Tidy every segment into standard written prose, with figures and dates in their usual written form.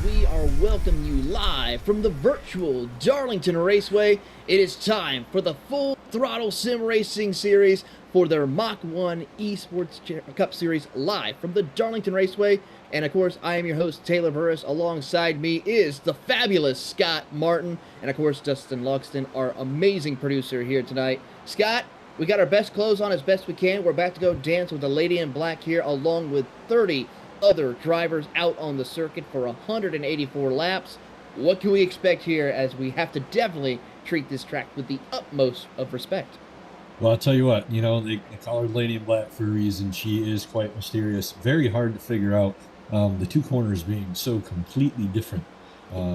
we are welcoming you live from the virtual Darlington Raceway. It is time for the Full Throttle Sim Racing Series for their Mach-1 Esports Cup Series live from the Darlington Raceway. And of course, I am your host, Taylor Burris. Alongside me is the fabulous Scott Martin. And of course, Dustin Logston, our amazing producer here tonight. Scott, we got our best clothes on as best we can. We're about to go dance with the lady in black here, along with 30 other drivers out on the circuit for 184 laps. What can we expect here, as we have to definitely treat this track with the utmost of respect? Well, I'll tell you what, they call her Lady in Black for a reason. She is quite mysterious, very hard to figure out, the two corners being so completely different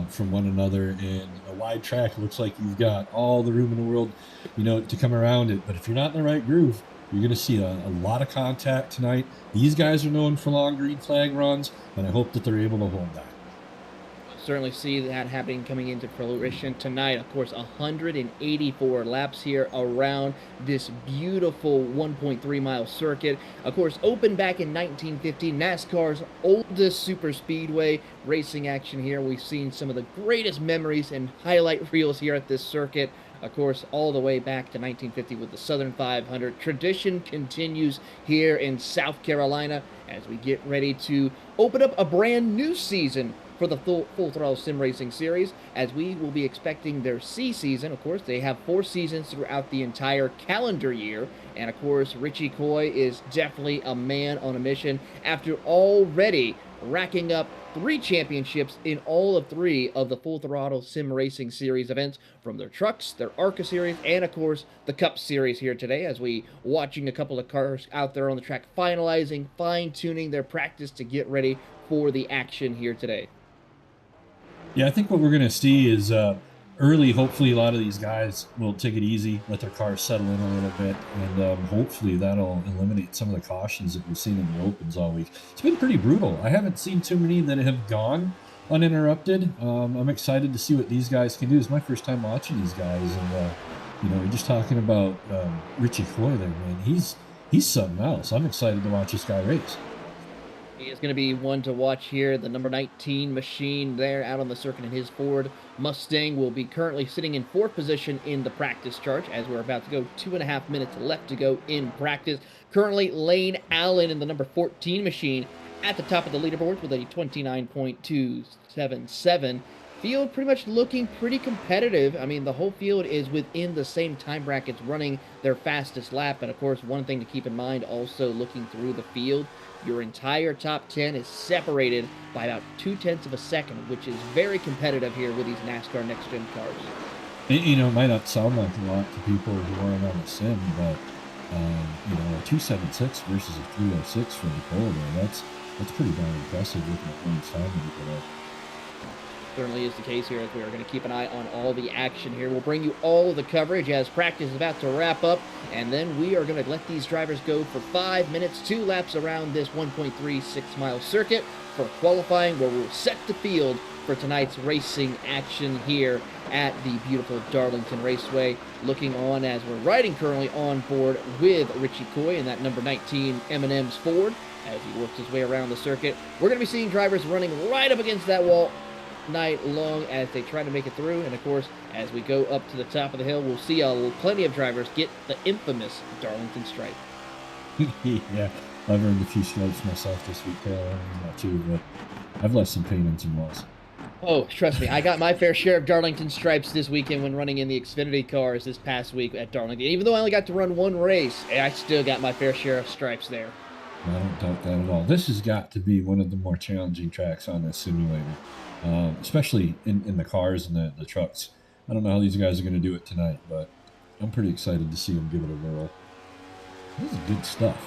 from one another, and a wide track looks like you've got all the room in the world, to come around it. But if you're not in the right groove, you're going to see a lot of contact tonight. These guys are known for long green flag runs, and I hope that they're able to hold that. Certainly see that happening coming into fruition tonight. Of course, 184 laps here around this beautiful 1.3 mile circuit. Of course, opened back in 1950, NASCAR's oldest super speedway racing action here. We've seen some of the greatest memories and highlight reels here at this circuit. Of course, all the way back to 1950 with the Southern 500. Tradition continues here in South Carolina as we get ready to open up a brand new season for the Full Throttle Sim Racing Series, as we will be expecting their C season. Of course, they have 4 seasons throughout the entire calendar year, and of course, Richie Coy is definitely a man on a mission after already racking up 3 championships in all of 3 of the Full Throttle Sim Racing Series events, from their trucks, their ARCA series, and of course the Cup series here today, as we watching a couple of cars out there on the track finalizing, fine-tuning their practice to get ready for the action here today. Yeah, I think what we're going to see is early, hopefully, a lot of these guys will take it easy, let their cars settle in a little bit, and hopefully that'll eliminate some of the cautions that we've seen in the opens all week. It's been pretty brutal. I haven't seen too many that have gone uninterrupted. I'm excited to see what these guys can do. It's my first time watching these guys, and we're just talking about Richie Coy there, man. He's something else. I'm excited to watch this guy race. He is going to be one to watch here. The number 19 machine there out on the circuit in his Ford Mustang will be currently sitting in 4th position in the practice chart, as we're about to go 2.5 minutes left to go in practice. Currently, Lane Allen in the number 14 machine at the top of the leaderboard with a 29.277. Field pretty much looking pretty competitive. I mean, the whole field is within the same time brackets running their fastest lap. And of course, one thing to keep in mind also looking through the field, your entire top 10 is separated by about 0.2 of a second, which is very competitive here with these NASCAR Next Gen cars. It might not sound like a lot to people who aren't on the sim, but a 276 versus a 306 for the pole there, that's pretty darn impressive looking at Lane's time that he put up. Certainly is the case here, as we are going to keep an eye on all the action here. We'll bring you all of the coverage as practice is about to wrap up, and then we are going to let these drivers go for 5 minutes, 2 laps around this 1.36 mile circuit for qualifying, where we'll set the field for tonight's racing action here at the beautiful Darlington Raceway. Looking on as we're riding currently on board with Richie Coy in that number 19 M&M's Ford as he works his way around the circuit. We're going to be seeing drivers running right up against that wall night long as they try to make it through, and of course, as we go up to the top of the hill, we'll see plenty of drivers get the infamous Darlington stripe. Yeah, I've earned a few stripes myself this week, too, but I've left some paint on some walls. Oh, trust me, I got my fair share of Darlington stripes this weekend when running in the Xfinity cars this past week at Darlington. Even though I only got to run 1 race, I still got my fair share of stripes there. I don't doubt that at all. This has got to be one of the more challenging tracks on this simulator. Especially in the cars and the trucks. I don't know how these guys are going to do it tonight, but I'm pretty excited to see them give it a whirl. This is good stuff.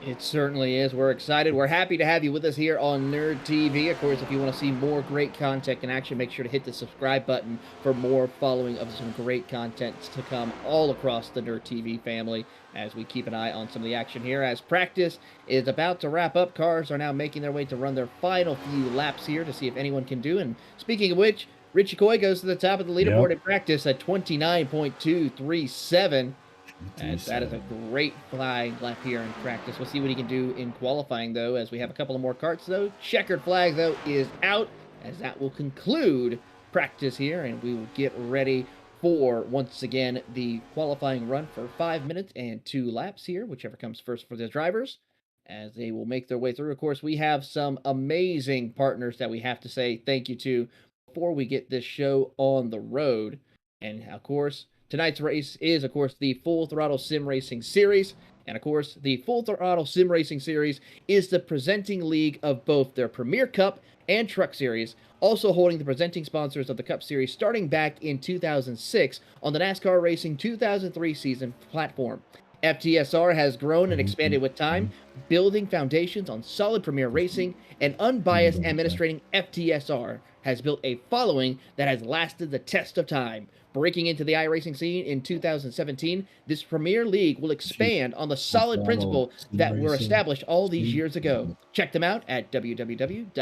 It certainly is. We're excited. We're happy to have you with us here on NERDtv. Of course, if you want to see more great content in action, make sure to hit the subscribe button for more following of some great content to come all across the NERDtv family, as we keep an eye on some of the action here. As practice is about to wrap up, cars are now making their way to run their final few laps here to see if anyone can do. And speaking of which, Richie Coy goes to the top of the leaderboard in practice at 29.237. That is a great flying lap here in practice. We'll see what he can do in qualifying, though, as we have a couple of more karts, though. Checkered flag, though, is out. as that will conclude practice here, and we will get ready for, once again, the qualifying run for 5 minutes and 2 laps here, whichever comes first for the drivers, as they will make their way through. Of course, we have some amazing partners that we have to say thank you to before we get this show on the road. And of course, tonight's race is, of course, the Full Throttle Sim Racing Series. And of course, the Full Throttle Sim Racing Series is the presenting league of both their Premier Cup and Truck Series, also holding the presenting sponsors of the Cup Series starting back in 2006 on the NASCAR Racing 2003 season platform. FTSR has grown and expanded with time, building foundations on solid premier racing, and unbiased administrating FTSR has built a following that has lasted the test of time. Breaking into the iRacing scene in 2017, this Premier League will expand on the solid principle that were established all these years ago. Check them out at www.ftsr.net.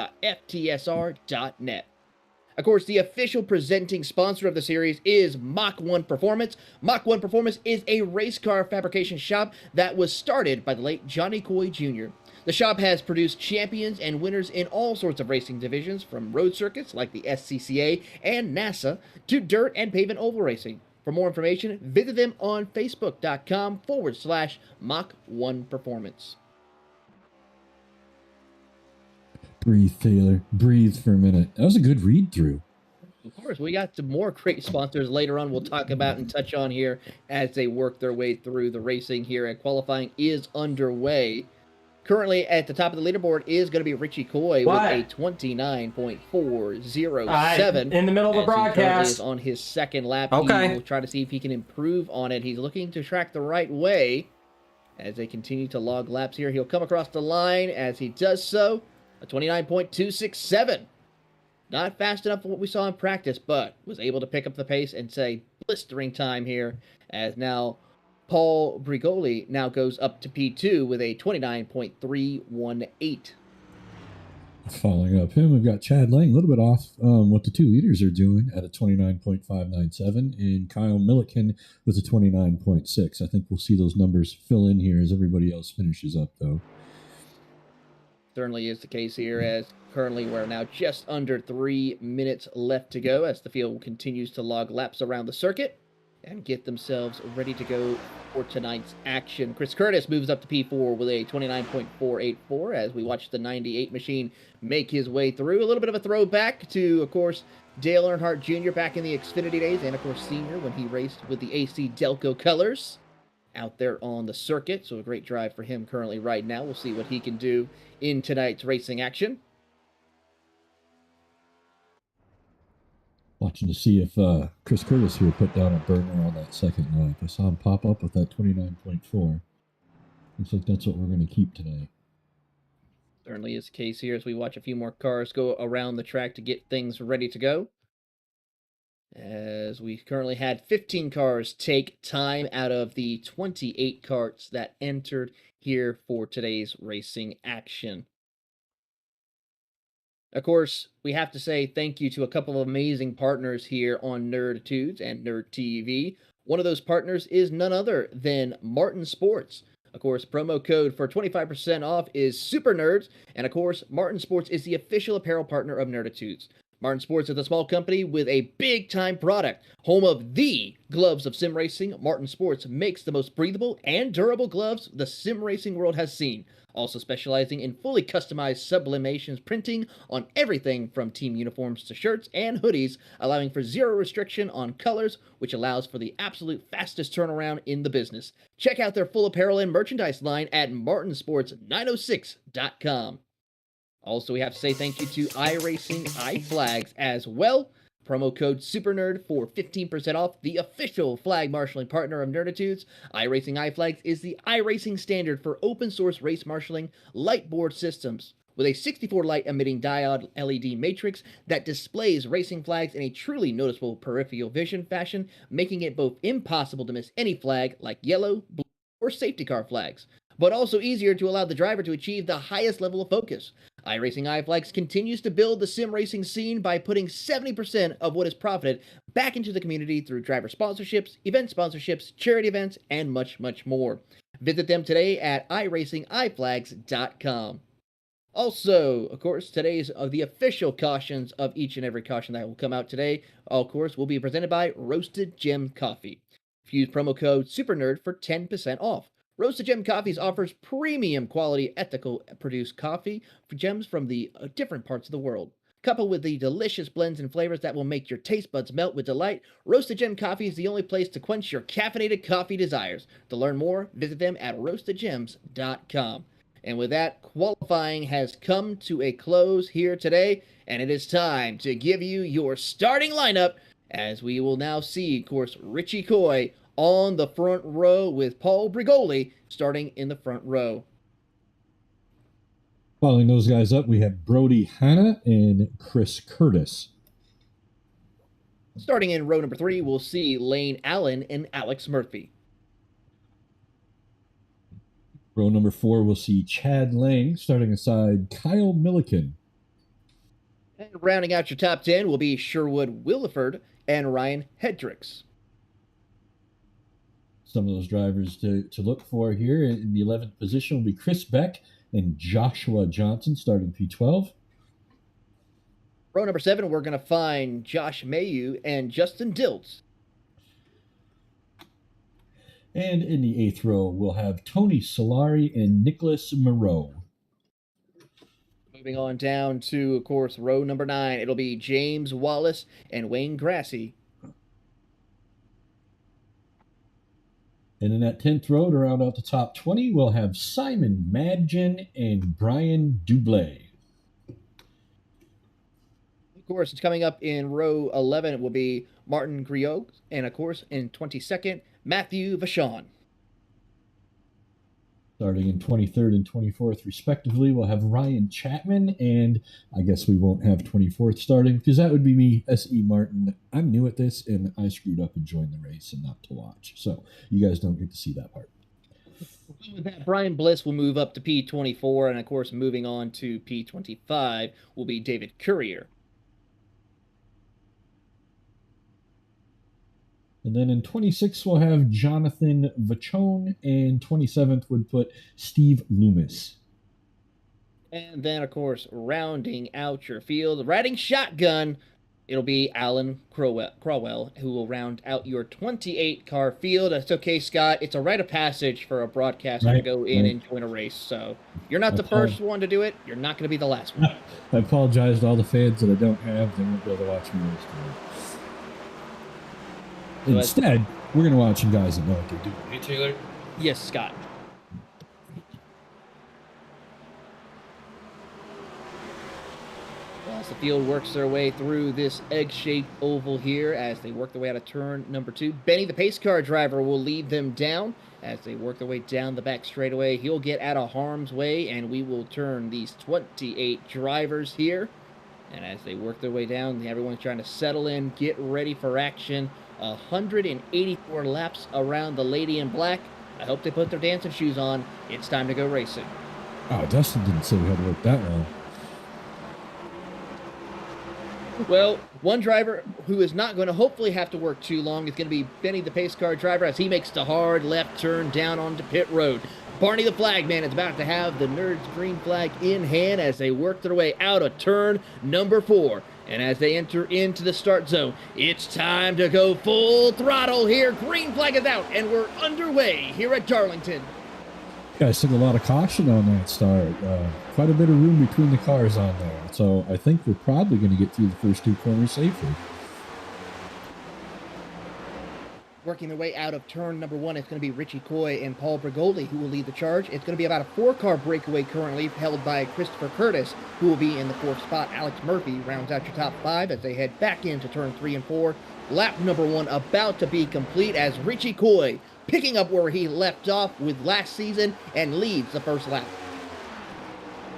Of course, the official presenting sponsor of the series is Mach-1 Performance. Mach-1 Performance is a race car fabrication shop that was started by the late Johnny Coy Jr. The shop has produced champions and winners in all sorts of racing divisions, from road circuits like the SCCA and NASA to dirt and pavement oval racing. For more information, visit them on facebook.com/Mach-1 Performance. Breathe, Taylor. Breathe for a minute. That was a good read through. Of course, we got some more great sponsors later on we'll talk about and touch on here as they work their way through the racing here, and qualifying is underway. Currently at the top of the leaderboard is going to be Richie Coy with a 29.407. In the middle of the broadcast. He is on his second lap. Okay. He will try to see if he can improve on it. He's looking to track the right way as they continue to log laps here. He'll come across the line as he does so. A 29.267. Not fast enough for what we saw in practice, but was able to pick up the pace and say blistering time here, as now Paul Brigoli now goes up to P2 with a 29.318. Following up him, we've got Chad Lang, a little bit off what the two leaders are doing at a 29.597, and Kyle Milliken with a 29.6. I think we'll see those numbers fill in here as everybody else finishes up, though. Certainly is the case here, as currently we're now just under 3 minutes left to go as the field continues to log laps around the circuit and get themselves ready to go for tonight's action. Chris Curtis moves up to P4 with a 29.484 as we watch the 98 machine make his way through. A little bit of a throwback to, of course, Dale Earnhardt Jr. back in the Xfinity days, and, of course, Sr. when he raced with the AC Delco colors out there on the circuit. So a great drive for him currently right now. We'll see what he can do in tonight's racing action. Watching to see if Chris Curtis here put down a burner on that second lap. I saw him pop up with that 29.4. Looks like that's what we're going to keep today. Certainly is the case here as we watch a few more cars go around the track to get things ready to go. As we currently had 15 cars take time out of the 28 carts that entered here for today's racing action. Of course, we have to say thank you to a couple of amazing partners here on NERDtv and NERDtv. One of those partners is none other than Martin Sports. Of course, promo code for 25% off is Super Nerds, and of course, Martin Sports is the official apparel partner of NERDtv. Martin Sports is a small company with a big-time product. Home of the gloves of sim racing, Martin Sports makes the most breathable and durable gloves the sim racing world has seen. Also specializing in fully customized sublimations printing on everything from team uniforms to shirts and hoodies, allowing for zero restriction on colors, which allows for the absolute fastest turnaround in the business. Check out their full apparel and merchandise line at martinsports906.com. Also, we have to say thank you to iRacing iFlags as well. Promo code SUPERNERD for 15% off, the official flag marshalling partner of Nerditudes. iRacing iFlags is the iRacing standard for open source race marshalling light board systems. With a 64 light emitting diode LED matrix that displays racing flags in a truly noticeable peripheral vision fashion, making it both impossible to miss any flag like yellow, blue, or safety car flags, but also easier to allow the driver to achieve the highest level of focus. iRacing iFlags continues to build the sim racing scene by putting 70% of what is profited back into the community through driver sponsorships, event sponsorships, charity events, and much, much more. Visit them today at iRacingIFlags.com. Also, of course, today's the official cautions of each and every caution that will come out today, of course, will be presented by Roasted Gem Coffee. If you use promo code SUPERNERD for 10% off. Roasted Gem Coffees offers premium quality, ethical produced coffee for gems from the different parts of the world. Coupled with the delicious blends and flavors that will make your taste buds melt with delight, Roasted Gem Coffee is the only place to quench your caffeinated coffee desires. To learn more, visit them at roastedgems.com. And with that, qualifying has come to a close here today, and it is time to give you your starting lineup as we will now see, of course, Richie Coy on the front row with Paul Brigoli starting in the front row. Following those guys up, we have Brody Hanna and Chris Curtis. Starting in row number 3, we'll see Lane Allen and Alex Murphy. Row number 4, we'll see Chad Lang starting aside Kyle Milliken. And rounding out your top 10 will be Sherwood Williford and Ryan Hendricks. Some of those drivers to look for here in the 11th position will be Chris Beck and Joshua Johnson starting P12. Row number 7, we're going to find Josh Mayu and Justin Diltz. And in the 8th row, we'll have Tony Solari and Nicholas Moreau. Moving on down to, of course, row number 9, it'll be James Wallace and Wayne Grassy. And in that 10th row, to round out the top 20, we'll have Simon Madgen and Brian Dublé. Of course, it's coming up in row 11, it will be Martin Griot, and of course, in 22nd, Matthew Vachon. Starting in 23rd and 24th, respectively, we'll have Ryan Chapman, and I guess we won't have 24th starting, because that would be me, S.E. Martin. I'm new at this, and I screwed up and joined the race and not to watch. So you guys don't get to see that part. With that, Brian Bliss will move up to P24, and of course, moving on to P25 will be David Courier. And then in 26th, we'll have Jonathan Vachon, and 27th would put Steve Loomis. And then, of course, rounding out your field, riding shotgun, it'll be Alan Crowell, who will round out your 28-car field. It's okay, Scott. It's a rite of passage for a broadcaster to go in and join a race. So you're not the first one to do it. You're not going to be the last one. I apologize to all the fans that I don't have. They won't be able to watch me race today. Instead, we're going to watch some guys that know what they're doing. Hey, Taylor? Yes, Scott. As the field works their way through this egg-shaped oval here, as they work their way out of turn number 2, Benny, the pace car driver, will lead them down. As they work their way down the back straightaway, he'll get out of harm's way, and we will turn these 28 drivers here. And as they work their way down, everyone's trying to settle in, get ready for action. 184 laps around the Lady in Black. I hope they put their dancing shoes on. It's time to go racing. Oh, Dustin didn't say we had to work that long. Well, one driver who is not going to hopefully have to work too long is going to be Benny, the pace car driver, as he makes the hard left turn down onto pit road. Barney the flagman is about to have the Nerds green flag in hand as they work their way out of turn number 4. And as they enter into the start zone, it's time to go full throttle here. Green flag is out, and we're underway here at Darlington. You guys took a lot of caution on that start. Quite a bit of room between the cars on there. So I think we're probably going to get through the first 2 corners safely. Working their way out of turn number 1, it's going to be Richie Coy and Paul Brigoli who will lead the charge. It's going to be about a 4-car breakaway currently held by Christopher Curtis, who will be in the 4th spot. Alex Murphy rounds out your top 5 as they head back into turn 3 and 4. Lap number 1 about to be complete as Richie Coy picking up where he left off with last season and leads the first lap.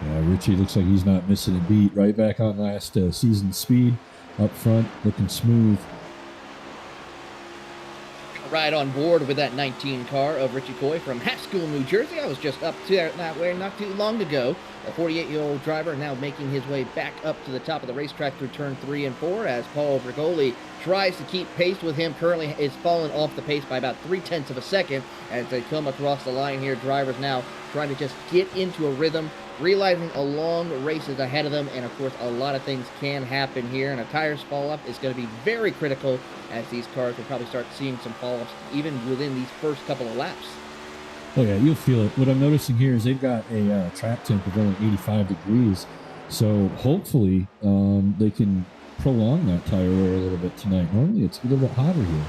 Yeah, Richie looks like he's not missing a beat. Right back on last season's speed. Up front, looking smooth. Right on board with that 19 car of Richie Coy from Haskell, New Jersey. I was just up to that way not too long ago. The 48-year-old driver now making his way back up to the top of the racetrack through turn 3 and 4 as Paul Brigoli tries to keep pace with him. Currently is falling off the pace by about 0.3 of a second as they come across the line here. Drivers now trying to just get into a rhythm, realizing a long race is ahead of them, and of course a lot of things can happen here, and a tires fall off is going to be very critical as these cars will probably start seeing some fall-offs even within these first couple of laps. Oh yeah, you'll feel it. What I'm noticing here is they've got a track temp of only 85 degrees, so hopefully they can prolong that tire wear a little bit tonight. Normally it's a little bit hotter here.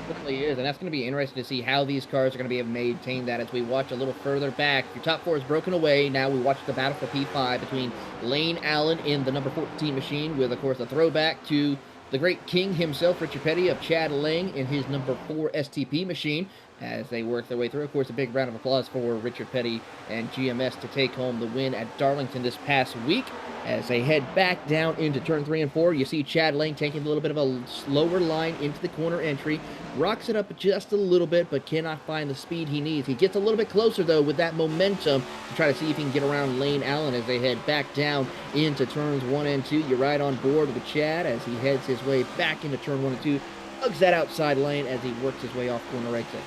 Certainly is, and that's going to be interesting to see how these cars are going to be able to maintain that as we watch a little further back. Your top 4 is broken away. Now we watch the battle for P5 between Lane Allen in the number 14 machine with, of course, a throwback to the great king himself, Richard Petty, of Chad Lang in his number 4 STP machine as they work their way through. Of course, a big round of applause for Richard Petty and GMS to take home the win at Darlington this past week. As they head back down into turn 3 and 4, you see Chad Lang taking a little bit of a slower line into the corner entry, rocks it up just a little bit, but cannot find the speed he needs. He gets a little bit closer, though, with that momentum to try to see if he can get around Lane Allen as they head back down into turns 1 and 2. You're right on board with Chad as he heads his way back into turn 1 and 2, hugs that outside lane as he works his way off corner exit.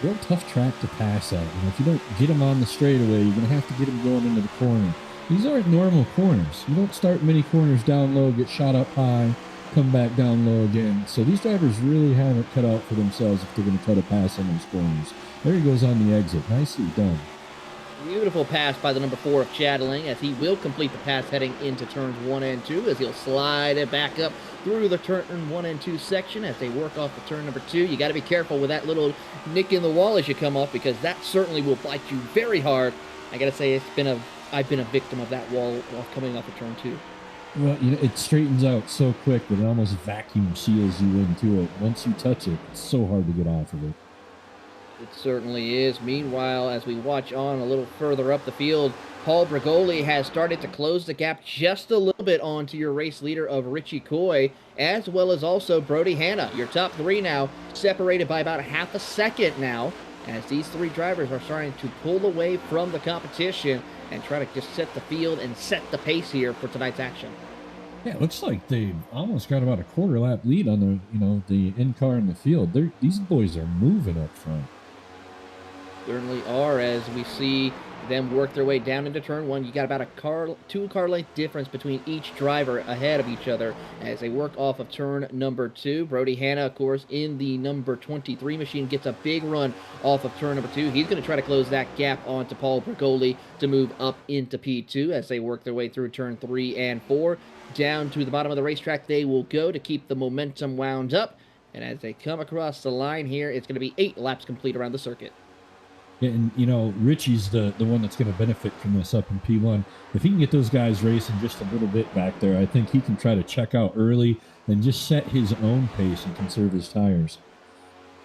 Real tough track to pass at. If you don't get him on the straightaway, you're going to have to get him going into the corner. These aren't normal corners. You don't start many corners down low, get shot up high, come back down low again. So these drivers really have it cut out for themselves if they're going to try to pass on those corners. There he goes on the exit. Nicely done. Beautiful pass by the number 4 of Chad Lang as he will complete the pass heading into turns 1 and 2 as he'll slide it back up through the turn 1 and 2 section as they work off the turn number 2. You got to be careful with that little nick in the wall as you come off because that certainly will bite you very hard. I got to say I've been a victim of that wall while coming off of turn 2. Well, it straightens out so quick that it almost vacuum seals you into it. Once you touch it, it's so hard to get off of it. It certainly is. Meanwhile, as we watch on a little further up the field, Paul Brigoli has started to close the gap just a little bit onto your race leader of Richie Coy, as well as also Brody Hanna. Your top 3 now separated by about half a second now, as these 3 drivers are starting to pull away from the competition and try to just set the field and set the pace here for tonight's action. Yeah, it looks like they almost got about a quarter lap lead on the in-car in the field. These boys are moving up front. Certainly are, as we see them work their way down into turn 1. You got about a 2 car length difference between each driver ahead of each other as they work off of turn number 2. Brody Hanna, of course, in the number 23 machine, gets a big run off of turn number 2. He's going to try to close that gap onto Paul Brigoli to move up into P2 as they work their way through turn 3 and 4. Down to the bottom of the racetrack they will go to keep the momentum wound up. And as they come across the line here, it's going to be 8 laps complete around the circuit. Yeah, and Richie's the one that's going to benefit from this up in P1. If he can get those guys racing just a little bit back there, I think he can try to check out early and just set his own pace and conserve his tires.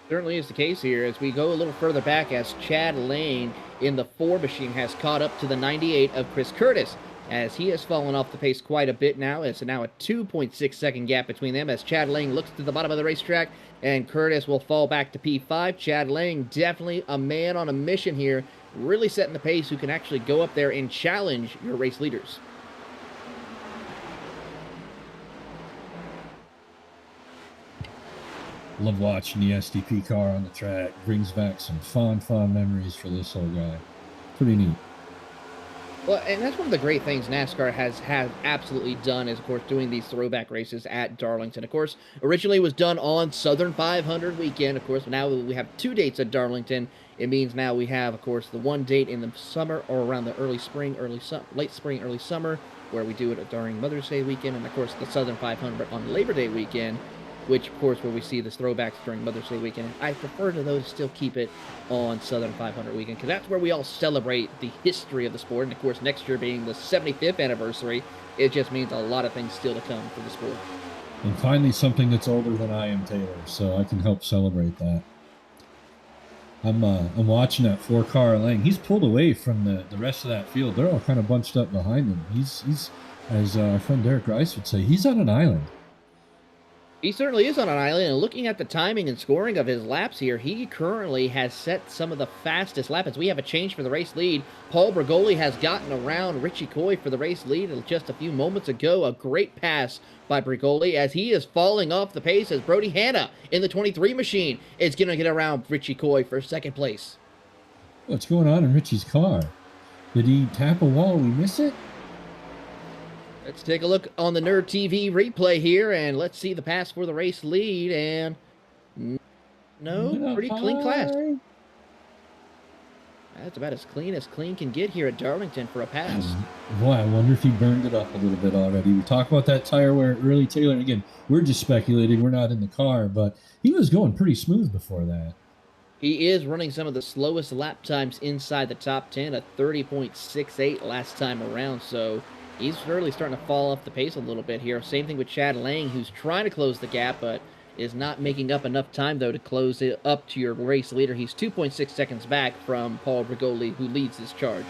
Certainly is the case here as we go a little further back as Chad Lane in the 4 machine has caught up to the 98 of Chris Curtis as he has fallen off the pace quite a bit now. It's now a 2.6 second gap between them as Chad Lane looks to the bottom of the racetrack and Curtis will fall back to P5. Chad Lane definitely a man on a mission here, really setting the pace who can actually go up there and challenge your race leaders. Love watching the SDP car on the track. Brings back some fond memories for this old guy. Pretty neat. Well, and that's one of the great things NASCAR has absolutely done is, of course, doing these throwback races at Darlington. Of course, originally it was done on Southern 500 weekend. Of course, now we have 2 dates at Darlington. It means now we have, of course, the 1 date in the summer or around the late spring, early summer, where we do it during Mother's Day weekend, and, of course, the Southern 500 on Labor Day weekend, which, of course, where we see this throwbacks during Mother's Day weekend. I prefer to, though, to still keep it on Southern 500 weekend, because that's where we all celebrate the history of the sport. And, of course, next year being the 75th anniversary, it just means a lot of things still to come for the sport. And finally, something that's older than I am, Taylor, so I can help celebrate that. I'm watching that 4-car lane. He's pulled away from the rest of that field. They're all kind of bunched up behind him. He's as our friend Derek Rice would say, he's on an island. He certainly is on an island, and looking at the timing and scoring of his laps here, he currently has set some of the fastest laps. As we have a change for the race lead, Paul Bergoli has gotten around Richie Coy for the race lead just a few moments ago. A great pass by Bergoli as he is falling off the pace as Brody Hanna in the 23 machine is going to get around Richie Coy for second place. What's going on in Richie's car? Did he tap a wall? We miss it? Let's take a look on the NERDtv replay here, and let's see the pass for the race lead, and no, pretty clean class. That's about as clean can get here at Darlington for a pass. Boy, I wonder if he burned it up a little bit already. We talked about that tire wear early, Taylor. Again, we're just speculating. We're not in the car, but he was going pretty smooth before that. He is running some of the slowest lap times inside the top 10, a 30.68 last time around, so he's really starting to fall off the pace a little bit here. Same thing with Chad Lang, who's trying to close the gap, but is not making up enough time, though, to close it up to your race leader. He's 2.6 seconds back from Paul Bergoli, who leads this charge.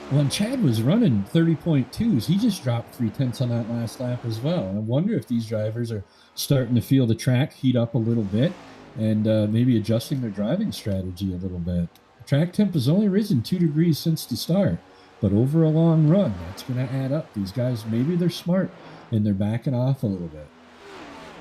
When Chad was running 30.2s, he just dropped 3/10 on that last lap as well. I wonder if these drivers are starting to feel the track heat up a little bit and maybe adjusting their driving strategy a little bit. Track temp has only risen 2 degrees since the start. But over a long run, that's going to add up. These guys, maybe they're smart, and they're backing off a little bit.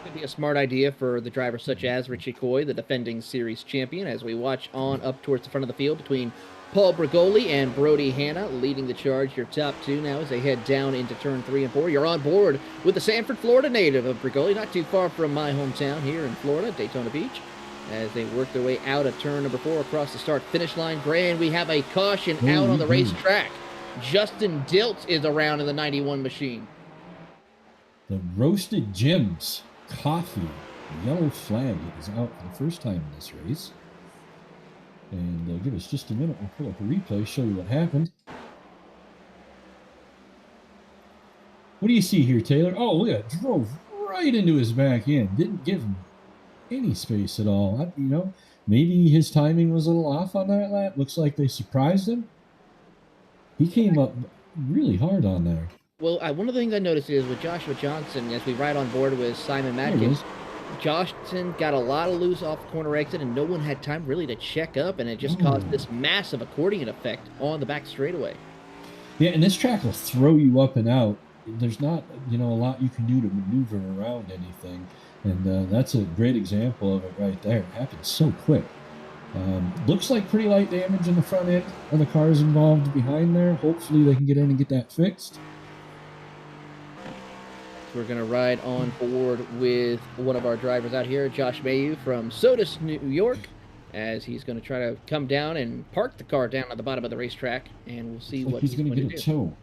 Could be a smart idea for the drivers such as Richie Coy, the defending series champion, as we watch on up towards the front of the field between Paul Bergoli and Brody Hanna leading the charge. Your top two now as they head down into turn 3 and 4. You're on board with the Sanford, Florida native of Bergoli, not too far from my hometown here in Florida, Daytona Beach, as they work their way out of turn number 4 across the start-finish line. Grand, we have a caution out on the racetrack. Justin Diltz is around in the 91 machine. The Roasted Gems Coffee yellow flag is out for the first time in this race. And give us just a minute. We'll pull up a replay, show you what happened. What do you see here, Taylor? Oh, look at it. Drove right into his back end. Didn't give him any space at all. You know, maybe his timing was a little off on that lap. Looks like they surprised him. He came up really hard on there. Well, one of the things I noticed is with Joshua Johnson, as we ride on board with Simon Matkins, Johnson got a lot of loose off corner exit, and no one had time really to check up, and it just caused this massive accordion effect on the back straightaway. Yeah, and this track will throw you up and out. There's not, a lot you can do to maneuver around anything, and that's a great example of it right there. It happened so quick. Looks like pretty light damage in the front end of the cars involved behind there. Hopefully they can get in and get that fixed. We're going to ride on board with one of our drivers out here, Josh Mayu from Sodus, New York, as he's going to try to come down and park the car down at the bottom of the racetrack, and we'll see what he's going to get a tow.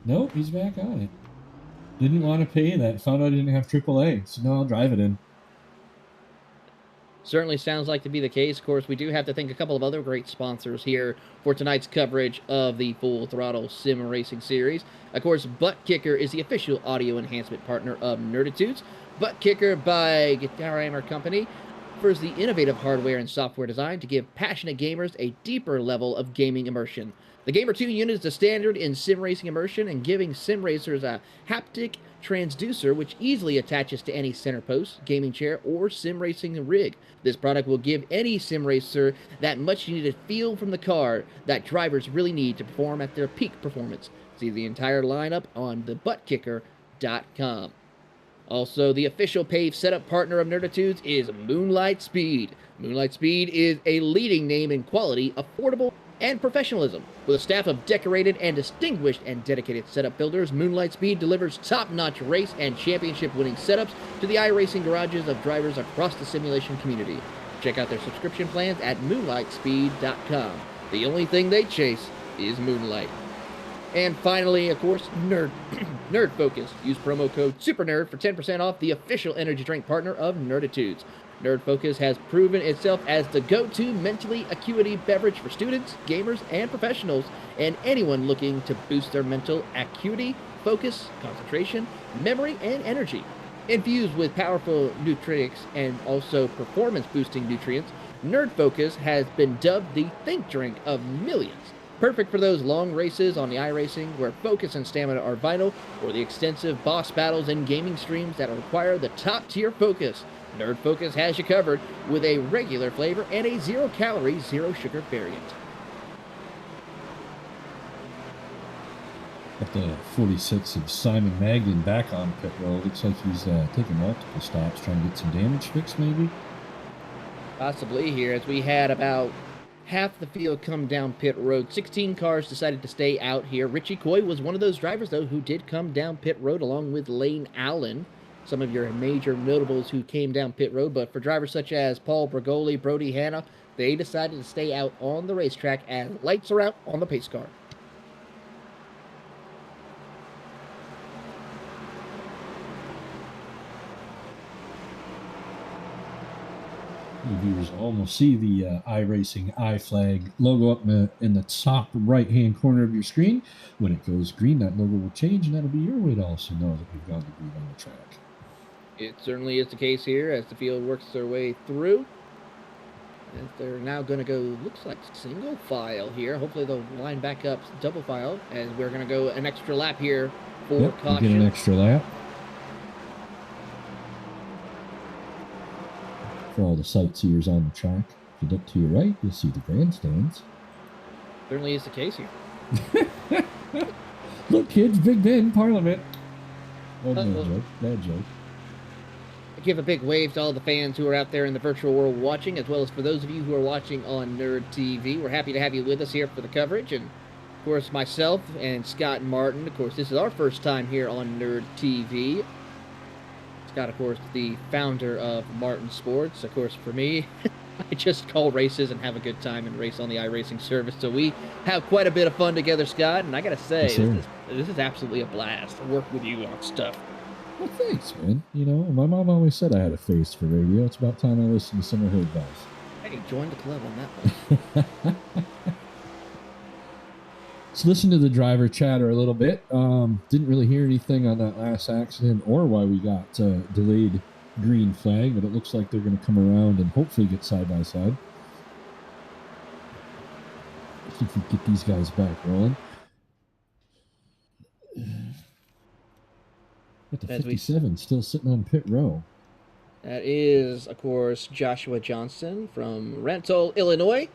Nope, he's back on it. Didn't want to pay that. Found out he didn't have AAA, so now I'll drive it in. Certainly sounds like to be the case. Of course, we do have to thank a couple of other great sponsors here for tonight's coverage of the Full Throttle Sim Racing Series. Of course, Butt Kicker is the official audio enhancement partner of Nerditudes. Butt Kicker by Guitar Hammer Company offers the innovative hardware and software designed to give passionate gamers a deeper level of gaming immersion. The Gamer 2 unit is the standard in sim racing immersion and giving sim racers a haptic transducer which easily attaches to any center post, gaming chair, or sim racing rig. This product will give any sim racer that much needed feel from the car that drivers really need to perform at their peak performance. See the entire lineup on thebuttkicker.com. Also, the official pave setup partner of Nerditudes is Moonlight Speed. Moonlight Speed is a leading name in quality, affordable, and professionalism. With a staff of decorated and distinguished and dedicated setup builders, Moonlight Speed delivers top-notch race and championship-winning setups to the iRacing garages of drivers across the simulation community. Check out their subscription plans at moonlightspeed.com. The only thing they chase is moonlight. And finally, of course, Nerd Focus. Use promo code SUPERNERD for 10% off the official energy drink partner of Nerditudes. Nerd Focus has proven itself as the go-to mentally acuity beverage for students, gamers, and professionals, and anyone looking to boost their mental acuity, focus, concentration, memory, and energy. Infused with powerful nutritics and also performance-boosting nutrients, Nerd Focus has been dubbed the think drink of millions. Perfect for those long races on the iRacing where focus and stamina are vital, or the extensive boss battles and gaming streams that require the top-tier focus. Nerd Focus has you covered with a regular flavor and a zero-calorie, zero-sugar variant. Got the 46 of Simon Magden back on pit road. Looks like he's taking multiple stops, trying to get some damage fixed, maybe. Possibly here, as we had about half the field come down pit road. 16 cars decided to stay out here. Richie Coy was one of those drivers, though, who did come down pit road along with Lane Allen. Some of your major notables who came down pit road, but for drivers such as Paul Brigoli, Brody Hanna, they decided to stay out on the racetrack as lights are out on the pace car. You viewers almost see the iRacing iFlag logo up in the top right-hand corner of your screen. When it goes green, that logo will change, and that'll be your way to also know that we've gone to green on the track. It certainly is the case here as the field works their way through. As they're now going to go, looks like single file here. Hopefully they'll line back up double file as we're going to go an extra lap here for caution. Get an extra lap. For all the sightseers on the track, if you look to your right, you'll see the grandstands. Certainly is the case here. Look, kids, Big Ben, Parliament. Oh, bad joke. Give a big wave to all the fans who are out there in the virtual world watching, as well as for those of you who are watching on NERDtv. We're happy to have you with us here for the coverage, and of course myself and Scott Martin. Of course, this is our first time here on NERDtv. Scott, of course, the founder of Martin Sports. Of course, for me, I just call races and have a good time and race on the iRacing service. So we have quite a bit of fun together, Scott. And I got to say, yes, this is absolutely a blast to work with you on stuff. Well, thanks, man. You know, my mom always said I had a face for radio. It's about time I listened to some of her advice. Hey, join the club on that one. Let's listen to the driver chatter a little bit. Didn't really hear anything on that last accident or why we got delayed green flag, but it looks like they're going to come around and hopefully get side by side. Let's see if we get these guys back rolling. Got the 57 still sitting on pit row. That is, of course, Joshua Johnson from Rental, Illinois.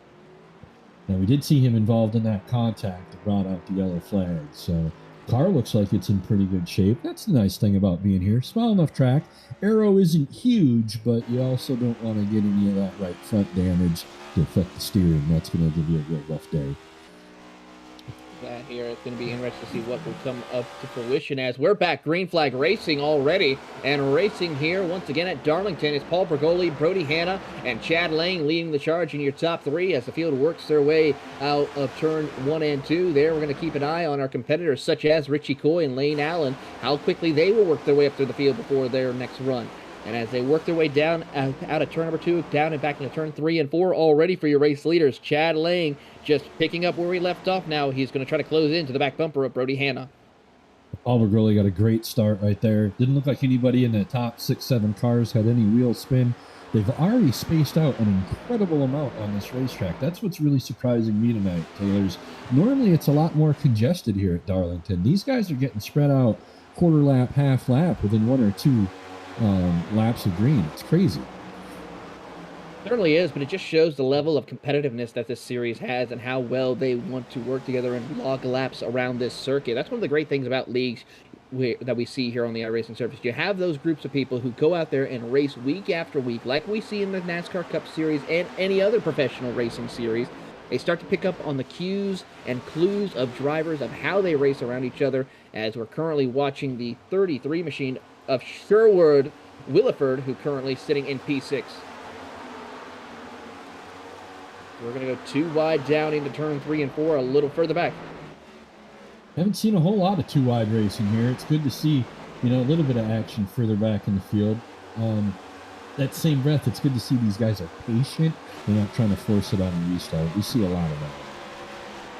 Now, we did see him involved in that contact that brought out the yellow flag. So, car looks like it's in pretty good shape. That's the nice thing about being here. Small enough track. Aero isn't huge, but you also don't want to get any of that right front damage to affect the steering. That's going to give you a real rough day. That here, it's going to be interesting to see what will come up to fruition as we're back green flag racing already, and racing here once again at Darlington is Paul Brigoli, Brody Hanna, and Chad Lang leading the charge in your top three as the field works their way out of turn 1 and 2. There, we're going to keep an eye on our competitors such as Richie Coy and Lane Allen, how quickly they will work their way up through the field before their next run. And as they work their way down out of turn number 2, down and back into turn 3 and 4, already for your race leaders, Chad Lang just picking up where we left off now. He's going to try to close into the back bumper of Brody Hanna. Paul Brigoli got a great start right there. Didn't look like anybody in the top 6-7 cars had any wheel spin. They've already spaced out an incredible amount on this racetrack. That's what's really surprising me tonight, Taylors. Normally, it's a lot more congested here at Darlington. These guys are getting spread out quarter lap, half lap within 1 or 2 laps of green. It's crazy. Certainly is, but it just shows the level of competitiveness that this series has and how well they want to work together and log laps around this circuit. That's one of the great things about leagues that we see here on the iRacing surface. You have those groups of people who go out there and race week after week, like we see in the NASCAR Cup Series and any other professional racing series. They start to pick up on the cues and clues of drivers of how they race around each other, as we're currently watching the 33 machine of Sherwood Williford, who currently sitting in P6. We're going to go 2 wide down into turn 3 and 4, a little further back. Haven't seen a whole lot of 2 wide racing here. It's good to see, a little bit of action further back in the field. That same breath, it's good to see these guys are patient. They're not trying to force it on a restart. We see a lot of that.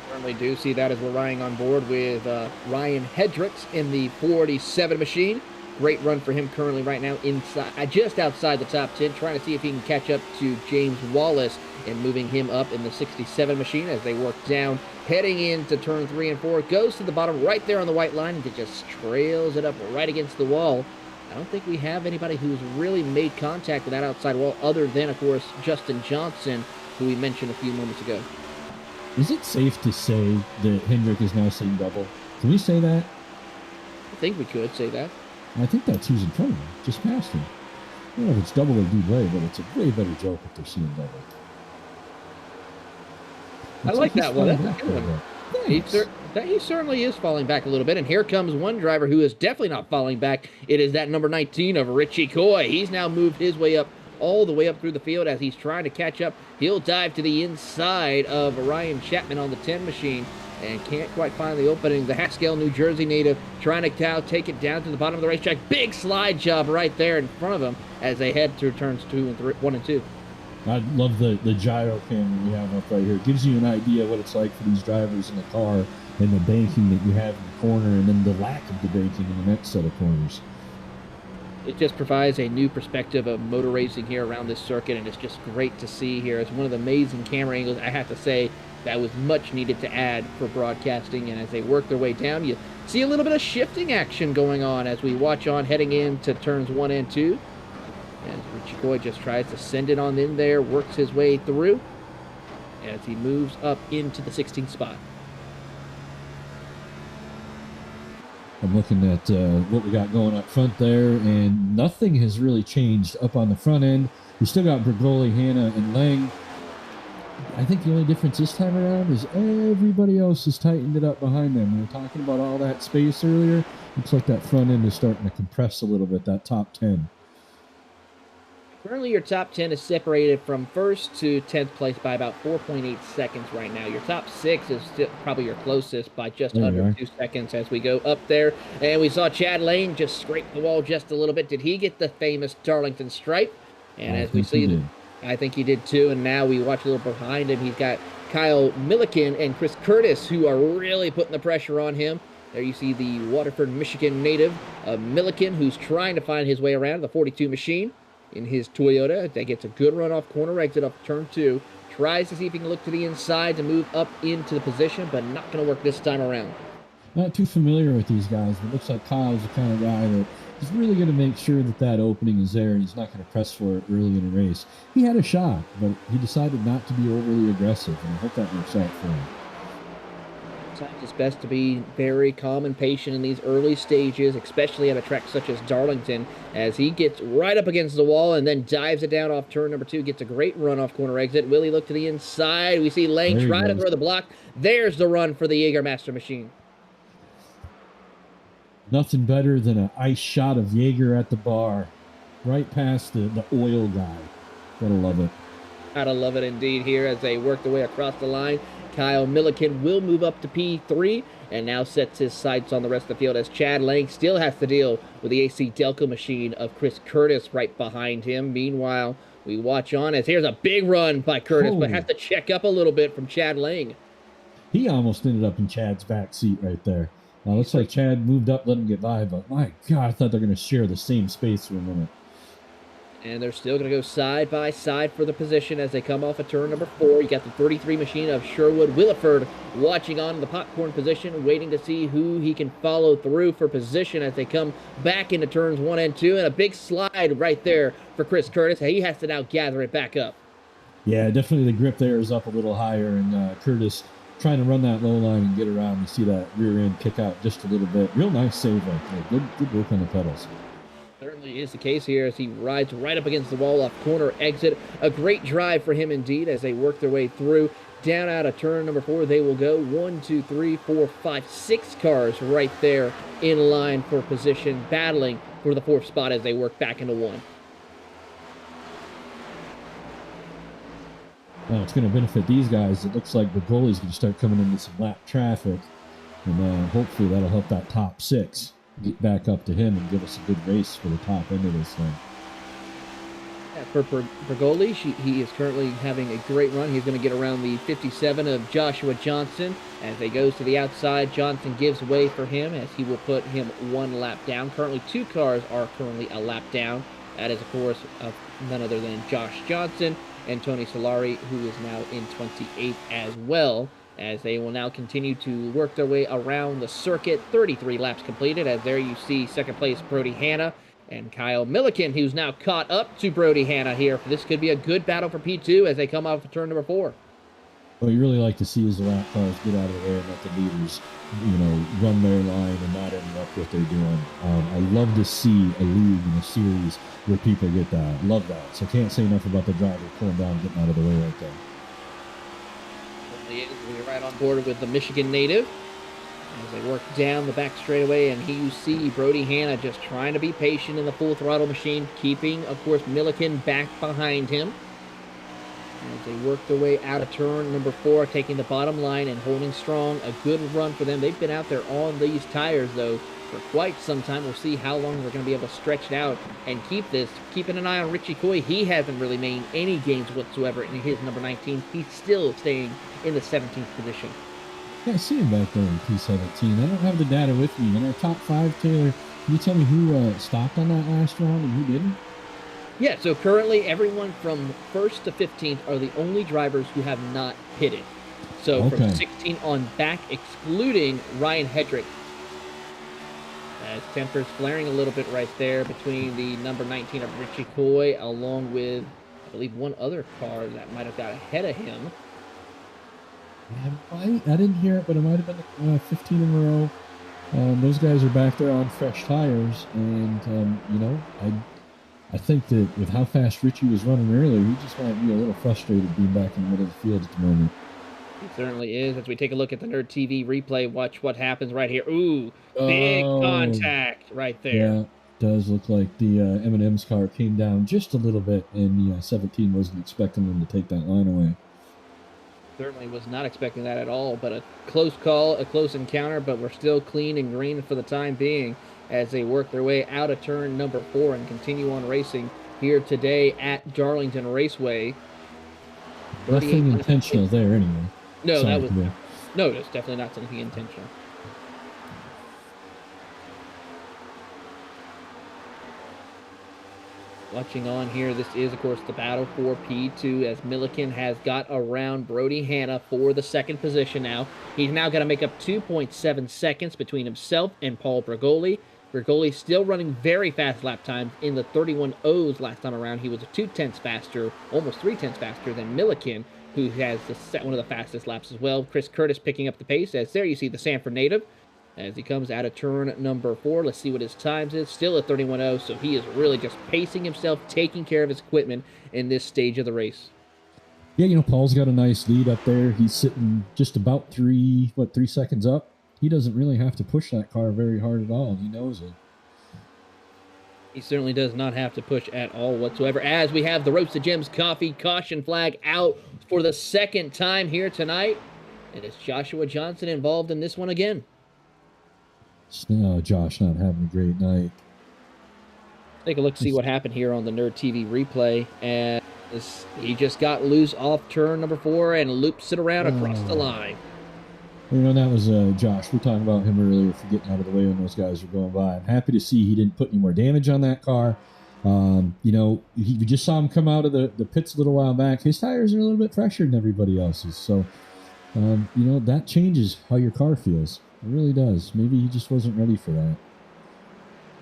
Certainly do see that as we're riding on board with Ryan Hendricks in the 47 machine. Great run for him currently right now inside, just outside the top 10, trying to see if he can catch up to James Wallace and moving him up in the 67 machine as they work down, heading into turn 3 and 4. Goes to the bottom right there on the white line and just trails it up right against the wall. I don't think we have anybody who's really made contact with that outside wall other than, of course, Justin Johnson, who we mentioned a few moments ago. Is it safe to say that Hendrick is now saying double? Can we say that? I think we could say that. I think that's who's in front of him, just past him. I don't know if it's double or double, but it's a way better joke if they're seeing double. I like that one. That's a good one. He certainly is falling back a little bit. And here comes one driver who is definitely not falling back. It is that number 19 of Richie Coy. He's now moved his way up all the way up through the field as he's trying to catch up. He'll dive to the inside of Ryan Chapman on the 10 machine and can't quite find the opening. The Haskell, New Jersey native, trying to now take it down to the bottom of the racetrack. Big slide job right there in front of him as they head through turns 1 and 2. I love the gyro camera we have up right here. It gives you an idea what it's like for these drivers in the car and the banking that you have in the corner and then the lack of the banking in the next set of corners. It just provides a new perspective of motor racing here around this circuit, and it's just great to see here. It's one of the amazing camera angles, I have to say, that was much needed to add for broadcasting. And as they work their way down, you see a little bit of shifting action going on as we watch on heading into turns 1 and 2. As Richie Coy just tries to send it on in there, works his way through as he moves up into the 16th spot. I'm looking at what we got going up front there, and nothing has really changed up on the front end. We still got Bergoli, Hanna, and Lang. I think the only difference this time around is everybody else has tightened it up behind them. We were talking about all that space earlier. Looks like that front end is starting to compress a little bit, that top 10. Currently, your top 10 is separated from 1st to 10th place by about 4.8 seconds right now. Your top 6 is still probably your closest by just under 2 seconds as we go up there. And we saw Chad Lane just scrape the wall just a little bit. Did he get the famous Darlington stripe? And as we see, I think he did too. And now we watch a little behind him. He's got Kyle Milliken and Chris Curtis, who are really putting the pressure on him. There you see the Waterford, Michigan native, Milliken, who's trying to find his way around the 42 machine in his Toyota. That gets a good run off corner exit off turn 2. Tries to see if he can look to the inside to move up into the position, but not going to work this time around. Not too familiar with these guys, but looks like Kyle's the kind of guy that is really going to make sure that that opening is there, and he's not going to press for it early in a race. He had a shot, but he decided not to be overly aggressive, and I hope that works out for him. Sometimes it's best to be very calm and patient in these early stages, especially at a track such as Darlington, as he gets right up against the wall and then dives it down off turn number 2, gets a great run off corner exit. Will he look to the inside? We see Lane try to throw the block. There's the run for the Jägermaster machine. Nothing better than an ice shot of Jaeger at the bar, right past the oil guy. Gotta love it. Gotta love it indeed here as they work their way across the line. Kyle Milliken will move up to P3 and now sets his sights on the rest of the field as Chad Lang still has to deal with the AC Delco machine of Chris Curtis right behind him. Meanwhile, we watch on as here's a big run by Curtis, but has to check up a little bit from Chad Lang. He almost ended up in Chad's back seat right there. Looks like Chad moved up, let him get by, but my God, I thought they're going to share the same space for a minute. And they're still going to go side by side for the position as they come off of turn number 4. You got the 33 machine of Sherwood Williford watching on the popcorn position, waiting to see who he can follow through for position as they come back into turns 1 and 2. And a big slide right there for Chris Curtis. He has to now gather it back up. Yeah, definitely the grip there is up a little higher, and Curtis trying to run that low line and get around. You see that rear end kick out just a little bit. Real nice save right there. Good work on the pedals. Certainly is the case here as he rides right up against the wall off corner exit. A great drive for him indeed as they work their way through. Down out of turn number 4 they will go. 1, 2, 3, 4, 5, 6 cars right there in line for position, battling for the 4th spot as they work back into 1. Well, it's going to benefit these guys. It looks like the goalie's going to start coming into some lap traffic, and hopefully that'll help that top 6 get back up to him and give us a good race for the top end of this thing. For Bergoli, he is currently having a great run. He's going to get around the 57 of Joshua Johnson. As he goes to the outside, Johnson gives way for him as he will put him 1 lap down. Currently, 2 cars are currently a lap down. That is, of course, none other than Josh Johnson and Tony Solari, who is now in 28th as well, as they will now continue to work their way around the circuit. 33 laps completed, as there you see second place Brody Hanna and Kyle Milliken, who's now caught up to Brody Hanna here. This could be a good battle for P2 as they come off of turn number 4. What you really like to see is the lap cars get out of the way and let the leaders, run their line and not interrupt what they're doing. I love to see a league in a series where people get that. Love that. So can't say enough about the driver pulling down and getting out of the way right there. We're right on board with the Michigan native as they work down the back straightaway, and here you see Brody Hanna just trying to be patient in the full throttle machine, keeping, of course, Milliken back behind him. As they work their way out of turn number 4, taking the bottom line and holding strong. A good run for them. They've been out there on these tires, though, for quite some time. We'll see how long they're going to be able to stretch it out and keep this. Keeping an eye on Richie Coy. He hasn't really made any gains whatsoever in his number 19. He's still staying in the 17th position. Yeah, I see him back there in P17. I don't have the data with me. In our top 5, Taylor, can you tell me who stopped on that last round and who didn't? Yeah, so currently everyone from 1st to 15th are the only drivers who have not pitted. So from 16 on back, excluding Ryan Hedrick. As tempers flaring a little bit right there between the number 19 of Richie Coy, along with, I believe, one other car that might have got ahead of him. I didn't hear it, but it might have been 15 in a row. Those guys are back there on fresh tires, and I think that with how fast Richie was running earlier, he just might be a little frustrated being back in the middle of the field at the moment. He certainly is. As we take a look at the NERDtv replay, watch what happens right here. Ooh, big contact right there. Yeah, it does look like the M&M's car came down just a little bit, and the 17 wasn't expecting them to take that line away. Certainly was not expecting that at all, but a close call, a close encounter, but we're still clean and green for the time being as they work their way out of turn number 4 and continue on racing here today at Darlington Raceway. Nothing intentional there anyway. No, that's definitely not something intentional. Watching on here, this is, of course, the battle for P2 as Milliken has got around Brody Hanna for the 2nd position now. He's now got to make up 2.7 seconds between himself and Paul Bergoli. Bergoli still running very fast lap times in the 31.0s last time around. He was 0.2 faster, almost 0.3 faster than Milliken, who has one of the fastest laps as well. Chris Curtis picking up the pace, as there you see the Sanford native as he comes out of turn number 4. Let's see what his times is. Still a 31.0, so he is really just pacing himself, taking care of his equipment in this stage of the race. Yeah, Paul's got a nice lead up there. He's sitting just about 3 seconds up. He doesn't really have to push that car very hard at all. He knows it. He certainly does not have to push at all whatsoever, as we have the Roasted Gems Coffee caution flag out for the 2nd time here tonight. And it's Joshua Johnson involved in this one again. Josh not having a great night. Take a look, see what happened here on the NERDtv replay. And he just got loose off turn number 4 and loops it around across the line. That was Josh. We were talking about him earlier for getting out of the way when those guys were going by. I'm happy to see he didn't put any more damage on that car. We just saw him come out of the pits a little while back. His tires are a little bit fresher than everybody else's. So, that changes how your car feels. It really does. Maybe he just wasn't ready for that.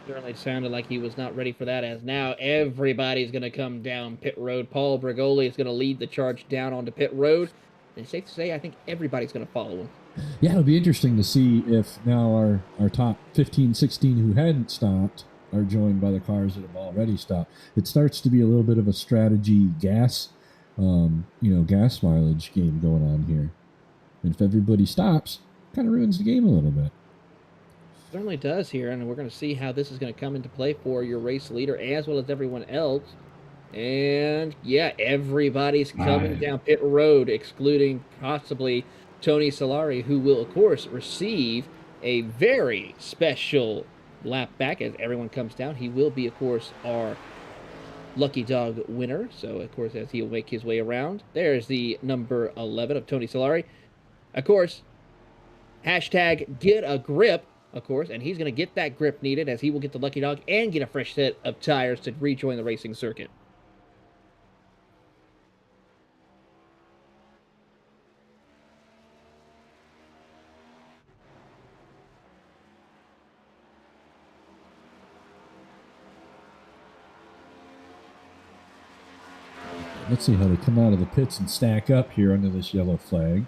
Certainly sounded like he was not ready for that, as now everybody's going to come down pit road. Paul Bergoli is going to lead the charge down onto pit road. And it's safe to say, I think everybody's going to follow him. Yeah, it'll be interesting to see if now our top 15, 16 who hadn't stopped are joined by the cars that have already stopped. It starts to be a little bit of a strategy gas mileage game going on here. And if everybody stops, it kind of ruins the game a little bit. Certainly does here, and we're going to see how this is going to come into play for your race leader as well as everyone else. And yeah, everybody's coming down pit road, excluding possibly Tony Solari, who will, of course, receive a very special lap back as everyone comes down. He will be, of course, our Lucky Dog winner. So, of course, as he'll make his way around, there's the number 11 of Tony Solari. Of course, hashtag get a grip, of course, and he's going to get that grip needed as he will get the Lucky Dog and get a fresh set of tires to rejoin the racing circuit. Let's see how they come out of the pits and stack up here under this yellow flag.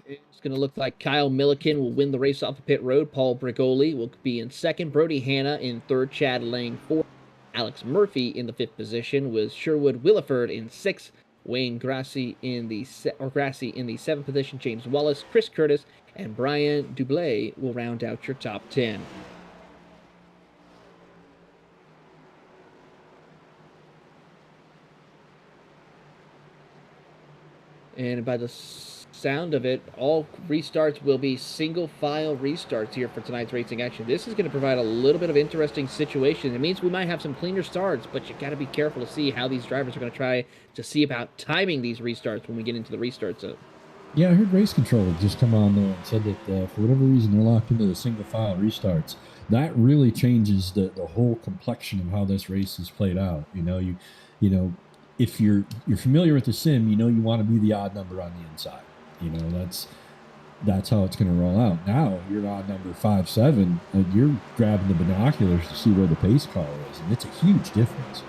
It's going to look like Kyle Milliken will win the race off the pit road. Paul Brigoli will be in second. Brody Hanna in third. Chad Lang fourth. Alex Murphy in the fifth position, with Sherwood Williford in sixth. Wayne Grassi in the seventh position. James Wallace, Chris Curtis, and Brian Dublé will round out your top 10. And by the sound of it, all restarts will be single file restarts here for tonight's racing action. This is going to provide a little bit of interesting situation. It means we might have some cleaner starts, but you got to be careful to see how these drivers are going to try to see about timing these restarts when we get into the restart zone. Yeah, I heard Race Control had just come on there and said that for whatever reason they're locked into the single file restarts. That really changes the whole complexion of how this race is played out. You know, if you're familiar with the sim, you want to be the odd number on the inside. That's how it's going to roll out. Now you're odd number 5-7, and you're grabbing the binoculars to see where the pace car is, and it's a huge difference.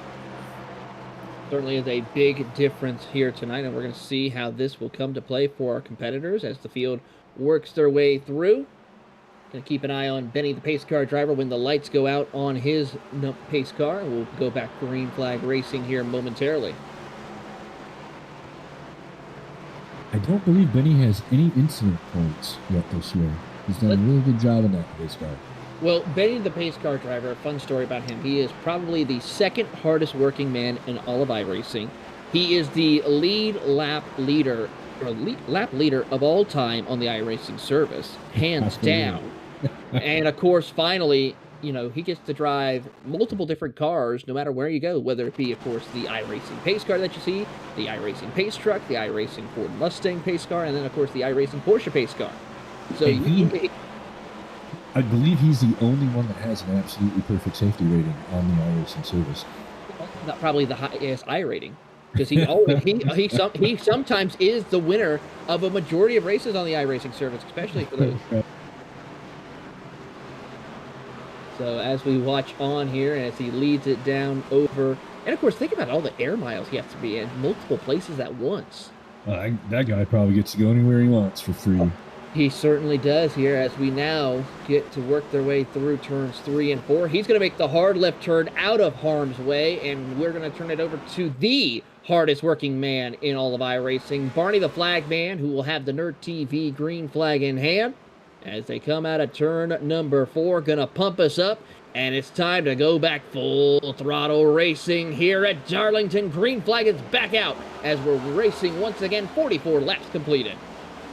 Certainly is a big difference here tonight, and we're going to see how this will come to play for our competitors as the field works their way through. Going to keep an eye on Benny, the pace car driver, when the lights go out on his pace car. We'll go back green flag racing here momentarily. I don't believe Benny has any incident points yet this year. He's done a really good job in that pace car. Well, Benny, the pace car driver, a fun story about him. He is probably the second hardest working man in all of iRacing. He is the lap leader of all time on the iRacing service, hands down. And of course, finally, he gets to drive multiple different cars no matter where you go, whether it be, of course, the iRacing pace car that you see, the iRacing pace truck, the iRacing Ford Mustang pace car, and then, of course, the iRacing Porsche pace car. So I believe he's the only one that has an absolutely perfect safety rating on the iRacing service. Not probably the highest I rating, because he sometimes is the winner of a majority of races on the iRacing service, especially for those. So as we watch on here, and as he leads it down over, and of course, think about all the air miles he has to be in multiple places at once. That guy probably gets to go anywhere he wants for free. He certainly does here as we now get to work their way through turns 3 and 4. He's going to make the hard left turn out of harm's way, and we're going to turn it over to the hardest working man in all of iRacing, Barney the Flag Man, who will have the NERDtv green flag in hand. As they come out of turn number 4, gonna pump us up, and it's time to go back full throttle racing here at Darlington. Green flag is back out as we're racing once again, 44 laps completed.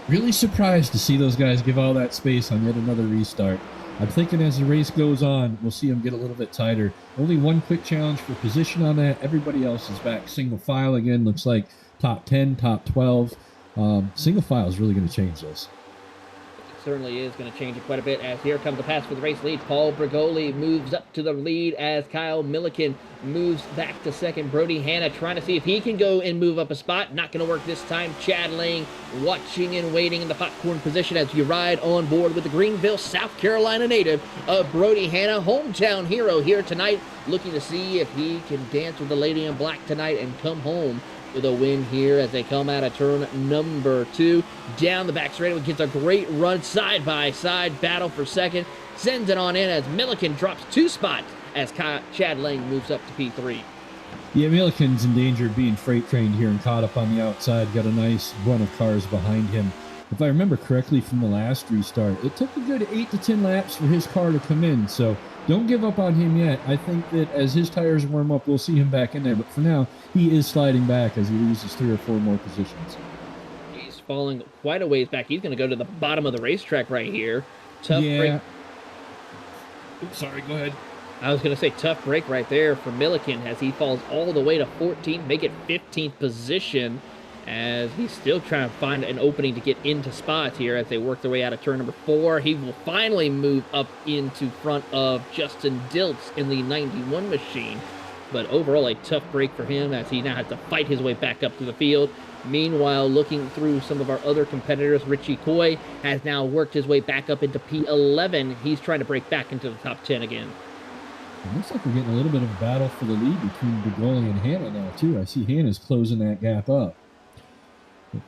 Really surprised to see those guys give all that space on yet another restart. I'm thinking as the race goes on, we'll see them get a little bit tighter. Only one quick challenge for position on that. Everybody else is back single file again. Looks like top 10, top 12. Single file is really going to change this. Certainly is going to change it quite a bit as here comes the pass for the race lead. Paul Brigoli moves up to the lead as Kyle Milliken moves back to second. Brody Hanna trying to see if he can go and move up a spot. Not going to work this time. Chad Lang watching and waiting in the popcorn position as you ride on board with the Greenville, South Carolina native of Brody Hanna, hometown hero here tonight, looking to see if he can dance with the lady in black tonight and come home with a win here as they come out of turn number 2. Down the back straightaway, gets a great run, side-by-side battle for second. Sends it on in as Milliken drops 2 spots as Chad Lang moves up to P3. Yeah, Milliken's in danger of being freight trained here and caught up on the outside. Got a nice run of cars behind him. If I remember correctly from the last restart, it took a good 8 to 10 laps for his car to come in, so don't give up on him yet. I think that as his tires warm up, we'll see him back in there. But for now, he is sliding back as he loses 3 or 4 more positions. He's falling quite a ways back. He's going to go to the bottom of the racetrack right here. Tough yeah. break. Sorry, go ahead. I was going to say tough break right there for Milliken as he falls all the way to 14, make it 15th position as he's still trying to find an opening to get into spots here as they work their way out of turn number 4. He will finally move up into front of Justin Diltz in the 91 machine. But overall, a tough break for him as he now has to fight his way back up to the field. Meanwhile, looking through some of our other competitors, Richie Coy has now worked his way back up into P11. He's trying to break back into the top 10 again. It looks like we're getting a little bit of a battle for the lead between Bergoli and Hannah now, too. I see Hannah's closing that gap up.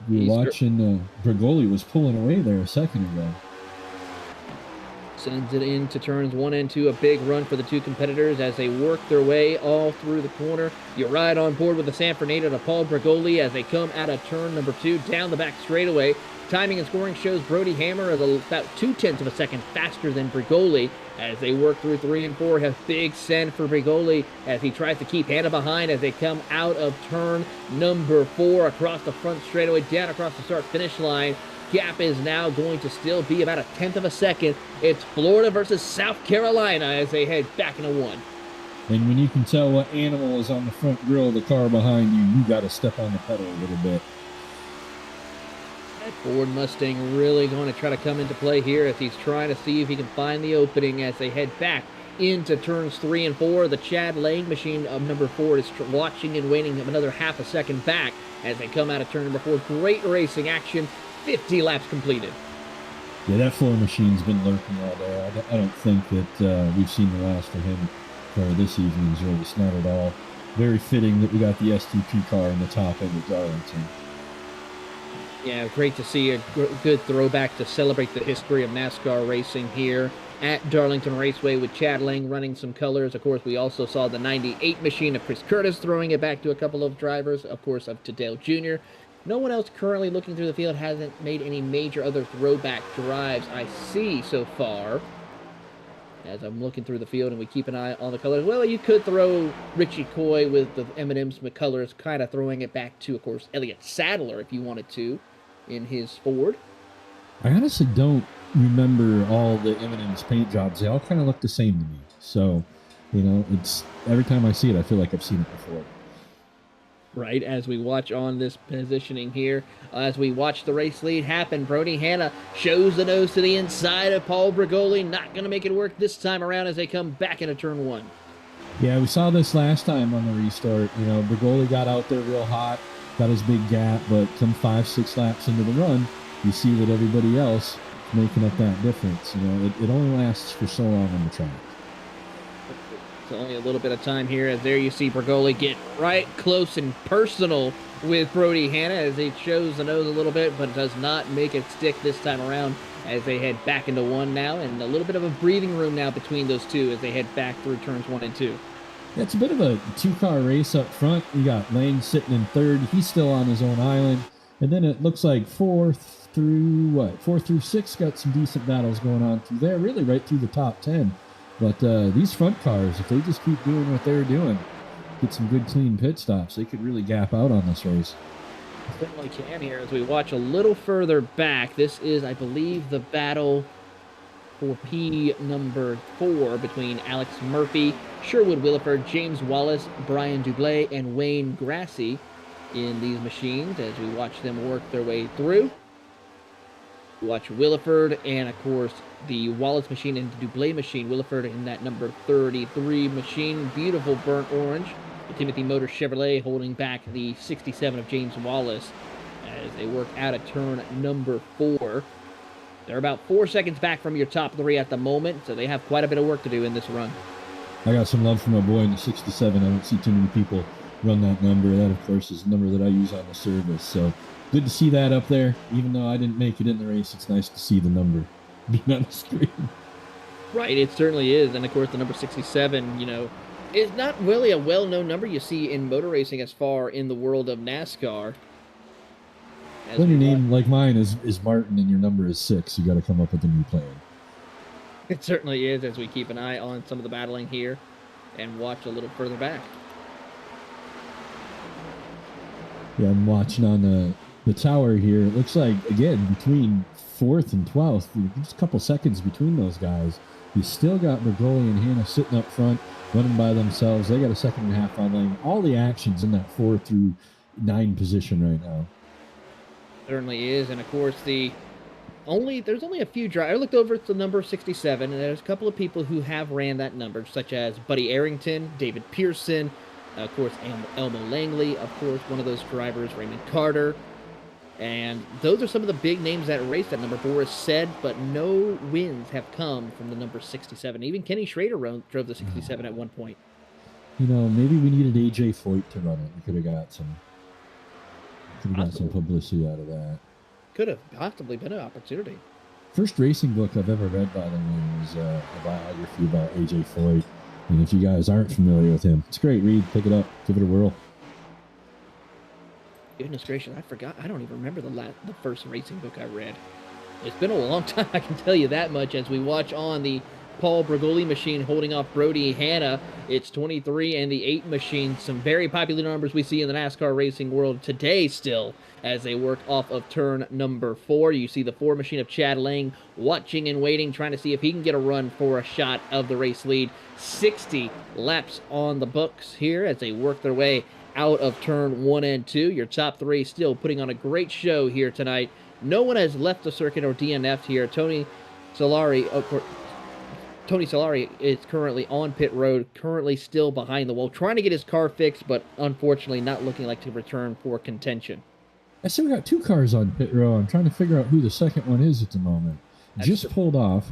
We were watching Bergoli was pulling away there a second ago. Sends it into turns 1 and 2. A big run for the two competitors as they work their way all through the corner. You're right on board with the San Fernando to Paul Bergoli as they come out of turn number 2 down the back straightaway. Timing and scoring shows Brody Hammer is about 0.2 of a second faster than Bergoli as they work through 3 and 4. Have big send for Bergoli as he tries to keep Hannah behind as they come out of turn number 4 across the front straightaway, down across the start-finish line. Gap is now going to still be about 1/10 of a second. It's Florida versus South Carolina as they head back into 1. And when you can tell what animal is on the front grille of the car behind you, you got to step on the pedal a little bit. That Ford Mustang really going to try to come into play here as he's trying to see if he can find the opening as they head back into turns 3 and 4. The Chad Lang machine of number 4 is watching and waiting another half a second back as they come out of turn number 4. Great racing action. 50 laps completed. Yeah, that Ford machine's been lurking all day. I don't think that we've seen the last of him for this evening's race. Not at all. Very fitting that we got the STP car in the top end of Darlington. Yeah, great to see a good throwback to celebrate the history of NASCAR racing here at Darlington Raceway with Chad Lang running some colors. Of course, we also saw the 98 machine of Chris Curtis throwing it back to a couple of drivers, of course, of Tadale Jr. No one else currently looking through the field hasn't made any major other throwback drives I see so far. As I'm looking through the field and we keep an eye on the colors. Well, you could throw Richie Coy with the M&M's colors, kind of throwing it back to, of course, Elliott Sadler if you wanted to in his Ford. I honestly don't remember all the M&M's paint jobs. They all kind of look the same to me. So, you know, it's every time I see it, I feel like I've seen it before. Right, as we watch on this positioning here, as we watch the race lead happen, Brody Hanna shows the nose to the inside of Paul Bergoli. Not going to make it work this time around as they come back into turn 1. Yeah, we saw this last time on the restart. You know, Bergoli got out there real hot, got his big gap, but come 5-6 laps into the run, you see that everybody else is making up that difference. You know, it only lasts for so long on the track. It's only a little bit of time here as there you see Bergoli get right close and personal with Brody Hanna as he shows the nose a little bit, but does not make it stick this time around as they head back into 1 now, and a little bit of a breathing room now between those two as they head back through turns 1 and 2. Yeah, it's a bit of a 2-car race up front. You got Lane sitting in 3rd. He's still on his own island. And then it looks like 4 through 6 got some decent battles going on through there, really right through the top 10. But these front cars, if they just keep doing what they're doing, get some good clean pit stops, they could really gap out on this race. Certainly can here as we watch a little further back. This is, I believe, the battle for P number 4 between Alex Murphy, Sherwood Williford, James Wallace, Brian Dublé, and Wayne Grassi in these machines as we watch them work their way through. Watch Williford and, of course, the Wallace machine and the Dublé machine. Williford in that number 33 machine. Beautiful burnt orange. The Timothy Motor Chevrolet holding back the 67 of James Wallace as they work out of turn number 4. They're about 4 seconds back from your top 3 at the moment, so they have quite a bit of work to do in this run. I got some love for my boy in the 67. I don't see too many people run that number. That, of course, is the number that I use on the service. So good to see that up there. Even though I didn't make it in the race, it's nice to see the number being on the screen. Right, it certainly is. And, of course, the number 67, you know, is not really a well-known number you see in motor racing as far in the world of NASCAR. When your name, like mine, is Martin and your number is 6, you got to come up with a new plan. It certainly is, as we keep an eye on some of the battling here and watch a little further back. Yeah, I'm watching on the tower here. It looks like, again, between 4th and 12th, just a couple seconds between those guys. You still got Bergoli and Hannah sitting up front, running by themselves. They got a second and a half on lane. All the action's in that 4 through 9 position right now. Certainly is, and of course there's only a few drivers. I looked over at the number 67, and there's a couple of people who have ran that number, such as Buddy Arrington, David Pearson, of course, Elmo Langley, of course, one of those drivers, Raymond Carter. And those are some of the big names that raced that number. Boris said, but no wins have come from the number 67. Even Kenny Schrader drove the 67 at one point. You know, maybe we needed AJ Foyt to run it. We could have got some publicity out of that. Could have possibly been an opportunity. First racing book I've ever read, by the way, was a biography about AJ Foyt. And if you guys aren't familiar with him, it's a great read. Pick it up. Give it a whirl. Goodness gracious, I forgot. I don't even remember the first racing book I read. It's been a long time, I can tell you that much, as we watch on the Paul Bergoli machine holding off Brody Hanna. It's 23 and the 8 machine. Some very popular numbers we see in the NASCAR racing world today still as they work off of turn number 4. You see the 4 machine of Chad Lang watching and waiting, trying to see if he can get a run for a shot of the race lead. 60 laps on the books here as they work their way out of turn 1 and 2. Your top 3 still putting on a great show here tonight. No one has left the circuit or DNF'd here. Tony Solari is currently on pit road, currently still behind the wheel, trying to get his car fixed, but unfortunately not looking like to return for contention. I still got 2 cars on pit row. I'm trying to figure out who the second one is at the moment. Just pulled off.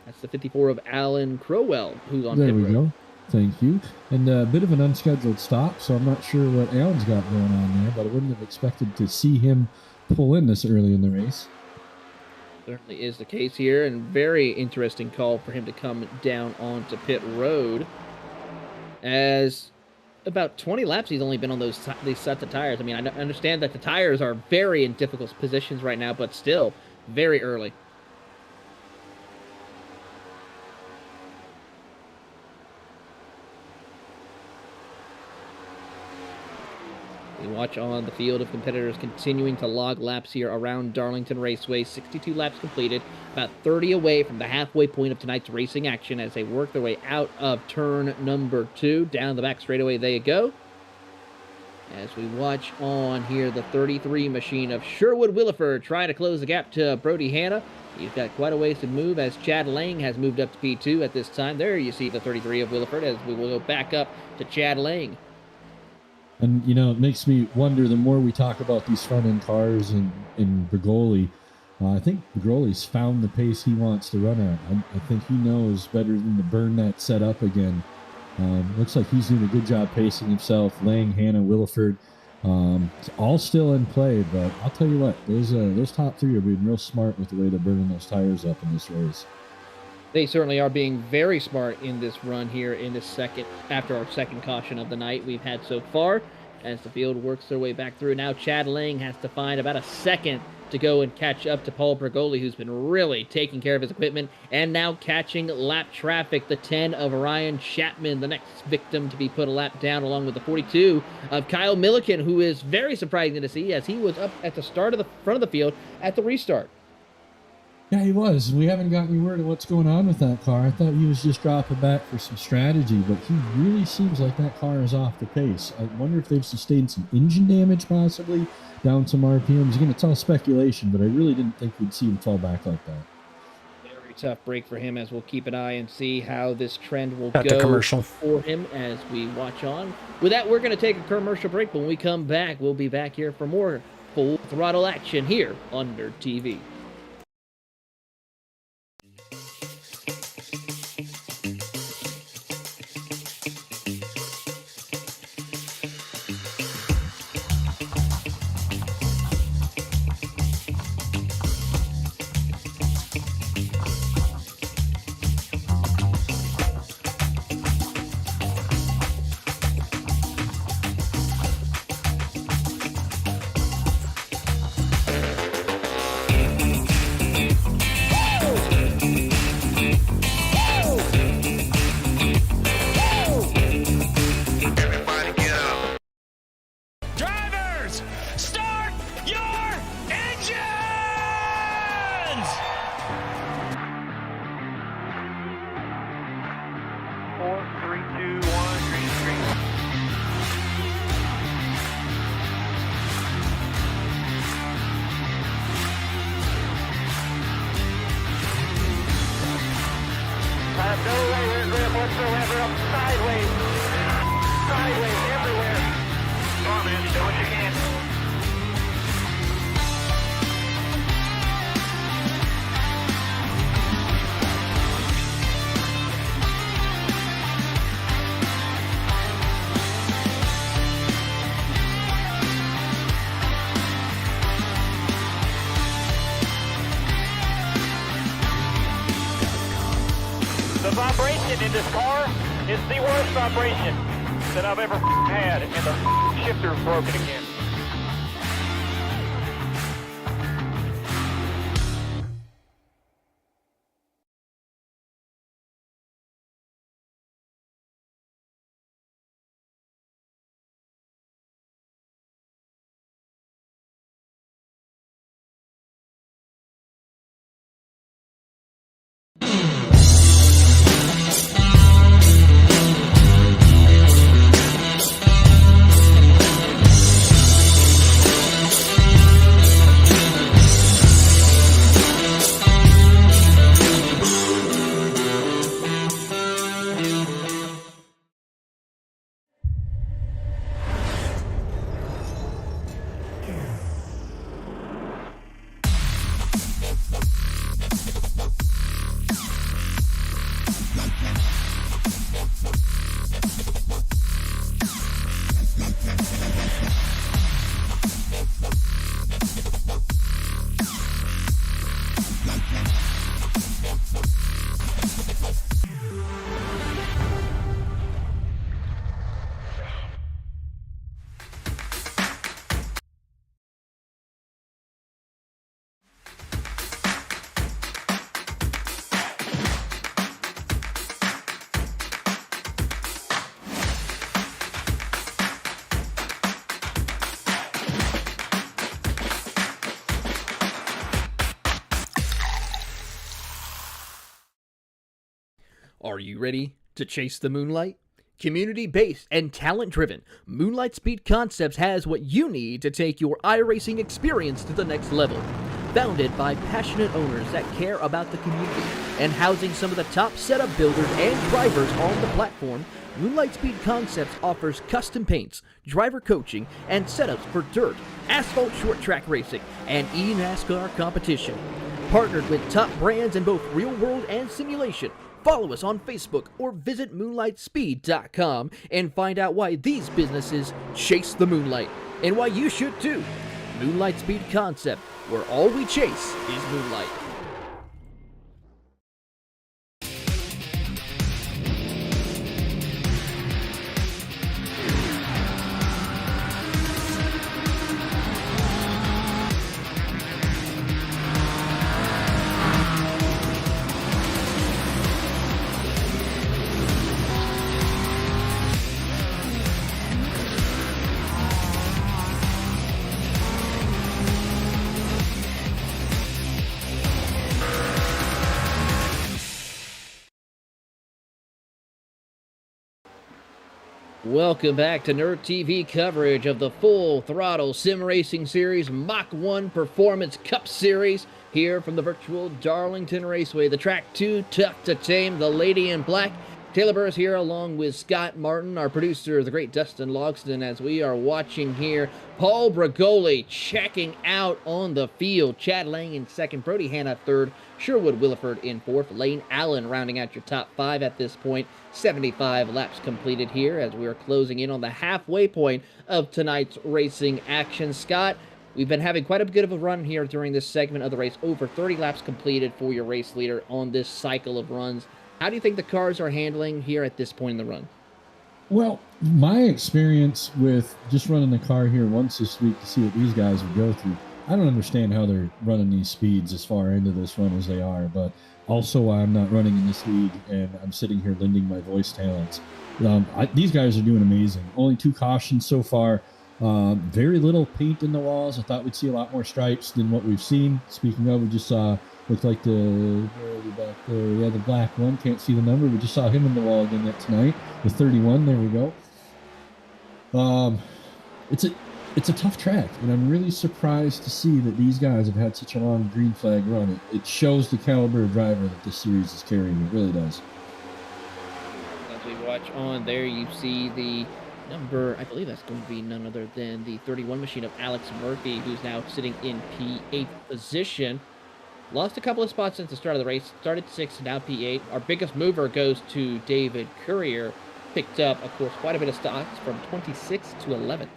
That's the 54 of Alan Crowell, who's on pit road. There we go. Thank you. And a bit of an unscheduled stop, so I'm not sure what Alan's got going on there, but I wouldn't have expected to see him pull in this early in the race. Certainly is the case here, and very interesting call for him to come down onto pit road. As about 20 laps he's only been on these sets of tires. I mean, I understand that the tires are very in difficult positions right now, but still very early. We watch on the field of competitors continuing to log laps here around Darlington Raceway. 62 laps completed, about 30 away from the halfway point of tonight's racing action as they work their way out of turn number 2. Down the back straightaway they go. As we watch on here, the 33 machine of Sherwood Williford trying to close the gap to Brody Hanna. He's got quite a ways to move as Chad Lang has moved up to P2 at this time. There you see the 33 of Williford as we will go back up to Chad Lang. And, you know, it makes me wonder, the more we talk about these front-end cars in Bergoli, I think Bergoli's found the pace he wants to run at. I think he knows better than to burn that set up again. Looks like he's doing a good job pacing himself. Lang, Hanna, Williford, all still in play. But I'll tell you what, those top 3 are being real smart with the way they're burning those tires up in this race. They certainly are being very smart in this run here in this after our second caution of the night we've had so far. As the field works their way back through. Now Chad Lang has to find about a second to go and catch up to Paul Bergoli, who's been really taking care of his equipment, and now catching lap traffic. The 10 of Ryan Chapman, the next victim to be put a lap down, along with the 42 of Kyle Milliken, who is very surprising to see as he was up at the start of the front of the field at the restart. Yeah, he was. We haven't got any word of what's going on with that car. I thought he was just dropping back for some strategy, but he really seems like that car is off the pace. I wonder if they've sustained some engine damage, possibly, down some RPMs. Again, it's all speculation, but I really didn't think we'd see him fall back like that. Very tough break for him, as we'll keep an eye and see how this trend will go for him as we watch on. With that, we're going to take a commercial break, but when we come back, we'll be back here for more full throttle action here on NERDtv. This car is the worst vibration that I've ever had, and the shifter is broken again. Are you ready to chase the moonlight? Community-based and talent-driven, Moonlight Speed Concepts has what you need to take your iRacing experience to the next level. Founded by passionate owners that care about the community and housing some of the top setup builders and drivers on the platform, Moonlight Speed Concepts offers custom paints, driver coaching, and setups for dirt, asphalt short track racing, and eNASCAR competition. Partnered with top brands in both real world and simulation. Follow us on Facebook or visit moonlightspeed.com and find out why these businesses chase the moonlight and why you should too. Moonlight Speed Concept, where all we chase is moonlight. Welcome back to NERDtv coverage of the Full Throttle Sim Racing Series Mach-1 Performance Cup Series here from the virtual Darlington Raceway. The track too tough to tame, the lady in black. Taylor Burris here along with Scott Martin, our producer, the great Dustin Logston, as we are watching here. Paul Brigoli checking out on the field. Chad Lang in second, Brody Hanna third, Sherwood Williford in fourth, Lane Allen rounding out your top five at this point. 75 laps completed here as we are closing in on the halfway point of tonight's racing action. Scott, we've been having quite a bit of a run here during this segment of the race. Over 30 laps completed for your race leader on this cycle of runs. How do you think the cars are handling here at this point in the run? Well, my experience with just running the car here once this week to see what these guys would go through, I don't understand how they're running these speeds as far into this run as they are, but also I'm not running in this league and I'm sitting here lending my voice talents. These guys are doing amazing. Only 2 cautions so far. Very little paint in the walls. I thought we'd see a lot more stripes than what we've seen. Speaking of, we just saw, looked like the black one. Can't see the number. We just saw him in the wall again tonight. The 31, there we go. It's a tough track, and I'm really surprised to see that these guys have had such a long green flag run. It shows the caliber of driver that this series is carrying. It really does. As we watch on there, you see the number, I believe that's going to be none other than the 31 machine of Alex Murphy, who's now sitting in P8 position. Lost a couple of spots since the start of the race. Started 6th, now P8. Our biggest mover goes to David Courier. Picked up, of course, quite a bit of stops from 26th to 11th.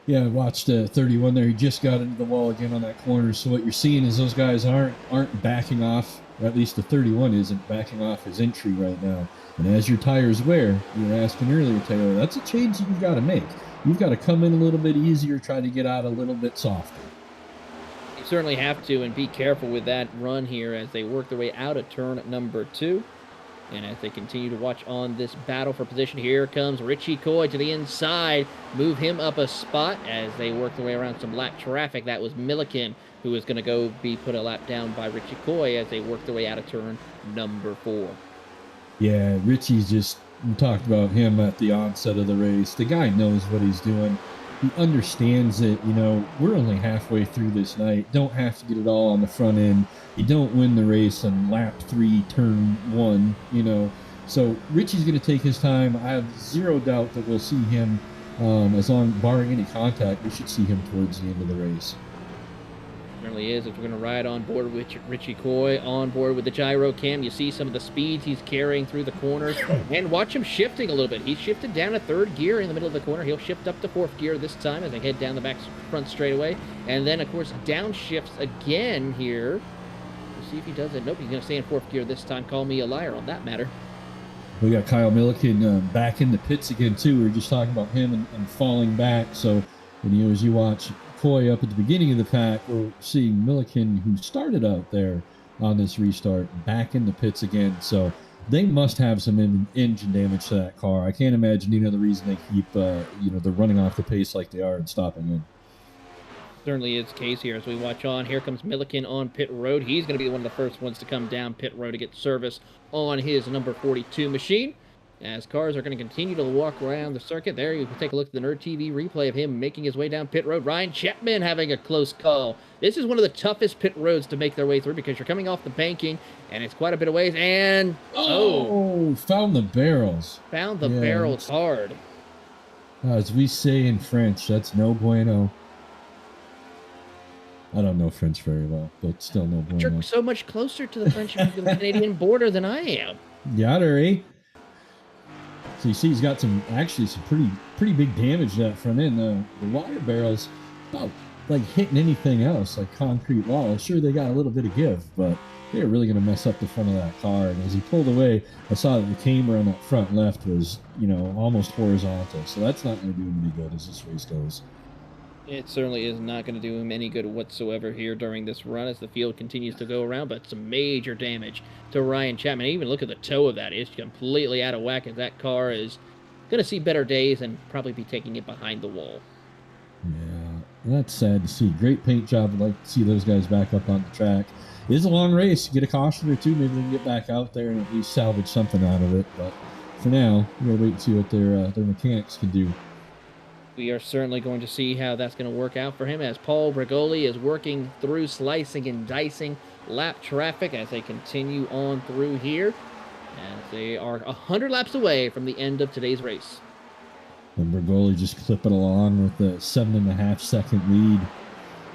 Yeah, I watched 31 there. He just got into the wall again on that corner. So what you're seeing is those guys aren't backing off or at least the 31 isn't backing off his entry right now. And as your tires wear, you were asking earlier, Taylor, that's a change that you've got to make. You've got to come in a little bit easier, try to get out a little bit softer. You certainly have to, and be careful with that run here as they work their way out of turn number 2. And as they continue to watch on this battle for position, here comes Richie Coy to the inside. Move him up a spot as they work their way around some lap traffic. That was Milliken, who is going to go be put a lap down by Richie Coy as they work their way out of turn number 4. Yeah, Richie's just, we talked about him at the onset of the race. The guy knows what he's doing. He understands that, you know, we're only halfway through this night. Don't have to get it all on the front end. You don't win the race on lap 3, turn 1, you know. So Richie's going to take his time. I have zero doubt that we'll see him, as long, barring any contact, we should see him towards the end of the race. Certainly is. If we're going to ride on board with Richie Coy, on board with the gyro cam, you see some of the speeds he's carrying through the corners, and watch him shifting a little bit. He's shifted down to 3rd gear in the middle of the corner. He'll shift up to 4th gear this time as they head down the front straightaway, and then of course downshifts again here. We'll see if he does it. Nope, he's going to stay in 4th gear this time. Call me a liar on that matter. We got Kyle Milliken back in the pits again too. We were just talking about him and falling back. So, and, you know, as you watch Coy up at the beginning of the pack, we're seeing Milliken, who started out there on this restart, back in the pits again. So they must have some engine damage to that car. I can't imagine any other reason they keep, you know, they're running off the pace like they are and stopping in. Certainly is the case here as we watch on. Here comes Milliken on pit road. He's going to be one of the first ones to come down pit road to get service on his number 42 machine. As cars are going to continue to walk around the circuit. There you can take a look at the NERDtv replay of him making his way down pit road. Ryan Chapman having a close call. This is one of the toughest pit roads to make their way through because you're coming off the banking and it's quite a bit of ways. And found the barrels. Found the barrels hard. As we say in French, that's no bueno. I don't know French very well, but still no bueno. You're so much closer to the French Canadian border than I am. Got her, eh? So you see he's got some pretty big damage to that front end. The wire barrels, about like hitting anything else, like concrete wall. Sure, they got a little bit of give, but they're really going to mess up the front of that car. And as he pulled away, I saw that the camber on that front left was, you know, almost horizontal. So that's not going to do him any good as this race goes. It certainly is not going to do him any good whatsoever here during this run as the field continues to go around, but some major damage to Ryan Chapman. Even look at the toe of that. It's completely out of whack as that car is going to see better days and probably be taking it behind the wall. Yeah, that's sad to see. Great paint job. I'd like to see those guys back up on the track. It is a long race. Get a caution or two. Maybe they can get back out there and at least salvage something out of it. But for now, we're going to wait and see what their mechanics can do. We are certainly going to see how that's going to work out for him as Paul Brigoli is working through slicing and dicing lap traffic as they continue on through here. As they are 100 laps away from the end of today's race. And Brigoli just clipping along with a 7.5 second lead.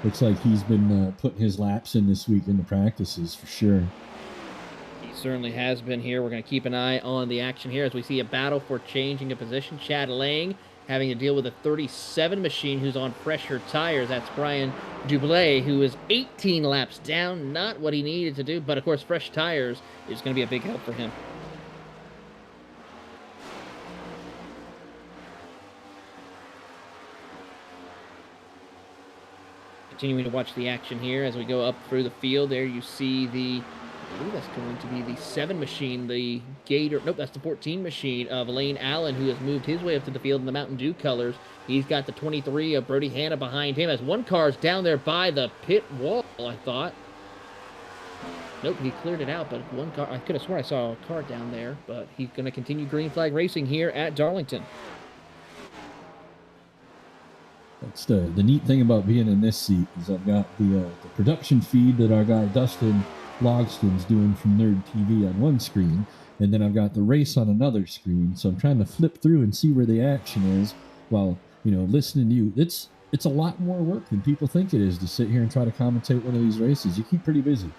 Looks like he's been putting his laps in this week in the practices for sure. He certainly has been here. We're going to keep an eye on the action here as we see a battle for changing a position. Chad Lang having to deal with a 37 machine who's on fresher tires. That's Brian Dublé, who is 18 laps down. Not what he needed to do, but of course fresh tires is going to be a big help for him. Continuing to watch the action here as we go up through the field. There you see the, I believe that's going to be the 7 machine, the Gator, nope, that's the 14 machine of Lane Allen, who has moved his way up to the field in the Mountain Dew colors. He's got the 23 of Brody Hanna behind him as one car's down there by the pit wall, I thought. Nope, he cleared it out, but one car, I could have sworn I saw a car down there, but he's going to continue green flag racing here at Darlington. That's the neat thing about being in this seat is I've got the production feed that our guy Dustin Logston's doing from NERDtv on one screen, and then I've got the race on another screen. So I'm trying to flip through and see where the action is while, you know, listening to you. It's a lot more work than people think it is to sit here and try to commentate one of these races. You keep pretty busy.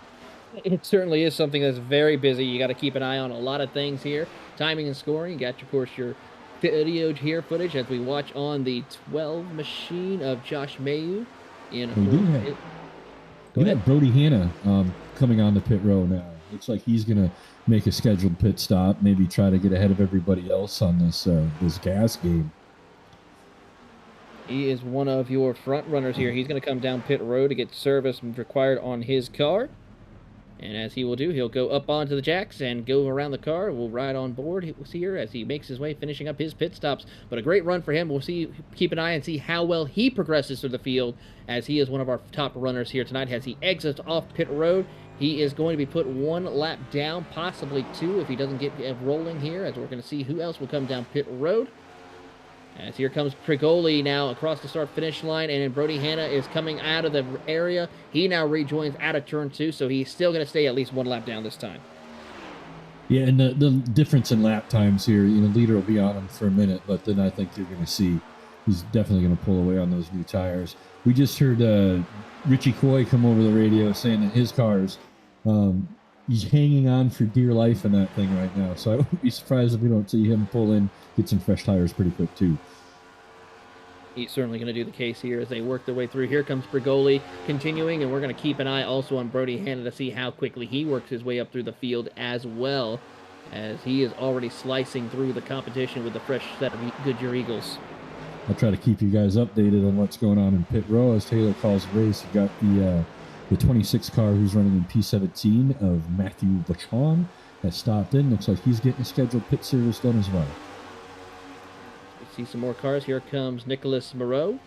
It certainly is something that's very busy. You got to keep an eye on a lot of things here. Timing and scoring. You got, of course, your video here footage as we watch on the 12 machine of Josh Mayu. We have Brody Hanna coming on the pit row now. Looks like he's going to make a scheduled pit stop, maybe try to get ahead of everybody else on this gas game. He is one of your front runners here. He's going to come down pit road to get service required on his car. And as he will do, he'll go up onto the jacks and go around the car. We'll ride on board here as he makes his way, finishing up his pit stops. But a great run for him. We'll keep an eye and see how well he progresses through the field, as he is one of our top runners here tonight. As he exits off pit road, he is going to be put 1 lap down, possibly 2, if he doesn't get rolling here, as we're going to see who else will come down pit road. As here comes Prigoli now across the start-finish line, and then Brody Hanna is coming out of the area. He now rejoins out of turn 2, so he's still going to stay at least 1 lap down this time. Yeah, and the difference in lap times here, leader will be on him for a minute, but then I think you're going to see he's definitely going to pull away on those new tires. We just heard Richie Coy come over the radio saying that his car's he's hanging on for dear life in that thing right now. So I wouldn't be surprised if we don't see him pull in, get some fresh tires pretty quick too. He's certainly going to do the case here as they work their way through. Here comes Brigoli continuing, and we're going to keep an eye also on Brody Hanna to see how quickly he works his way up through the field as well, as he is already slicing through the competition with the fresh set of Goodyear Eagles. I'll try to keep you guys updated on what's going on in pit row as Taylor calls the race. You've got the 26 car who's running in P17 of Matthew Mach-1 has stopped in. Looks like he's getting a scheduled pit service done as well. We see some more cars. Here comes Nicholas Moreau,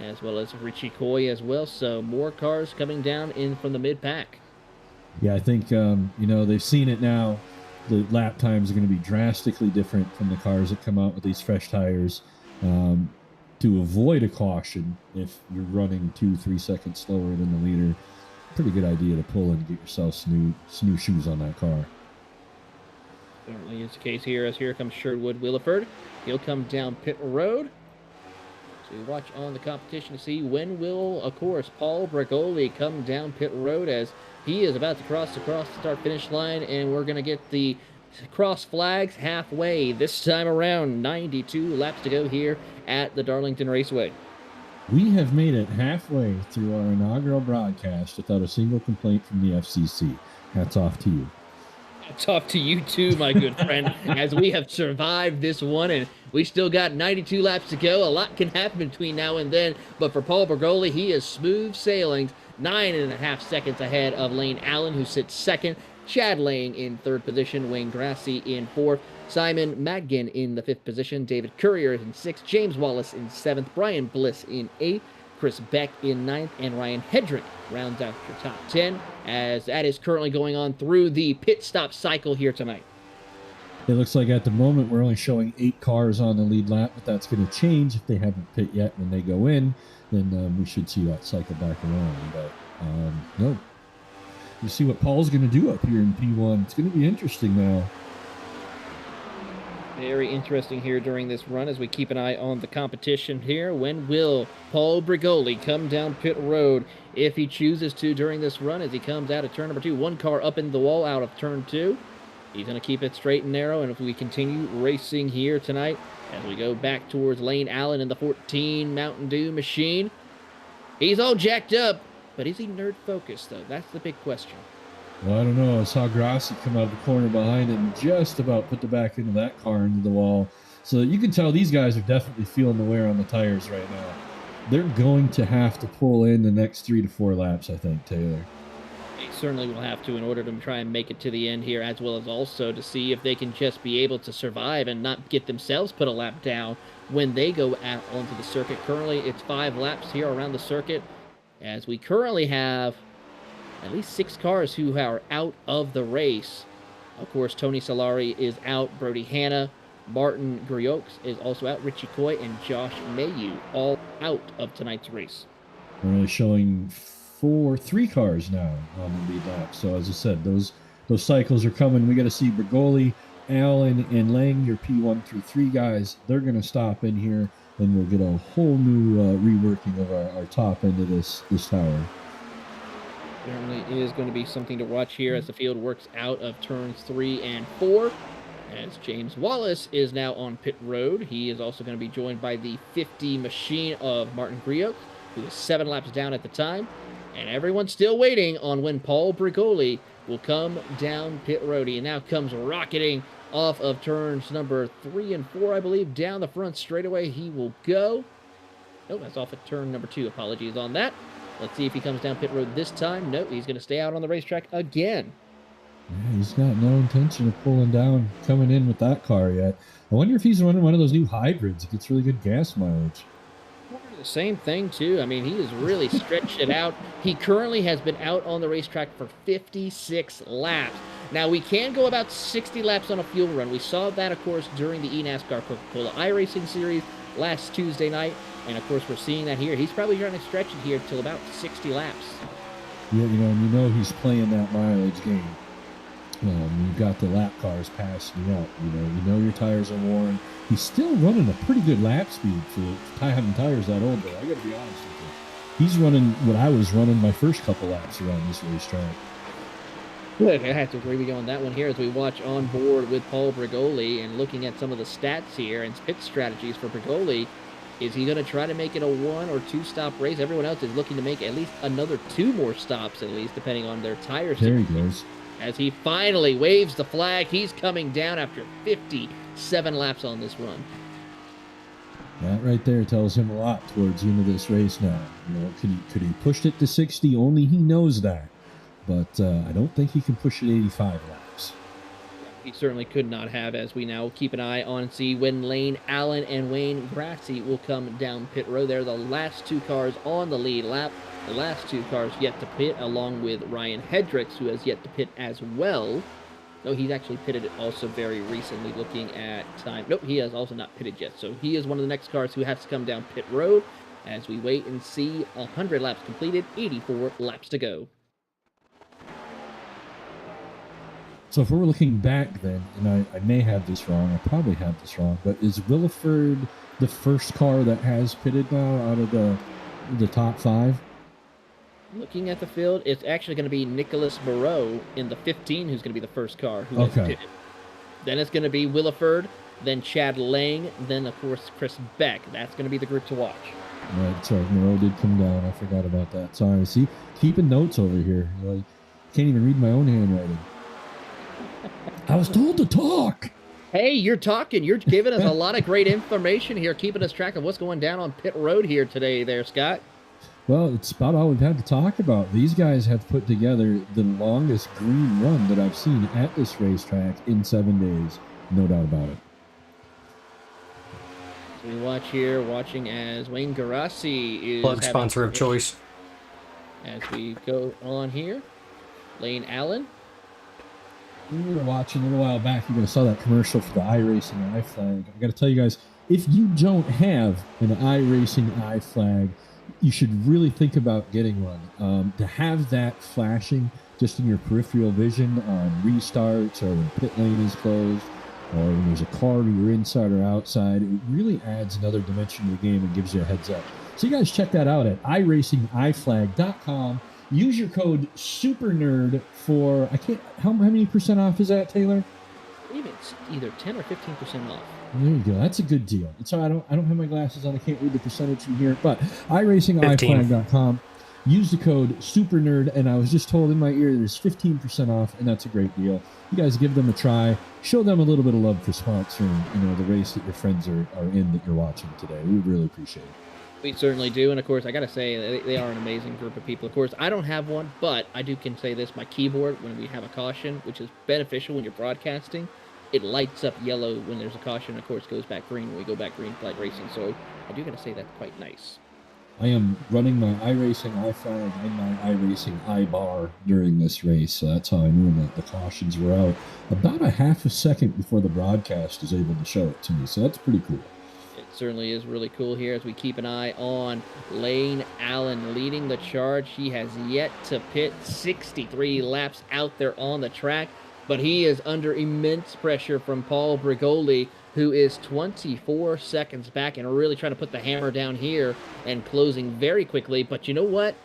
as well as Richie Coy as well. So more cars coming down in from the mid-pack. Yeah, I think, they've seen it now. The lap times are going to be drastically different from the cars that come out with these fresh tires. To avoid a caution, if you're running 2-3 seconds slower than the leader, pretty good idea to pull in and get yourself some new shoes on that car. Certainly is the case here, as here comes Sherwood Williford. He'll come down pit road to watch on the competition to see when will, of course, Paul Brigoli come down pit road, as he is about to cross the start-finish line, and we're going to get the cross flags halfway this time around. 92 laps to go here at the Darlington Raceway. We have made it halfway through our inaugural broadcast without a single complaint from the FCC. Hats off to you. Hats off to you too, my good friend, as we have survived this one, and we still got 92 laps to go. A lot can happen between now and then, but for Paul Bergoli, he is smooth sailing, 9.5 seconds ahead of Lane Allen, who sits second. Chad Lang in third position, Wayne Grassi in fourth, Simon Madgen in the fifth position, David Courier in sixth, James Wallace in seventh, Brian Bliss in eighth, Chris Beck in ninth, and Ryan Hedrick rounds out your top 10, as that is currently going on through the pit stop cycle here tonight. It looks like at the moment we're only showing 8 cars on the lead lap, but that's going to change if they haven't pit yet. When they go in, then we should see that cycle back around. But no. You see what Paul's going to do up here in P1. It's going to be interesting now. Very interesting here during this run as we keep an eye on the competition here. When will Paul Brigoli come down pit road if he chooses to during this run as he comes out of turn number 2? One car up in the wall out of turn 2. He's going to keep it straight and narrow, and if we continue racing here tonight as we go back towards Lane Allen in the 14 Mountain Dew machine, he's all jacked up. But is he nerd focused, though? That's the big question. Well, I don't know. I saw Grassi come out of the corner behind him and just about put the back end of that car into the wall. So you can tell these guys are definitely feeling the wear on the tires right now. They're going to have to pull in the next 3 to 4 laps, I think, Taylor. They certainly will have to in order to try and make it to the end here, as well as also to see if they can just be able to survive and not get themselves put a lap down when they go out onto the circuit. Currently, it's 5 laps here around the circuit, as we currently have at least 6 cars who are out of the race. Of course, Tony Solari is out, Brody Hanna, Martin Grioux is also out, Richie Coy, and Josh Mayu all out of tonight's race. We're only showing 3 cars now on the lead lap. So as I said, those cycles are coming. We got to see Bergoli, Allen, and Lang, your P1 through 3 guys. They're going to stop in here, and we'll get a whole new reworking of our top end of this tower. Certainly is going to be something to watch here as the field works out of turns 3 and 4. As James Wallace is now on pit road. He is also going to be joined by the 50 machine of Martin Grioux, who is 7 laps down at the time. And everyone's still waiting on when Paul Brigoli will come down pit road. He now comes rocketing off of turns number 3 and 4, I believe. Down the front straightaway he will go. Oh, that's off at turn number 2. Apologies on that. Let's see if he comes down pit road this time. No, he's going to stay out on the racetrack again. Yeah, he's got no intention of pulling down, coming in with that car yet. I wonder if he's running one of those new hybrids. It gets really good gas mileage. The same thing, too. I mean, he has really stretched it out. He currently has been out on the racetrack for 56 laps. Now, we can go about 60 laps on a fuel run. We saw that, of course, during the eNASCAR Coca-Cola iRacing Series last Tuesday night. And, of course, we're seeing that here. He's probably trying to stretch it here till about 60 laps. Yeah, you know he's playing that mileage game. You've got the lap cars passing you up. You know your tires are worn. He's still running a pretty good lap speed for having tires that old, though. I got to be honest with you. He's running what I was running my first couple laps around this racetrack. Good. I have to agree with you on that one here as we watch on board with Paul Brigoli and looking at some of the stats here and pit strategies for Brigoli. Is he going to try to make it a 1 or 2 stop race? Everyone else is looking to make at least another 2 more stops, at least, depending on their tires. There he goes. As he finally waves the flag, he's coming down after 57 laps on this run. That right there tells him a lot towards the end of this race now. Could he pushed it to 60? Only he knows that. But I don't think he can push it 85 laps. He certainly could not have, as we now keep an eye on and see when Lane Allen and Wayne Grassi will come down pit road. They're the last 2 cars on the lead lap. The last 2 cars yet to pit, along with Ryan Hendricks, who has yet to pit as well. No, he's actually pitted also very recently, looking at time. Nope, he has also not pitted yet. So he is one of the next cars who has to come down pit road as we wait and see 100 laps completed, 84 laps to go. So if we're looking back then, and I may have this wrong, I probably have this wrong, but is Williford the first car that has pitted now out of the top 5? Looking at the field, it's actually going to be Nicholas Moreau in the 15 who's going to be the first car who has pitted. Then it's going to be Williford, then Chad Lang, then, of course, Chris Beck. That's going to be the group to watch. Right, sorry, Moreau did come down. I forgot about that. Sorry, see, keeping notes over here. Can't even read my own handwriting. I was told to talk. Hey, you're talking. You're giving us a lot of great information here, keeping us track of what's going down on pit road here today there, Scott. Well, it's about all we've had to talk about. These guys have put together the longest green run that I've seen at this racetrack in 7 days. No doubt about it. So we watch here, watching as Wayne Garassi is... Plug sponsor of choice. As we go on here, Lane Allen. We were watching a little while back. You guys saw that commercial for the iRacing iFlag. I got to tell you guys, if you don't have an iRacing iFlag, you should really think about getting one. To have that flashing just in your peripheral vision on restarts or when pit lane is closed or when there's a car either inside or outside, it really adds another dimension to the game and gives you a heads up. So you guys check that out at iracingiflag.com. Use your code SUPERNERD for, how many percent off is that, Taylor? I believe it's either 10 or 15% off. There you go. That's a good deal. It's all right. I don't have my glasses on. I can't read the percentage from here. But iracingiflag.com. Use the code SUPERNERD, and I was just told in my ear there's 15% off, and that's a great deal. You guys give them a try. Show them a little bit of love for sponsoring, the race that your friends are in that you're watching today. We would really appreciate it. We certainly do, and of course, I gotta say, they are an amazing group of people. Of course, I don't have one, but I can say this, my keyboard, when we have a caution, which is beneficial when you're broadcasting, it lights up yellow when there's a caution, of course, goes back green when we go back green flag racing, so I do gotta say that's quite nice. I am running my iRacing iFlag and my iRacing iBar during this race, so that's how I knew that the cautions were out about a half a second before the broadcast is able to show it to me, so that's pretty cool. Certainly is really cool here as we keep an eye on Lane Allen leading the charge. He has yet to pit, 63 laps out there on the track, but he is under immense pressure from Paul Brigoli, who is 24 seconds back and really trying to put the hammer down here and closing very quickly. But you know what?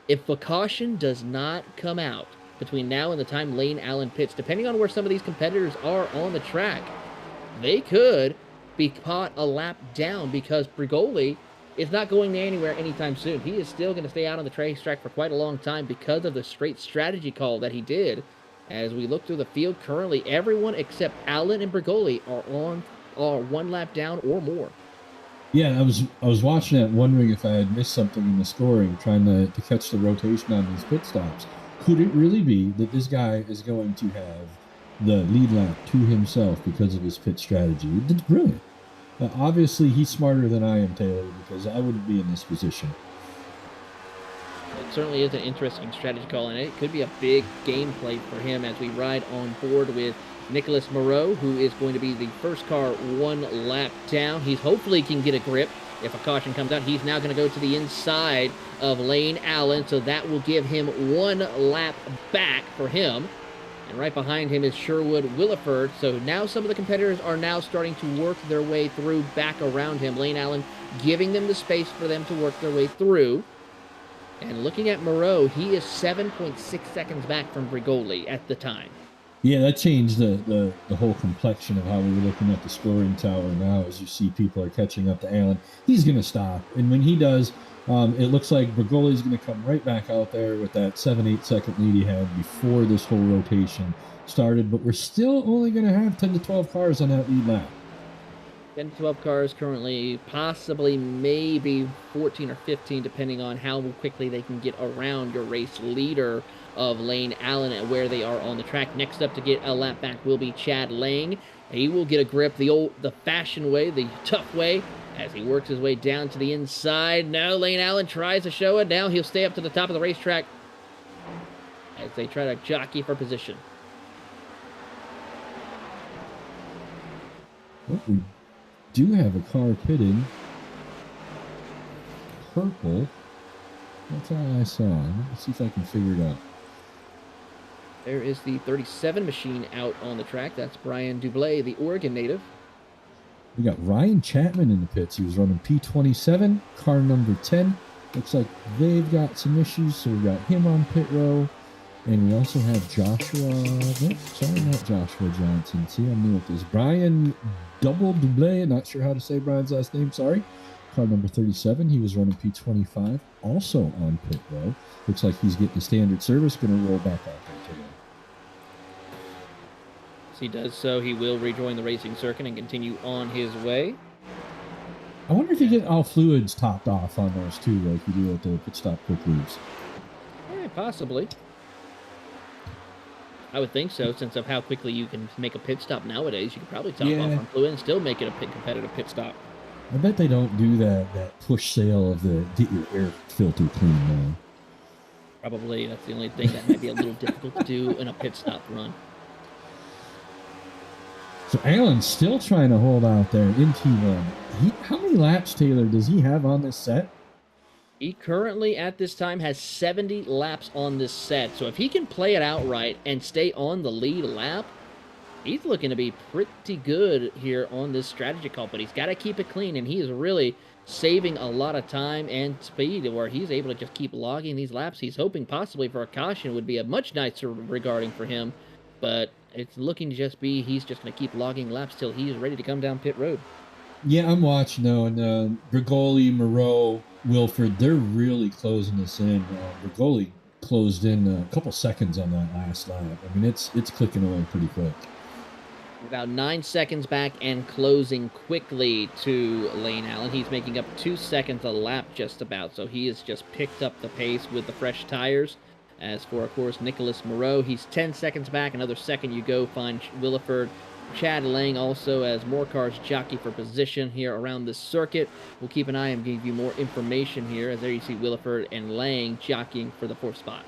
If a caution does not come out between now and the time Lane Allen pits, depending on where some of these competitors are on the track, they could be caught a lap down because Brigoli is not going anywhere anytime soon. He is still going to stay out on the racetrack for quite a long time because of the straight strategy call that he did. As we look through the field, currently everyone except Allen and Bergoli are 1 lap down or more. Yeah, I was watching that, wondering if I had missed something in the scoring, trying to catch the rotation on these pit stops. Could it really be that this guy is going to have the lead lap to himself because of his pit strategy? It's brilliant. Obviously, he's smarter than I am, Taylor, because I wouldn't be in this position. It certainly is an interesting strategy call, and it could be a big gameplay for him as we ride on board with Nicholas Moreau, who is going to be the first car 1 lap down. He's hopefully can get a grip if a caution comes out. He's now going to go to the inside of Lane Allen, so that will give him 1 lap back for him. And right behind him is Sherwood Williford. So now some of the competitors are now starting to work their way through back around him. Lane Allen giving them the space for them to work their way through. And looking at Moreau, he is 7.6 seconds back from Brigoli at the time. Yeah, that changed the whole complexion of how we were looking at the scoring tower now. As you see, people are catching up to Allen. He's going to stop. And when he does, it looks like Bergoli's going to come right back out there with that 7-8 second lead he had before this whole rotation started. But we're still only going to have 10 to 12 cars on that lead lap. 10 to 12 cars currently, possibly maybe 14 or 15, depending on how quickly they can get around your race leader of Lane Allen and where they are on the track. Next up to get a lap back will be Chad Lang. He will get a grip the fashion way, the tough way, as he works his way down to the inside. Now Lane Allen tries to show it. Now he'll stay up to the top of the racetrack as they try to jockey for position. Oh, we do have a car pitted. Purple. That's all I saw. Let's see if I can figure it out. There is the 37 machine out on the track. That's Brian Dublé, the Oregon native. We got Ryan Chapman in the pits. He was running P27, car number 10. Looks like they've got some issues, so we got him on pit row. And we also have Joshua, not Joshua Johnson. See, I'm new at this. Brian Dublé, not sure how to say Brian's last name, sorry. Car number 37, he was running P25, also on pit row. Looks like he's getting the standard service, going to roll back out there today. As he does so, he will rejoin the racing circuit and continue on his way. I wonder if you get all fluids topped off on those too, like you do at the pit stop quick lubes. Yeah, possibly. I would think so, since of how quickly you can make a pit stop nowadays. You could probably top off on fluid and still make it a competitive pit stop. I bet they don't do that push sale of the get your air filter clean now. Probably that's the only thing that might be a little difficult to do in a pit stop run. So Allen's still trying to hold out there in T1. How many laps, Taylor, does he have on this set? He currently, at this time, has 70 laps on this set. So if he can play it out right and stay on the lead lap, he's looking to be pretty good here on this strategy call. But he's got to keep it clean, and he is really saving a lot of time and speed where he's able to just keep logging these laps. He's hoping possibly for a caution would be a much nicer regarding for him. But it's looking to just be he's just going to keep logging laps till he's ready to come down pit road. Yeah, I'm watching though, and Bergoli, Moreau, Wilford, they're really closing this in. Bergoli closed in a couple seconds on that last lap. I mean, it's clicking away pretty quick. About 9 seconds back and closing quickly to Lane Allen. He's making up 2 seconds a lap just about, so he has just picked up the pace with the fresh tires. As for, of course, Nicholas Moreau, he's 10 seconds back. Another second you go find Williford. Chad Lang also, as more cars jockey for position here around this circuit. We'll keep an eye and give you more information here, as there you see Williford and Lang jockeying for the 4th spot.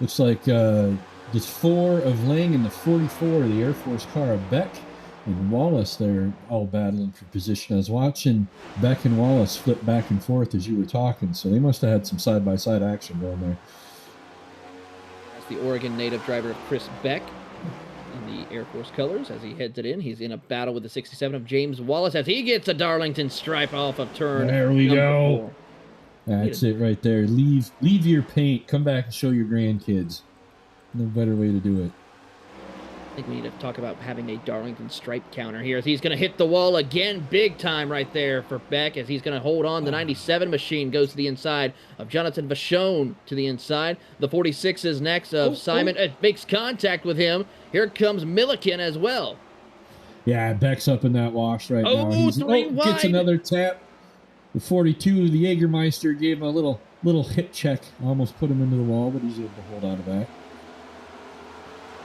Looks like the 4 of Lang and the 44 of the Air Force car of Beck and Wallace, they're all battling for position. I was watching Beck and Wallace flip back and forth as you were talking, so they must have had some side-by-side action going there. That's the Oregon native driver Chris Beck in the Air Force colors as he heads it in. He's in a battle with the 67 of James Wallace as he gets a Darlington stripe off of turn. There we go. 4. That's it right there. Leave your paint. Come back and show your grandkids. No better way to do it. think we need to talk about having a Darlington stripe counter here as he's going to hit the wall again. Big time right there for Beck as he's going to hold on. The 97 machine goes to the inside of Jonathan Vachon to the inside. The 46 is next of Simon. It makes contact with him. Here comes Milliken as well. Yeah, Beck's up in that wash right now. He's gets another tap. The 42, the Jägermeister, gave him a little hit check. Almost put him into the wall, but he's able to hold on to that.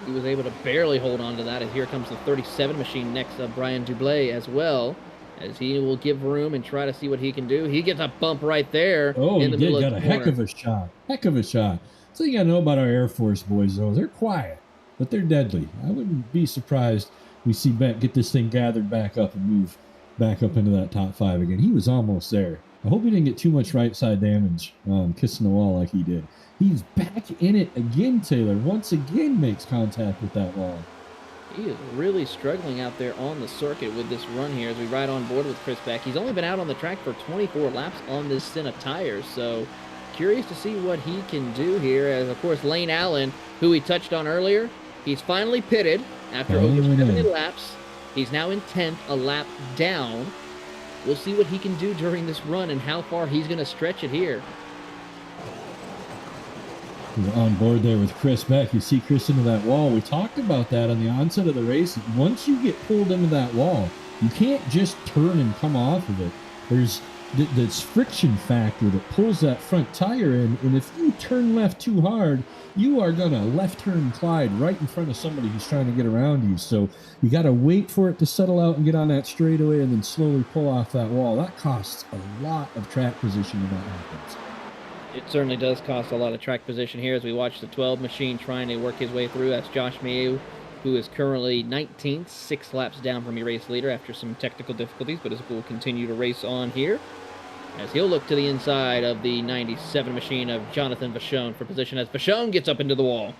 He was able to barely hold on to that, and here comes the 37 machine next of Brian Dublé as well, as he will give room and try to see what he can do. He gets a bump right there. In the middle of the corner. Heck of a shot. Heck of a shot. So you got to know about our Air Force boys, though. They're quiet, but they're deadly. I wouldn't be surprised we see Beck get this thing gathered back up and move back up into that top 5 again. He was almost there. I hope he didn't get too much right side damage kissing the wall like he did. He's back in it again, Taylor. Once again makes contact with that wall. He is really struggling out there on the circuit with this run here as we ride on board with Chris Beck. He's only been out on the track for 24 laps on this set of tires, so curious to see what he can do here. As, of course, Lane Allen, who we touched on earlier, he's finally pitted after over 70 laps. He's now in 10th, a lap down. We'll see what he can do during this run and how far he's going to stretch it here. We're on board there with Chris Beck. You see Chris into that wall. We talked about that on the onset of the race. Once you get pulled into that wall, you can't just turn and come off of it. There's this friction factor that pulls that front tire in, and if you turn left too hard, you are going to left turn Clyde right in front of somebody who's trying to get around you. So you got to wait for it to settle out and get on that straightaway and then slowly pull off that wall. That costs a lot of track position when that happens. It certainly does cost a lot of track position here as we watch the 12 machine trying to work his way through. That's Josh Mayu, who is currently 19th, 6 laps down from your race leader after some technical difficulties, but his will continue to race on here as he'll look to the inside of the 97 machine of Jonathan Vachon for position as Vachon gets up into the wall.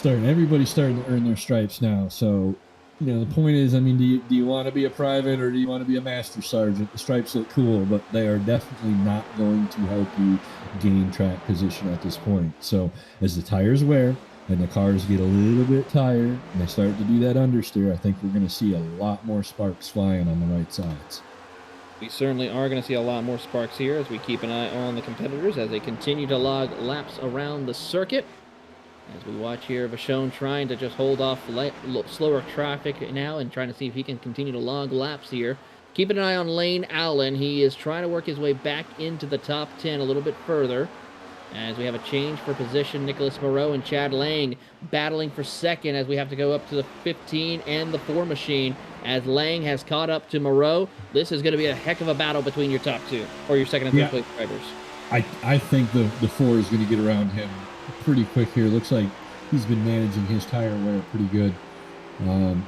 Everybody's starting to earn their stripes now. So, the point is, I mean, do you want to be a private or do you want to be a master sergeant? The stripes look cool, but they are definitely not going to help you gain track position at this point. So as the tires wear and the cars get a little bit tired and they start to do that understeer, I think we're going to see a lot more sparks flying on the right sides. We certainly are going to see a lot more sparks here as we keep an eye on the competitors as they continue to log laps around the circuit. As we watch here, Vachon trying to just hold off slower traffic now and trying to see if he can continue to log laps here. Keeping an eye on Lane Allen. He is trying to work his way back into the top 10 a little bit further. As we have a change for position, Nicholas Moreau and Chad Lang battling for second as we have to go up to the 15 and the 4 machine. As Lang has caught up to Moreau, this is going to be a heck of a battle between your top 2 or your second and third place drivers. I think the 4 is going to get around him pretty quick here. Looks like he's been managing his tire wear pretty good.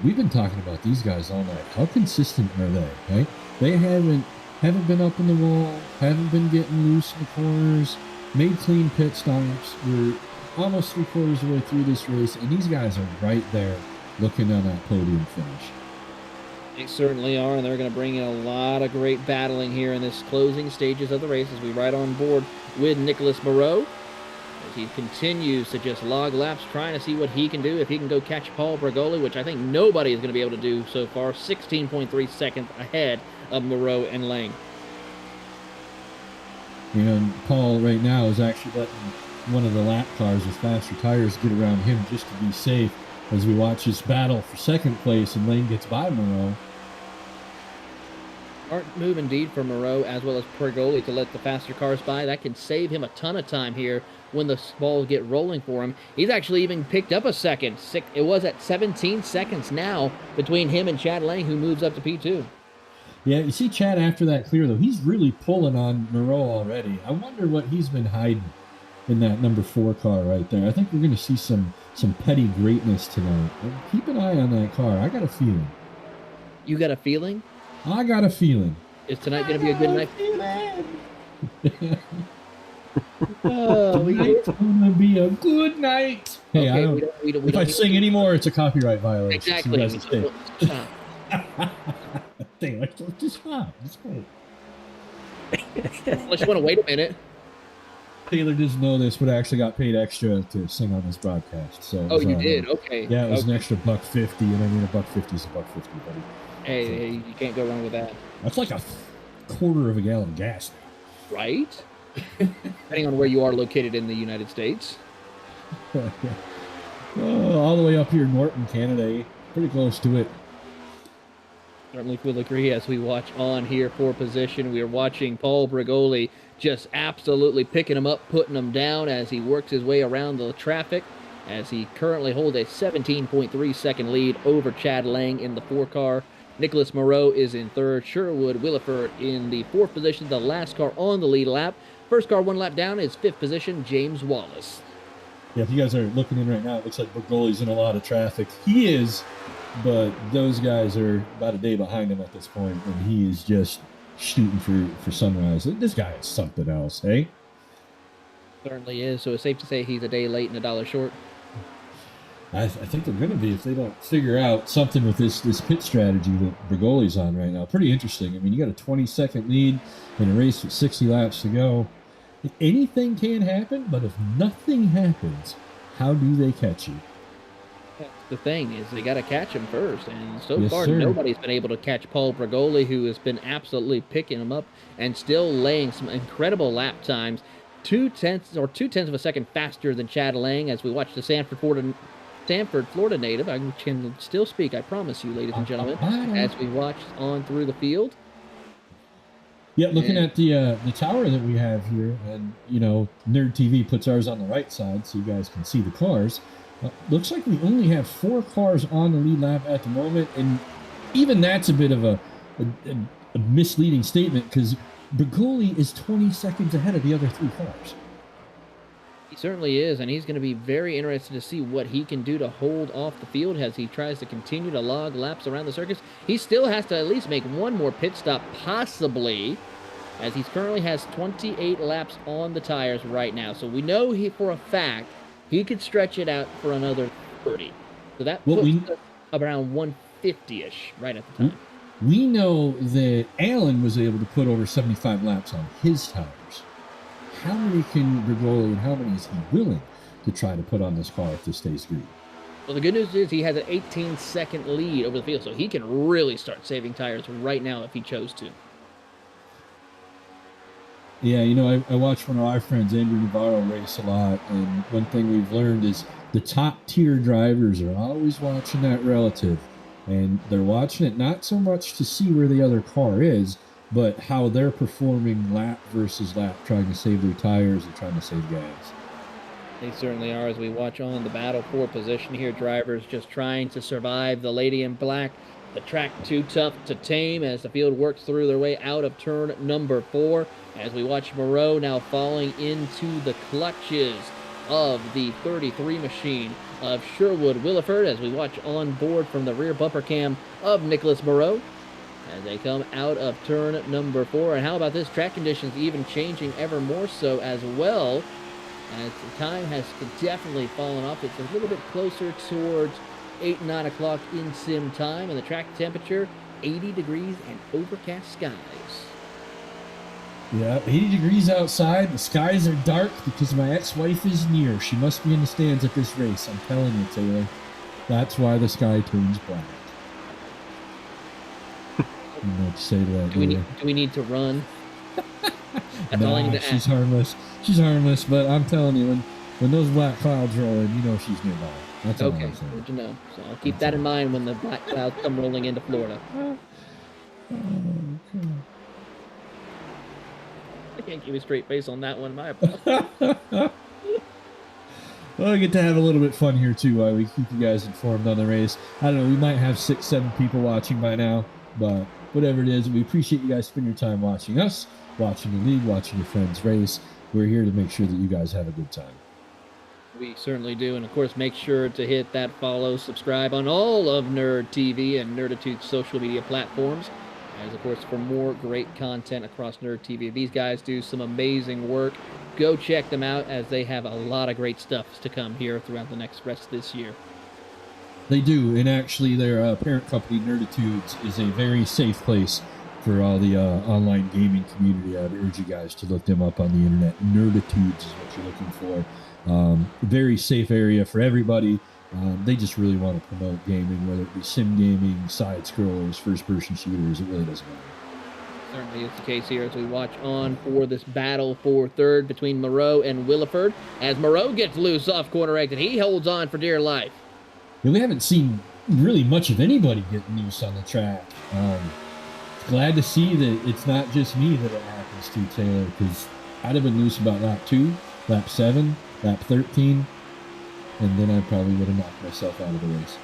We've been talking about these guys all night. How consistent are they? Right? They haven't been up in the wall, haven't been getting loose in the corners, made clean pit stops. We're almost 3/4 of the way through this race, and these guys are right there looking on that podium finish. They certainly are, and they're going to bring in a lot of great battling here in this closing stages of the race as we ride on board with Nicholas Moreau. As he continues to just log laps, trying to see what he can do, if he can go catch Paul Bragoli, which I think nobody is going to be able to do so far. 16.3 seconds ahead of Moreau and Lang. And Paul right now is actually letting one of the lap cars with faster tires get around him just to be safe as we watch this battle for second place and Lane gets by Moreau. Smart move indeed for Moreau as well as Pergoli to let the faster cars by. That can save him a ton of time here when the balls get rolling for him. He's actually even picked up a second. It was at 17 seconds now between him and Chad Lang, who moves up to P2. Yeah, you see Chad after that clear, though. He's really pulling on Moreau already. I wonder what he's been hiding in that number 4 car right there. I think we're going to see some petty greatness tonight. Keep an eye on that car. I got a feeling. You got a feeling? I got a feeling. Is tonight going to be a good night? Tonight's going to be a good night. Hey, okay, if I sing anymore, it's a copyright violation. Exactly. Stop. Just stop. Just wait. Unless you want to wait a minute. Taylor doesn't know this, but I actually got paid extra to sing on this broadcast. So Oh, you did? Okay. Yeah, it was okay. an extra $1.50, and I mean $1.50 is $1.50, buddy. Hey, you can't go wrong with that. That's like a quarter of a gallon of gas. Right? Depending on where you are located in the United States. All the way up here in Norton, Canada, pretty close to it. Certainly will agree as we watch on here for position. We are watching Paul Brigoli just absolutely picking him up, putting him down as he works his way around the traffic, as he currently holds a 17.3 second lead over Chad Lang in the 4-car. Nicholas Moreau is in third. Sherwood Williford in the 4th position, the last car on the lead lap. First car 1 lap down is 5th position, James Wallace. Yeah, if you guys are looking in right now, it looks like Brigoli's in a lot of traffic. He is, but those guys are about a day behind him at this point, and he is just shooting for sunrise. This guy is something else, hey? Certainly is. So it's safe to say he's a day late and $1 short. I think they're going to be if they don't figure out something with this pit strategy that Brigoli's on right now. Pretty interesting. I mean, you got a 20-second lead in a race with 60 laps to go. Anything can happen, but if nothing happens, how do they catch you? That's the thing, is they got to catch him first. And so Yes, far, sir. nobody's been able to catch Paul Brigoli, who has been absolutely picking him up and still laying some incredible lap times. 2/10 of a second faster than Chad Lang as we watch the Sanford, Florida native. I can still speak, I promise you, ladies and gentlemen, as we watch on through the field. Yeah, looking at the tower that we have here, and NERDtv puts ours on the right side so you guys can see the cars. Looks like we only have 4 cars on the lead lap at the moment, and even that's a bit of a misleading statement because Brigoli is 20 seconds ahead of the other 3 cars. He certainly is, and he's going to be very interested to see what he can do to hold off the field as he tries to continue to log laps around the circuits. He still has to at least make one more pit stop, possibly, as he currently has 28 laps on the tires right now. So we know for a fact he could stretch it out for another 30. So that puts us around 150-ish right at the time. We know that Allen was able to put over 75 laps on his tires. How many can Brigoli and how many is he willing to try to put on this car if this stays green? Well, the good news is he has an 18-second lead over the field, so he can really start saving tires right now if he chose to. Yeah, I watch one of our friends, Andrew Navarro, race a lot, and one thing we've learned is the top-tier drivers are always watching that relative, and they're watching it not so much to see where the other car is, but how they're performing lap versus lap, trying to save their tires and trying to save gas. They certainly are as we watch on the battle for position here. Drivers just trying to survive the lady in black. The track too tough to tame as the field works through their way out of turn number 4. As we watch Moreau now falling into the clutches of the 33 machine of Sherwood Williford as we watch on board from the rear bumper cam of Nicholas Moreau as they come out of turn number 4. And how about this? Track conditions even changing ever more so as well, as the time has definitely fallen off. It's a little bit closer towards 8, 9 o'clock in sim time, and the track temperature 80 degrees and overcast skies. Yeah, 80 degrees outside. The skies are dark because my ex-wife is near. She must be in the stands at this race. I'm telling you, Taylor. That's why the sky turns black. You know what to say to that, do we need to run? That's all I need to she's ask. harmless. She's harmless, but I'm telling you, when those black clouds roll in, you know she's nearby. That's all Okay, I'm saying. good to know. So I'll keep that in mind when the black clouds come rolling into Florida. Okay. I can't keep a straight face on that one. My apologies. Well, we get to have a little bit fun here too while we keep you guys informed on the race. I don't know, we might have 6, 7 people watching by now, but whatever it is, we appreciate you guys spending your time watching us, watching the league, watching your friends race. We're here to make sure that you guys have a good time. We certainly do. And of course, make sure to hit that follow, subscribe on all of NERDtv and NERDitude's social media platforms. As of course, for more great content across NERDtv. These guys do some amazing work. Go check them out as they have a lot of great stuff to come here throughout the rest of this year. They do, and actually their parent company, NERDitudes, is a very safe place for all the online gaming community, I'd urge you guys to look them up on the internet. NERDtv is what you're looking for. Very safe area for everybody. They just really want to promote gaming, whether it be sim gaming, side scrollers, first person shooters. It really doesn't matter. Certainly is the case here as we watch on for this battle for third between Moreau and Williford. As Moreau gets loose off corner exit, he holds on for dear life. Yeah, we haven't seen really much of anybody get loose on the track. Glad to see that it's not just me that it happens to, Taylor, because I'd have been loose about lap 2, lap 7, lap 13, and then I probably would have knocked myself out of the race.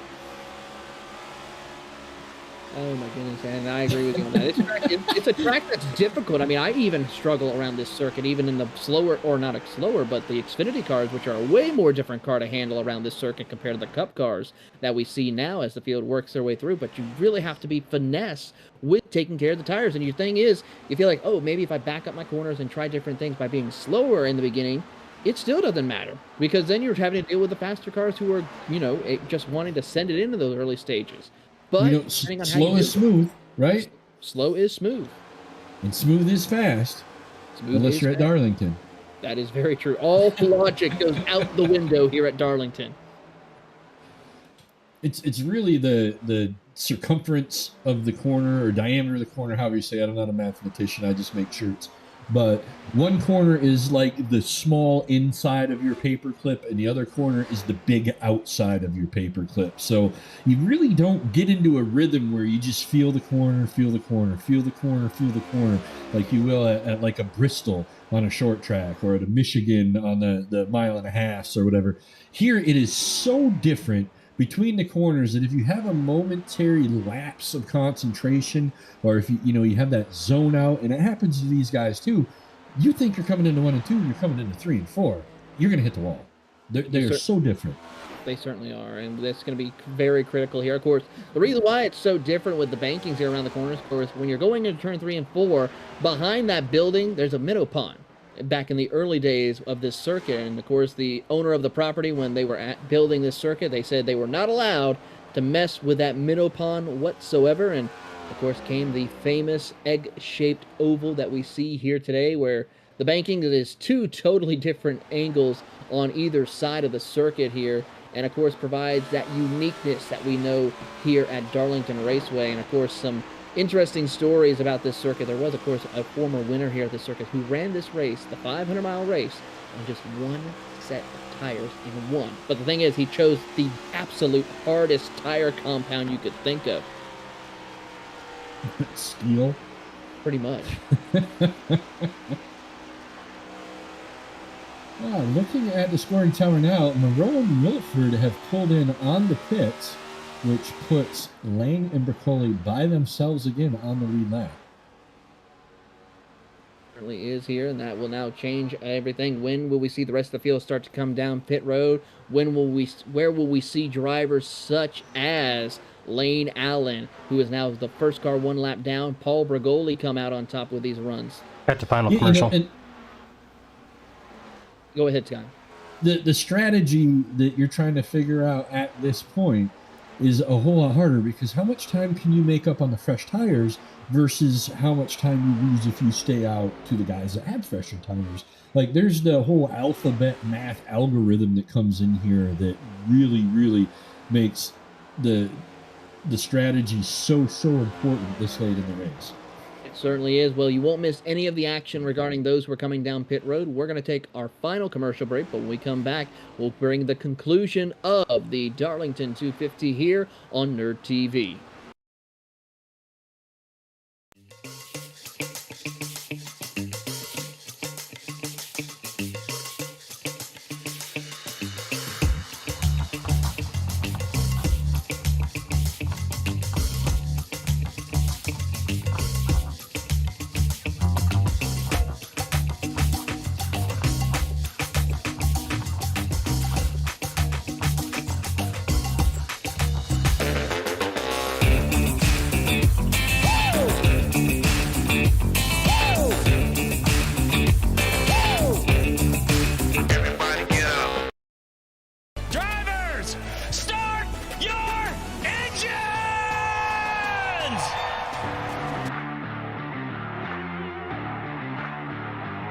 Oh my goodness, and I agree with you on that. It's a track that's difficult. I mean, I even struggle around this circuit, even in the slower, or not slower, but the Xfinity cars, which are a way more different car to handle around this circuit compared to the Cup cars that we see now as the field works their way through. But you really have to be finesse with taking care of the tires. And your thing is, you feel like, oh, maybe if I back up my corners and try different things by being slower in the beginning, it still doesn't matter, because then you're having to deal with the faster cars who are, just wanting to send it into those early stages. But slow is smooth, right? Slow is smooth. And smooth is fast. Unless you're at Darlington. That is very true. All logic goes out the window here at Darlington. It's really the circumference of the corner, or diameter of the corner, however you say it. I'm not a mathematician. I just make shirts. But one corner is like the small inside of your paper clip, and the other corner is the big outside of your paper clip. So you really don't get into a rhythm where you just feel the corner, feel the corner, feel the corner, feel the corner, like you will at like a Bristol on a short track, or at a Michigan on the mile and a half or whatever. Here it is so different between the corners that if you have a momentary lapse of concentration, or if you have that zone out, and it happens to these guys too, you think you're coming into 1 and 2, and you're coming into 3 and 4, you're going to hit the wall. They're so different. They certainly are, and that's going to be very critical here. Of course, the reason why it's so different with the bankings here around the corners, of course, when you're going into turn 3 and 4, behind that building, there's a minnow pond. Back in the early days of this circuit, and of course the owner of the property, when they were building this circuit, they said they were not allowed to mess with that minnow pond whatsoever. And of course came the famous egg-shaped oval that we see here today, where the banking is 2 totally different angles on either side of the circuit here, and of course provides that uniqueness that we know here at Darlington Raceway. And of course some interesting stories about this circuit. There was, of course, a former winner here at the circuit who ran this race, the 500-mile race, on just 1 set of tires in 1. But the thing is, he chose the absolute hardest tire compound you could think of. Steel? Pretty much. Looking at the scoring tower now, Moreau and Williford have pulled in on the pits, which puts Lang and Briccoli by themselves again on the lead lap. Certainly is here, and that will now change everything. When will we see the rest of the field start to come down pit road? Where will we see drivers such as Lane Allen, who is now the first car 1 lap down, Paul Briccoli, come out on top with these runs? At the final commercial. Go ahead, Scott. The strategy that you're trying to figure out at this point is a whole lot harder, because how much time can you make up on the fresh tires versus how much time you lose if you stay out to the guys that have fresher tires? Like, there's the whole alphabet math algorithm that comes in here that really, really makes the strategy so important this late in the race. It certainly is. Well, you won't miss any of the action regarding those who are coming down pit road. We're going to take our final commercial break, but when we come back, we'll bring the conclusion of the Darlington 250 here on NERDtv.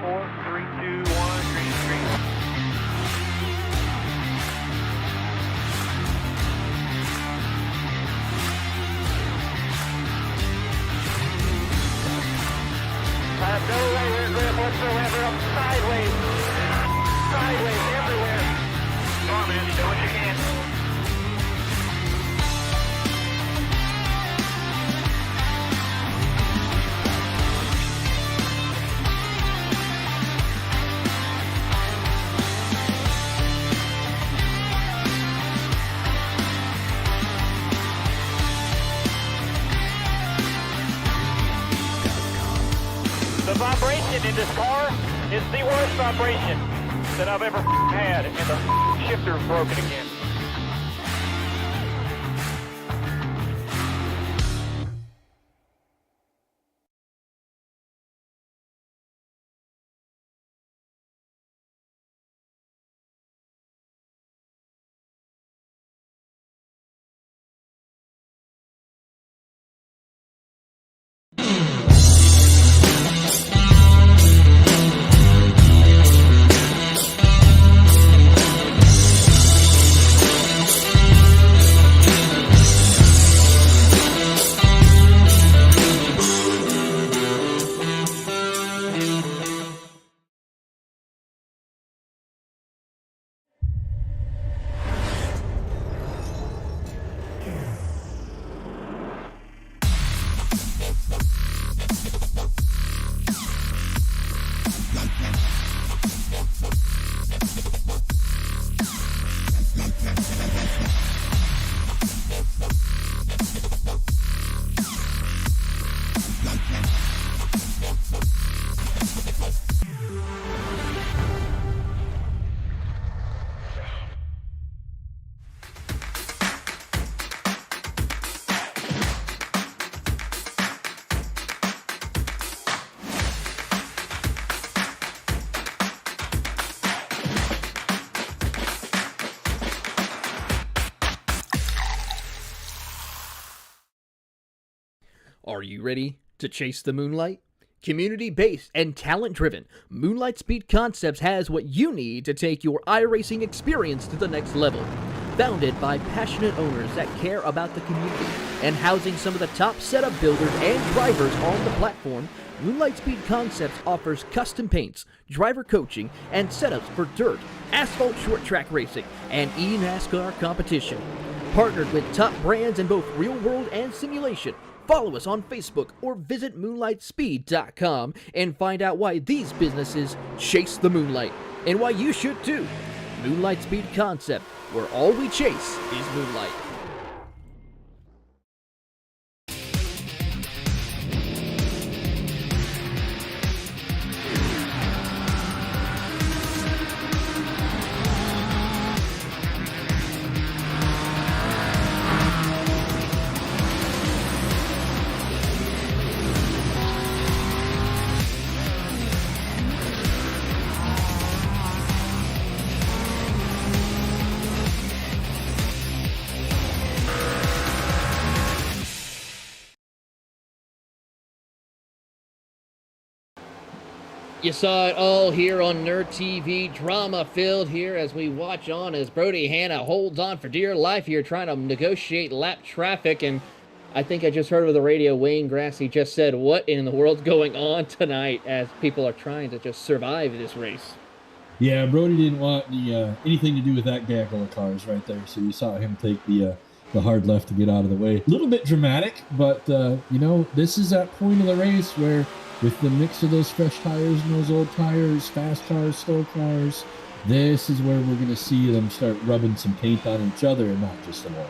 4, 3, 2, 1, green screen. I have no right grip whatsoever. I'm sideways. Sideways everywhere. Come on, man. Do what you can. The vibration in this car is the worst vibration that I've ever had, and the shifter's broken again. Are you ready to chase the moonlight? Community-based and talent-driven, Moonlight Speed Concepts has what you need to take your iRacing experience to the next level. Founded by passionate owners that care about the community and housing some of the top setup builders and drivers on the platform, Moonlight Speed Concepts offers custom paints, driver coaching, and setups for dirt, asphalt short track racing, and e-NASCAR competition. Partnered with top brands in both real world and simulation. Follow us on Facebook or visit moonlightspeed.com and find out why these businesses chase the moonlight and why you should too. Moonlight Speed Concept, where all we chase is moonlight. You saw it all here on NERDtv, drama-filled here as we watch on as Brody Hanna holds on for dear life here trying to negotiate lap traffic, and I think I just heard over the radio Wayne Grassy just said, what in the world's going on tonight as people are trying to just survive this race? Yeah, Brody didn't want anything to do with that gaggle of cars right there, so you saw him take the hard left to get out of the way. A little bit dramatic, but, you know, this is that point of the race where with the mix of those fresh tires and those old tires, fast cars, slow cars, this is where we're going to see them start rubbing some paint on each other and not just the one.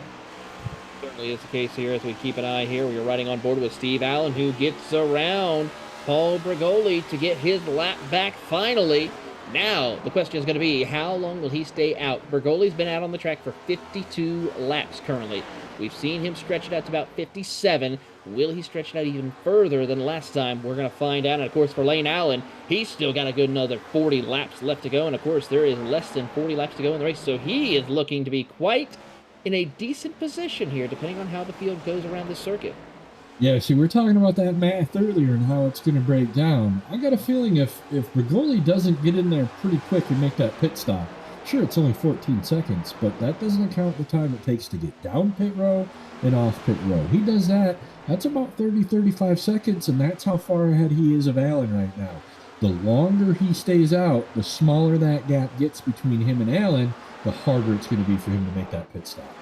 Certainly is the case here as we keep an eye here. We're riding on board with Steve Allen, who gets around Paul Brigoli to get his lap back finally. Now, the question is going to be, how long will he stay out? Brigoli's been out on the track for 52 laps currently. We've seen him stretch it out to about 57. Will he stretch it out even further than last time? We're going to find out. And, of course, for Lane Allen, he's still got a good another 40 laps left to go. And, of course, there is less than 40 laps to go in the race. So he is looking to be quite in a decent position here, depending on how the field goes around this circuit. Yeah, see, we're talking about that math earlier and how it's going to break down. I got a feeling if Bergoli doesn't get in there pretty quick and make that pit stop, sure, it's only 14 seconds, but that doesn't account the time it takes to get down pit row and off pit row. He does that, that's about 30, 35 seconds, and that's how far ahead he is of Allen right now. The longer he stays out, the smaller that gap gets between him and Allen, the harder it's going to be for him to make that pit stop.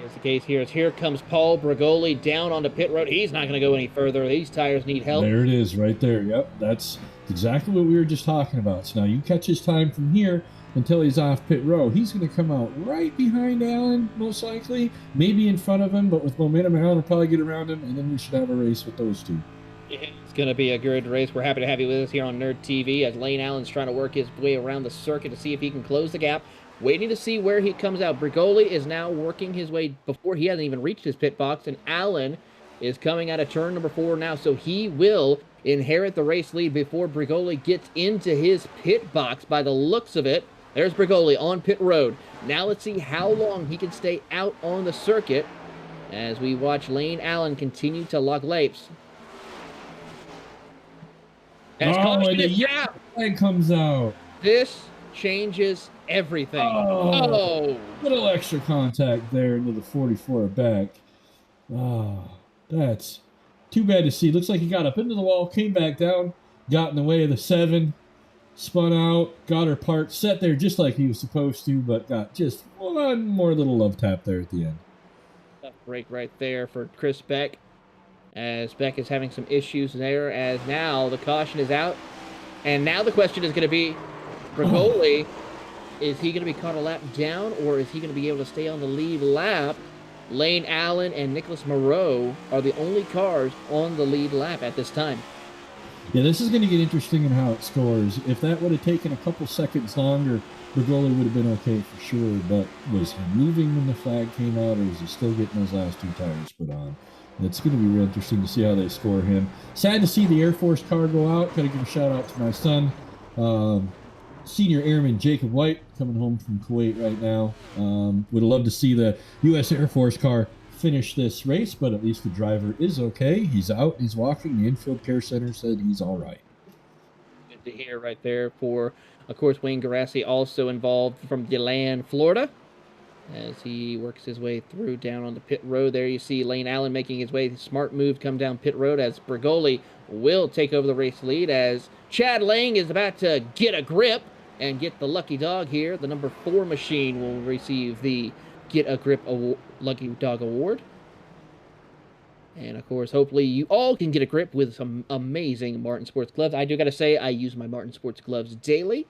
Is the case here. Here comes Paul Brigoli down onto pit road. He's not going to go any further. These tires need help. There it is right there. Yep, that's exactly what we were just talking about. So now you catch his time from here until he's off pit row. He's going to come out right behind Allen, most likely, maybe in front of him, but with momentum, Allen will probably get around him, and then we should have a race with those two. Yeah, it's going to be a good race. We're happy to have you with us here on Nerd TV as Lane Allen's trying to work his way around the circuit to see if he can close the gap. Waiting to see where he comes out. Brigoli is now working his way before he hasn't even reached his pit box, and Allen is coming out of turn number 4 now, so he will inherit the race lead before Brigoli gets into his pit box by the looks of it. There's Brigoli on pit road. Now let's see how long he can stay out on the circuit as we watch Lane Allen continue to lock laps. As caution is out. Flag comes out. This changes everything. Oh, little extra contact there into the 44 back. Oh, that's too bad to see. Looks like he got up into the wall, came back down, got in the way of the 7, spun out, got her part set there just like he was supposed to, but got just one more little love tap there at the end. Tough break right there for Chris Beck, as Beck is having some issues there, as now the caution is out. And now the question is going to be, Brigoli, is he going to be caught a lap down, or is he going to be able to stay on the lead lap? Lane Allen and Nicholas Moreau are the only cars on the lead lap at this time. Yeah, this is going to get interesting in how it scores. If that would have taken a couple seconds longer, Brigoli would have been okay for sure, but was he moving when the flag came out, or is he still getting those last 2 tires put on? It's going to be real interesting to see how they score him. Sad to see the Air Force car go out. Got to give a shout out to my son, Senior Airman Jacob White, coming home from Kuwait right now. Would have loved to see the U.S. Air Force car finish this race, but at least the driver is okay. He's out, he's walking. The infield care center said he's all right. Good to hear right there for, of course, Wayne Garassi, also involved from DeLand, Florida, as he works his way through down on the pit road. There you see Lane Allen making his way. Smart move come down pit road as Brigoli will take over the race lead as Chad Lang is about to get a grip and get the lucky dog here. The number 4 machine will receive the Get a Grip Lucky Dog Award. And, of course, hopefully you all can get a grip with some amazing Martin Sports gloves. I do got to say, I use my Martin Sports gloves daily.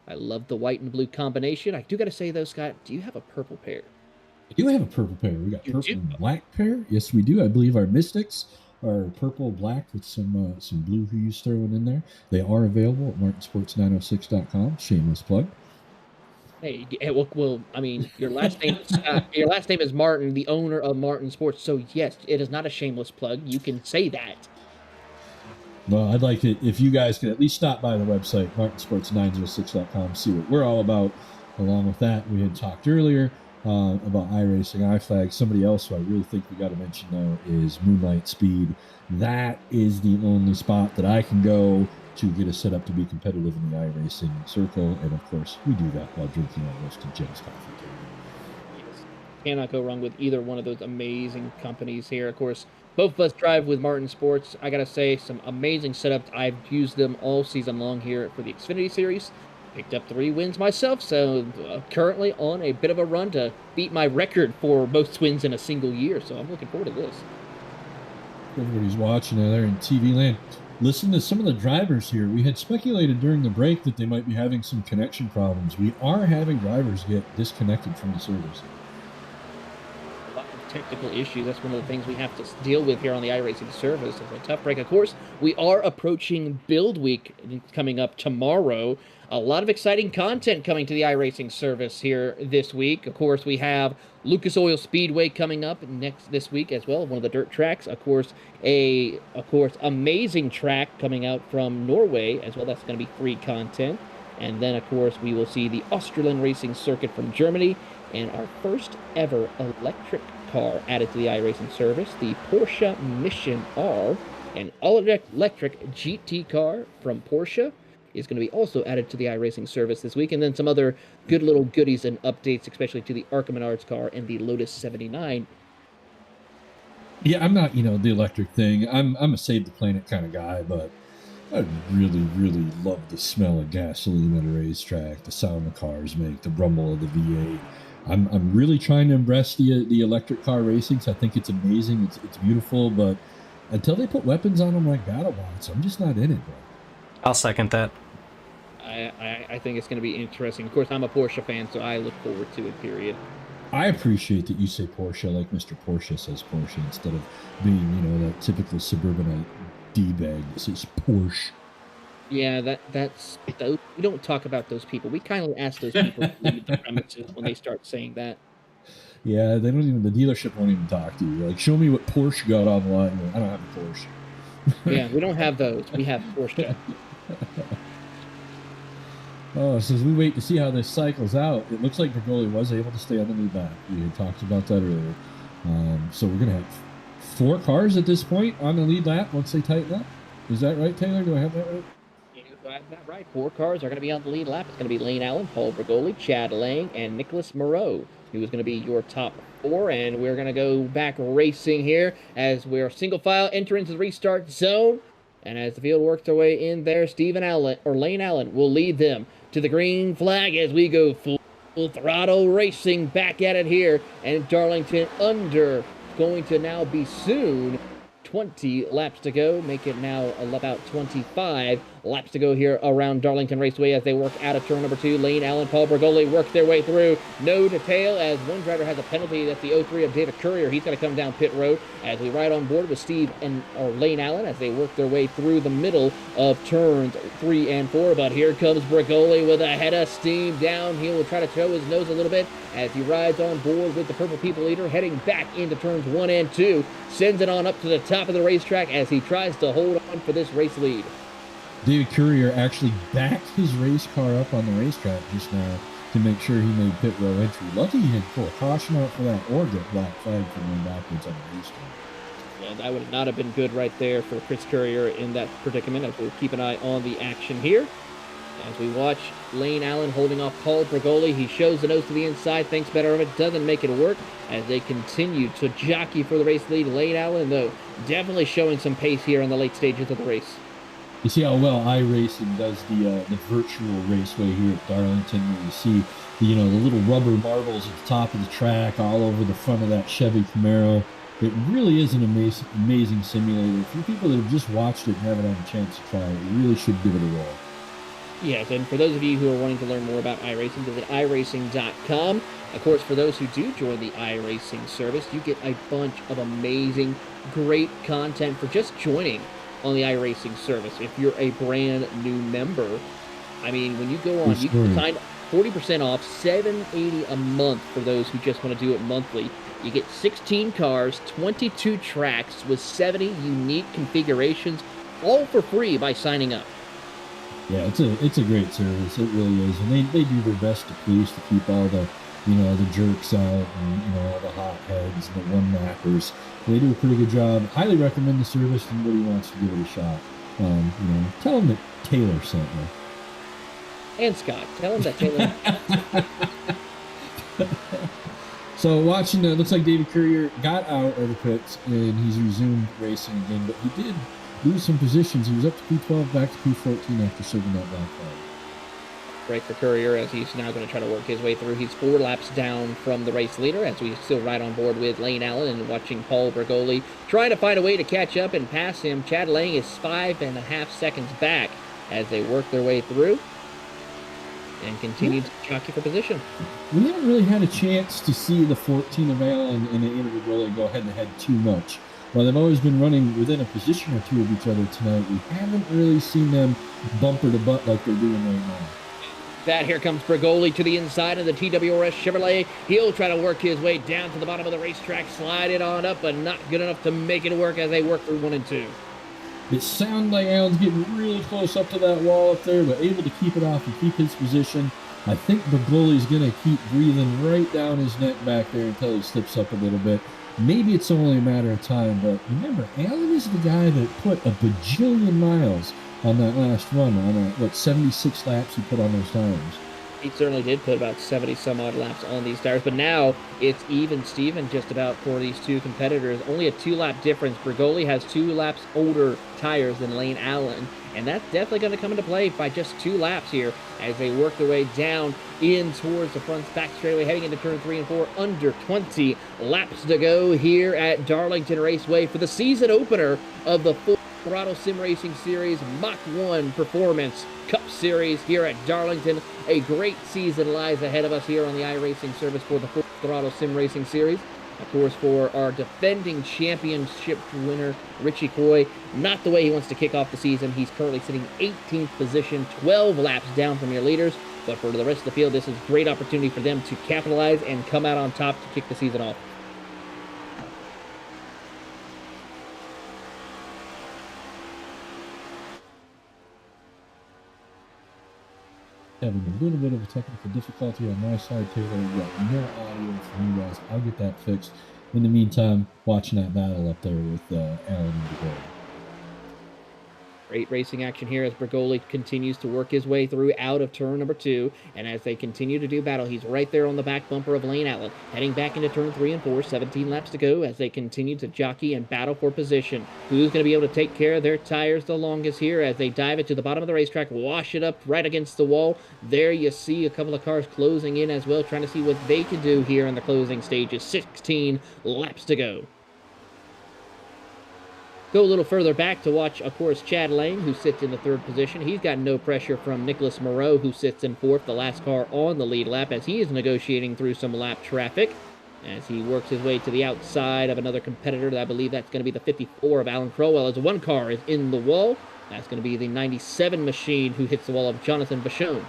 I love the white and blue combination. I do got to say, though, Scott, do you have a purple pair? I do have a purple pair. We got purple and black pair. Yes, we do. I believe our Mystics are purple, black with some blue hues thrown in there. They are available at martinsports906.com. Shameless plug. Hey, well, I mean, your last name is Martin, the owner of Martin Sports. So yes, it is not a shameless plug. You can say that. Well, I'd like to, if you guys could at least stop by the website, martinsports906.com, see what we're all about. Along with that, we had talked earlier about iRacing, iFlag. Somebody else who I really think we got to mention, though, is Moonlight Speed. That is the only spot that I can go to get us set up to be competitive in the iRacing circle. And, of course, we do that while drinking our roasted Jim's coffee. Yes. Cannot go wrong with either one of those amazing companies here. Of course, both of us drive with Martin Sports. I got to say, some amazing setups. I've used them all season long here for the Xfinity Series. Picked up 3 wins myself, so currently on a bit of a run to beat my record for most wins in a single year. So I'm looking forward to this. Everybody's watching there in TV land. Listen to some of the drivers here. We had speculated during the break that they might be having some connection problems. We are having drivers get disconnected from the service. A lot of technical issues. That's one of the things we have to deal with here on the iRacing service. It's a tough break. Of course, we are approaching Build Week coming up tomorrow. A lot of exciting content coming to the iRacing service here this week. Of course, we have Lucas Oil Speedway coming up this week as well, one of the dirt tracks. Of course, amazing track coming out from Norway as well. That's going to be free content. And then, of course, we will see the Australian Racing Circuit from Germany and our first ever electric car added to the iRacing service, the Porsche Mission R, an all-electric GT car from Porsche is going to be also added to the iRacing service this week, and then some other good little goodies and updates, especially to the Arkham Menards car and the Lotus 79. Yeah, I'm not, the electric thing. I'm a save the planet kind of guy, but I really, really love the smell of gasoline at a racetrack, the sound the cars make, the rumble of the V8. I'm really trying to embrace the electric car racing. So I think it's amazing. It's beautiful, but until they put weapons on them like BattleBots, I'm just not in it, bro. I'll second that. I think it's going to be interesting. Of course, I'm a Porsche fan, so I look forward to it, period. I appreciate that you say Porsche like Mr. Porsche says Porsche instead of being, that typical suburbanite D-bag that says Porsche. Yeah, we don't talk about those people. We kindly ask those people to leave the premises when they start saying that. Yeah, the dealership won't even talk to you. Like, show me what Porsche got online. I don't have a Porsche. Yeah, we don't have those. We have Porsche. Oh, so as we wait to see how this cycles out, it looks like Bergoli was able to stay on the lead lap. We had talked about that earlier. So we're going to have 4 cars at this point on the lead lap once they tighten up. Is that right, Taylor? Do I have that right? You have that right. 4 cars are going to be on the lead lap. It's going to be Lane Allen, Paul Bergoli, Chad Lang, and Nicholas Moreau, who is going to be your top 4. And we're going to go back racing here as we're single file enter into the restart zone. And as the field works their way in there, Lane Allen will lead them to the green flag as we go full throttle racing back at it here. And Darlington under, going to now be soon 20 laps to go, make it now about 25 laps to go here around Darlington Raceway as they work out of turn number 2. Lane Allen, Paul Bergoli work their way through. No detail as one driver has a penalty. That's the 03 of David Courier. He's going to come down pit road as we ride on board with Lane Allen as they work their way through the middle of turns 3 and 4. But here comes Bergoli with a head of steam down. He will try to throw his nose a little bit as he rides on board with the Purple People Eater, heading back into turns 1 and 2. Sends it on up to the top of the racetrack as he tries to hold on for this race lead. David Courier actually backed his race car up on the racetrack just now to make sure he made pit row entry. Lucky he didn't pull a caution out for that or get black flag for going backwards on the racetrack. Yeah, that would not have been good right there for Chris Courier in that predicament. As we'll keep an eye on the action here. As we watch Lane Allen holding off Paul Bergoli, he shows the nose to the inside, thinks better of it, doesn't make it work as they continue to jockey for the race lead. Lane Allen, though, definitely showing some pace here in the late stages of the race. You see how well iRacing does the virtual raceway here at Darlington, where you see the little rubber marbles at the top of the track all over the front of that Chevy Camaro. It really is an amazing simulator. For people that have just watched it and haven't had a chance to try it, you really should give it a roll. Yes, and for those of you who are wanting to learn more about iRacing, visit iRacing.com. Of course, for those who do join the iRacing service, you get a bunch of amazing, great content for just joining on the iRacing service. If you're a brand new member, I mean, when you go on, you can sign 40% off, $7.80 a month for those who just want to do it monthly. You get 16 cars, 22 tracks with 70 unique configurations, all for free by signing up. Yeah, it's a great service. It really is, and they do their best to please to keep all the the jerks out and all the hot heads and the one-lappers. They do a pretty good job. Highly recommend the service. Anybody wants to give it a shot, tell them that Taylor sent me. And Scott, tell them that Taylor. So watching, looks like David Courier got out of the pits and he's resumed racing again, but he did lose some positions. He was up to P12, back to P14 after serving that black flag. Break for Courier as he's now going to try to work his way through. He's 4 laps down from the race leader as we still ride on board with Lane Allen and watching Paul Bergoli trying to find a way to catch up and pass him. Chad Lang is 5.5 seconds back as they work their way through and continue to jockey for position. We haven't really had a chance to see the 14 of Allen and the Bergoli go head-to-head too much. While they've always been running within a position or two of each other tonight, we haven't really seen them bumper to butt like they're doing right now. That here comes Bergoli to the inside of the TWRS Chevrolet. He'll try to work his way down to the bottom of the racetrack, slide it on up, but not good enough to make it work as they work through 1 and 2. It sounds like Allen's getting really close up to that wall up there, but able to keep it off and keep his position. I think Bergoli's going to keep breathing right down his neck back there until he slips up a little bit. maybe it's only a matter of time. But remember, Allen is the guy that put a bajillion miles on that last run. On 76 laps he put on those tires. He certainly did put about 70 some odd laps on these tires, but now it's even Steven just about for these two competitors. Only a 2-lap difference. Bergoli has 2 laps older tires than Lane Allen, and that's definitely going to come into play by just 2 laps here as they work their way down in towards the front back straightaway, heading into turn 3 and 4. Under 20 laps to go here at Darlington Raceway for the season opener of the Full Throttle Sim Racing Series Mach-1 Performance Cup Series here at Darlington. A great season lies ahead of us here on the iRacing service for the Full Throttle Sim Racing Series. Of course, for our defending championship winner, Richie Coy, not the way he wants to kick off the season. He's currently sitting 18th position, 12 laps down from your leaders. But for the rest of the field, this is a great opportunity for them to capitalize and come out on top to kick the season off. Having a little bit of a technical difficulty on my side, Taylor. We got no audio from you guys. I'll get that fixed. In the meantime, watching that battle up there with Allen and Bergoli. Great racing action here as Bergoli continues to work his way through out of turn number 2. And as they continue to do battle, he's right there on the back bumper of Lane Allen. Heading back into turn 3 and 4, 17 laps to go as they continue to jockey and battle for position. Who's going to be able to take care of their tires the longest here as they dive it to the bottom of the racetrack, wash it up right against the wall. There you see a couple of cars closing in as well, trying to see what they can do here in the closing stages. 16 laps to go. Go a little further back to watch, of course, Chad Lane, who sits in the 3rd position. He's got no pressure from Nicholas Moreau, who sits in 4th, the last car on the lead lap, as he is negotiating through some lap traffic as he works his way to the outside of another competitor. I believe that's going to be the 54 of Alan Crowell, as one car is in the wall. That's going to be the 97 machine who hits the wall of Jonathan Bachon.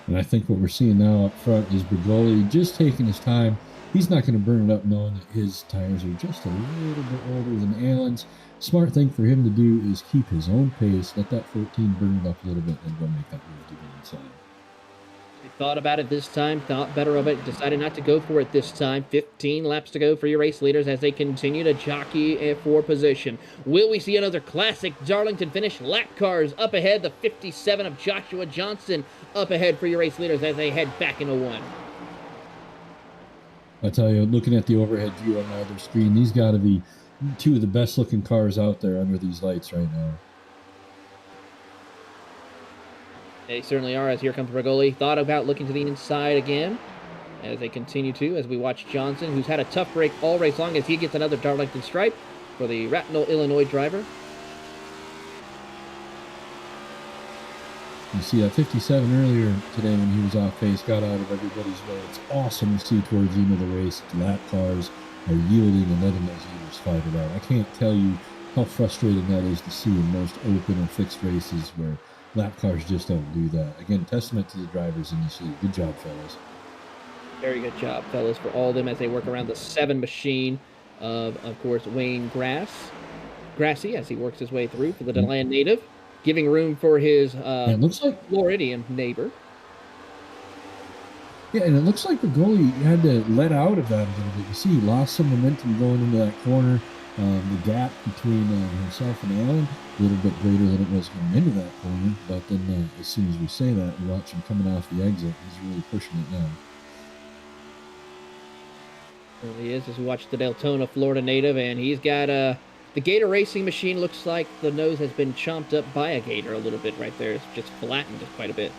And I think what we're seeing now up front is Bergoli just taking his time. He's not going to burn it up knowing that his tires are just a little bit older than Allen's. Smart thing for him to do is keep his own pace, let that 14 burn it up a little bit, and go make that move to the inside. He thought about it this time, thought better of it, decided not to go for it this time. 15 laps to go for your race leaders as they continue to jockey for position. Will we see another classic Darlington finish? Lap cars up ahead, the 57 of Joshua Johnson up ahead for your race leaders as they head back into 1. I tell you, looking at the overhead view on my other screen, these got to be 2 of the best looking cars out there under these lights right now. They certainly are, as here comes Bergoli. Thought about looking to the inside again as they continue to, as we watch Johnson, who's had a tough break all race long, as he gets another Darlington stripe for the Ratonal, Illinois driver. You see that 57 earlier today when he was off pace, got out of everybody's way. It's awesome to see towards the end of the race, lap cars are yielding and letting those leaders fight it out. I can't tell you how frustrating that is to see in most open and fixed races where lap cars just don't do that. Again, testament to the drivers in this league. Good job, fellas. Very good job, fellas, for all of them as they work around the 7 machine of course, Wayne Grassy, as he works his way through for the DeLand native, giving room for his it looks like Floridian neighbor. Yeah, and it looks like the goalie had to let out of that a little bit. You see, he lost some momentum going into that corner. The gap between himself and Allen a little bit greater than it was going into that corner. But then as soon as we say that, we watch him coming off the exit. He's really pushing it now. There he is, as we watch the Deltona, Florida native, and he's got the Gator racing machine. Looks like the nose has been chomped up by a Gator a little bit right there. It's just flattened quite a bit.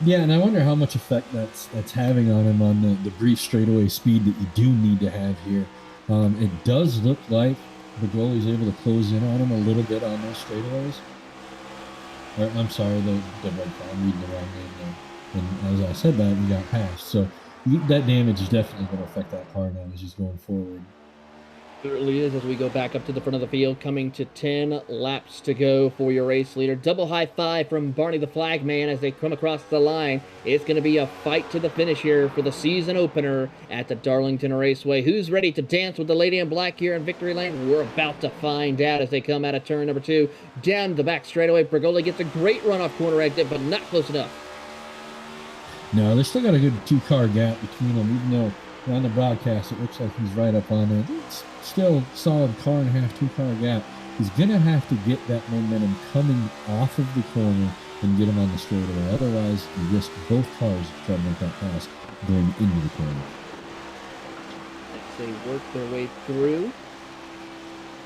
Yeah, and I wonder how much effect that's having on him on the brief straightaway speed that you do need to have here. It does look like the goalie's able to close in on him a little bit on those straightaways. Or, I'm sorry, the red car. I'm reading the wrong name there. And as I said that, we got passed. So that damage is definitely going to affect that car now as he's going forward. Certainly is, as we go back up to the front of the field, coming to 10 laps to go for your race leader. Double high five from Barney the Flag Man as they come across the line. It's going to be a fight to the finish here for the season opener at the Darlington Raceway. Who's ready to dance with the lady in black here in victory lane? We're about to find out as they come out of turn number 2. Down the back straightaway, Bergoli gets a great run off corner exit, but not close enough. No, they still got a good 2-car gap between them, even though on the broadcast it looks like he's right up on it. It's still solid car and a half, 2-car gap. He's going to have to get that momentum coming off of the corner and get him on the straightaway. Otherwise, you risk both cars trying to make that pass going into the corner. They work their way through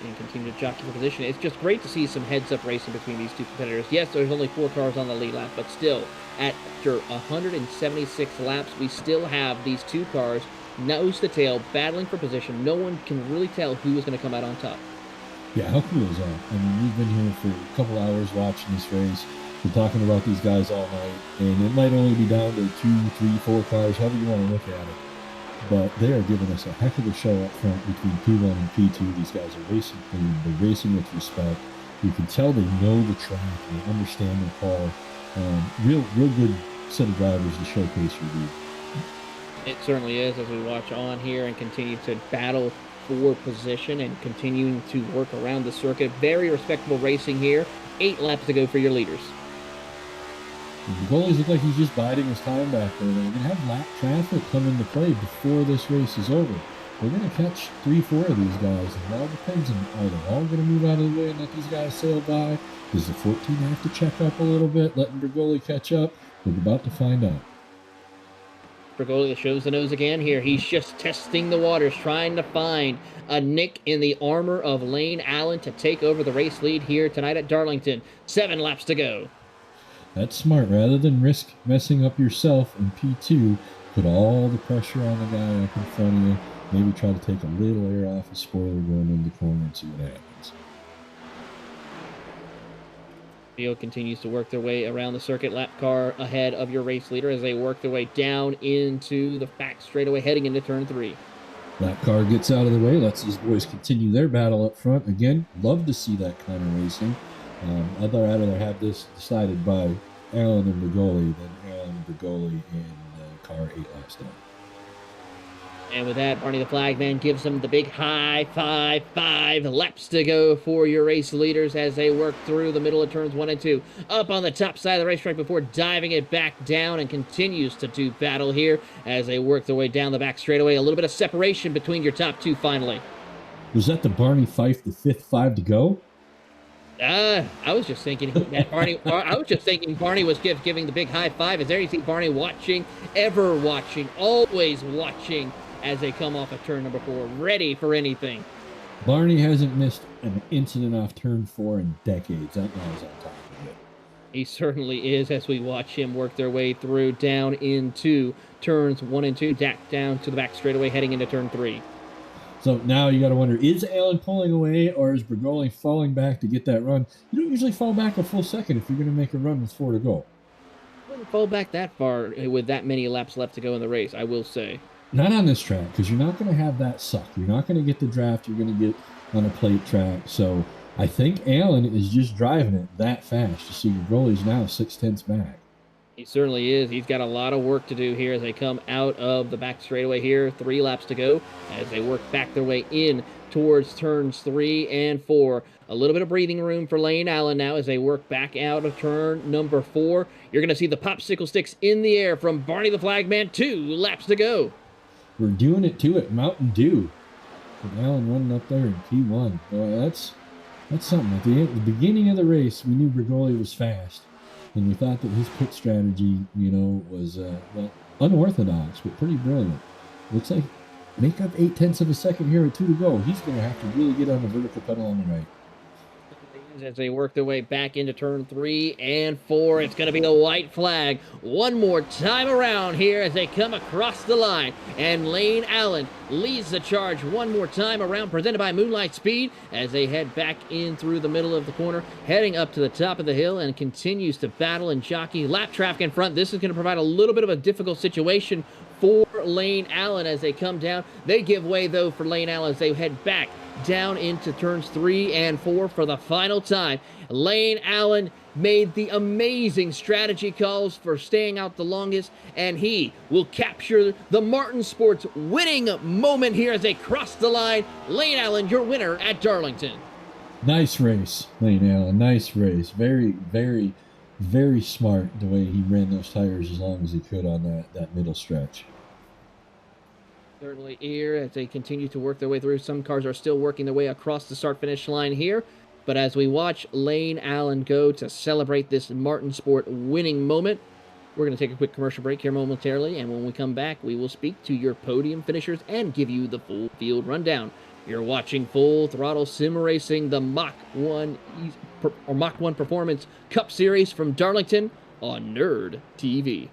and continue to jockey for position. It's just great to see some heads-up racing between these two competitors. Yes, there's only 4 cars on the lead lap, but still, after 176 laps, we still have these 2 cars nose to tail battling for position. No one can really tell who is going to come out on top. Yeah, how cool is that? I mean, we've been here for a couple hours watching this race. We're talking about these guys all night, and it might only be down to 2, 3, 4 cars, however you want to look at it. But they are giving us a heck of a show up front between P1 and P2. These guys are racing clean. They're racing with respect. You can tell they know the track. They understand the car. Real good set of drivers to showcase your lead. It certainly is, as we watch on here and continue to battle for position and continuing to work around the circuit. Very respectable racing here. 8 laps to go for your leaders. The goalies look like he's just biding his time back there. They're going to have lap traffic come into play before this race is over. We're going to catch 3, 4 of these guys. And it all depends on, are they all going to move out of the way and let these guys sail by? Does the 14 have to check up a little bit, letting Bergoli catch up? We're about to find out. Bergoli shows the nose again here. He's just testing the waters, trying to find a nick in the armor of Lane Allen to take over the race lead here tonight at Darlington. 7 laps to go. That's smart. Rather than risk messing up yourself in P2, put all the pressure on the guy up in front of you. Maybe try to take a little air off the spoiler going into the corner and see what happens. Field continues to work their way around the circuit. Lap car ahead of your race leader as they work their way down into the back straightaway, heading into turn 3. Lap car gets out of the way, lets these boys continue their battle up front. Again, love to see that kind of racing. I'd rather have this decided by Allen and Bergoli than Allen, Bergoli, and car 8 laps down. And with that, Barney the Flagman gives them the big high five. 5 laps to go for your race leaders as they work through the middle of turns 1 and 2. Up on the top side of the racetrack before diving it back down, and continues to do battle here as they work their way down the back straightaway. A little bit of separation between your top 2 finally. Was that the Barney Fife, the 5th 5 to go? I was just thinking that Barney. I was just thinking Barney was giving the big high five. Is there anything Barney watching, ever watching, always watching as they come off of turn number 4, ready for anything? Barney hasn't missed an incident off turn 4 in decades. That guy's on top of it. He certainly is, as we watch him work their way through down into turns 1 and 2, down to the back straightaway, heading into turn 3. So now you got to wonder, is Allen pulling away or is Bergoli falling back to get that run? You don't usually fall back a full second if you're going to make a run with 4 to go. I wouldn't fall back that far with that many laps left to go in the race, I will say. Not on this track, because you're not going to have that suck. You're not going to get the draft you're going to get on a plate track. So I think Allen is just driving it that fast. You see, Bergoli's now 6/10 back. He certainly is. He's got a lot of work to do here as they come out of the back straightaway here. 3 laps to go as they work back their way in towards turns 3 and 4. A little bit of breathing room for Lane Allen now as they work back out of turn number 4. You're going to see the popsicle sticks in the air from Barney the Flagman. 2 laps to go. We're doing it to it. Mountain Dew. And Allen running up there in P1. Boy, that's something. At the beginning of the race, we knew Bergoli was fast. And we thought that his pit strategy, was, unorthodox, but pretty brilliant. Looks like make up 0.8 of a second here with 2 to go. He's going to have to really get on the vertical pedal on the right. As they work their way back into turn 3 and 4, it's going to be the white flag one more time around here as they come across the line. And Lane Allen leads the charge one more time around, presented by Moonlight Speed, as they head back in through the middle of the corner, heading up to the top of the hill, and continues to battle and jockey. Lap traffic in front. This is going to provide a little bit of a difficult situation for Lane Allen as they come down. They give way, though, for Lane Allen as they head back down into turns 3 and 4 for the final time. Lane Allen made the amazing strategy calls for staying out the longest, and he will capture the Martin Sports winning moment here as they cross the line. Lane Allen, your winner at Darlington. Nice race, Lane Allen. Nice race. Very, very very smart the way he ran those tires as long as he could on that middle stretch. Certainly here as they continue to work their way through. Some cars are still working their way across the start-finish line here. But as we watch Lane Allen go to celebrate this Martin Sport winning moment, we're going to take a quick commercial break here momentarily. And when we come back, we will speak to your podium finishers and give you the full field rundown. You're watching Full Throttle Sim Racing, the Mach-1 Performance Cup Series from Darlington on NERDtv.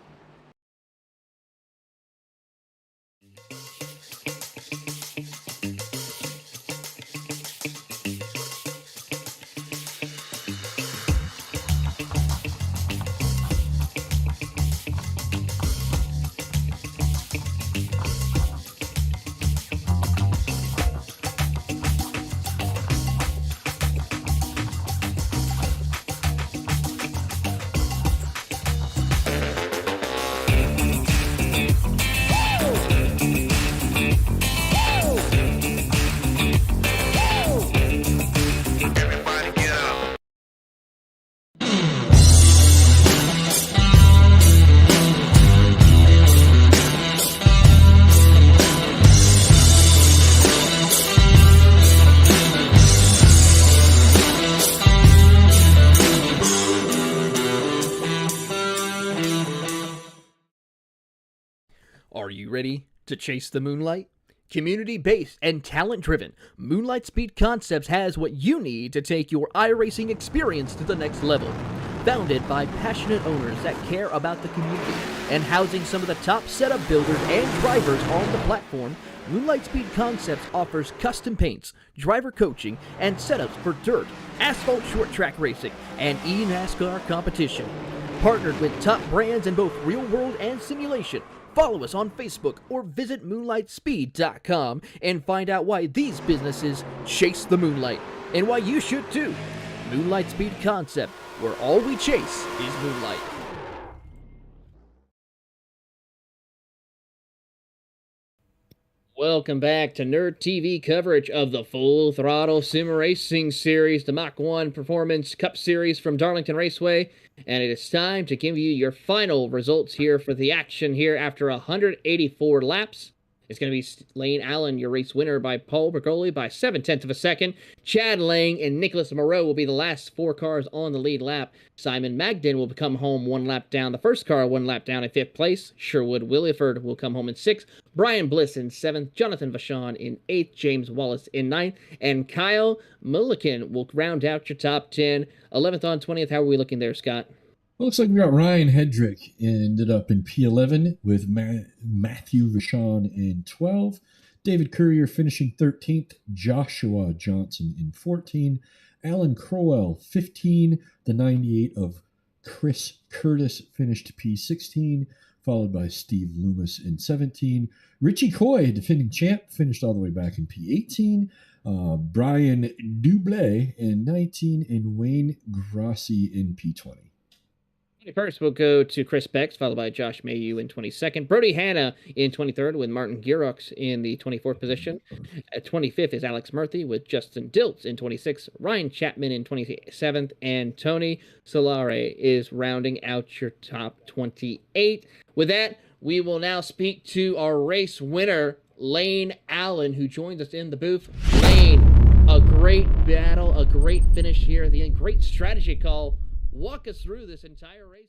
Are you ready to chase the moonlight? Community-based and talent-driven, Moonlight Speed Concepts has what you need to take your iRacing experience to the next level. Founded by passionate owners that care about the community and housing some of the top setup builders and drivers on the platform, Moonlight Speed Concepts offers custom paints, driver coaching, and setups for dirt, asphalt short track racing, and eNASCAR competition. Partnered with top brands in both real world and simulation. Follow us on Facebook or visit moonlightspeed.com and find out why these businesses chase the moonlight and why you should too. Moonlight Speed Concept, where all we chase is moonlight. Welcome back to NERDtv coverage of the Full Throttle Sim Racing Series, the Mach-1 Performance Cup Series from Darlington Raceway. And it is time to give you your final results here for the action here after 184 laps. It's going to be Lane Allen, your race winner, by Paul Bergoli by 7/10 of a second. Chad Lang and Nicholas Moreau will be the last four cars on the lead lap. Simon Magden will come home one lap down. The first car one lap down in 5th place. Sherwood Williford will come home in 6th. Brian Bliss in 7th. Jonathan Vachon in 8th. James Wallace in 9th. And Kyle Mulliken will round out your top 10. 11th on 20th. How are we looking there, Scott? Well, looks like we got Ryan Hedrick ended up in P11 with Matthew Vachon in 12. David Courier finishing 13th. Joshua Johnson in 14. Alan Crowell 15. The 98 of Chris Curtis finished P16, followed by Steve Loomis in 17. Richie Coy, defending champ, finished all the way back in P18. Brian Dublé in 19 and Wayne Grossi in P20. First, we'll go to Chris Bex, followed by Josh Mayu in 22nd. Brody Hanna in 23rd, with Martin Giroux in the 24th position. At 25th is Alex Murphy, with Justin Diltz in 26th. Ryan Chapman in 27th. And Tony Solare is rounding out your top 28. With that, we will now speak to our race winner, Lane Allen, who joins us in the booth. Lane, a great battle, a great finish here at the end. Great strategy call. Walk us through this entire race.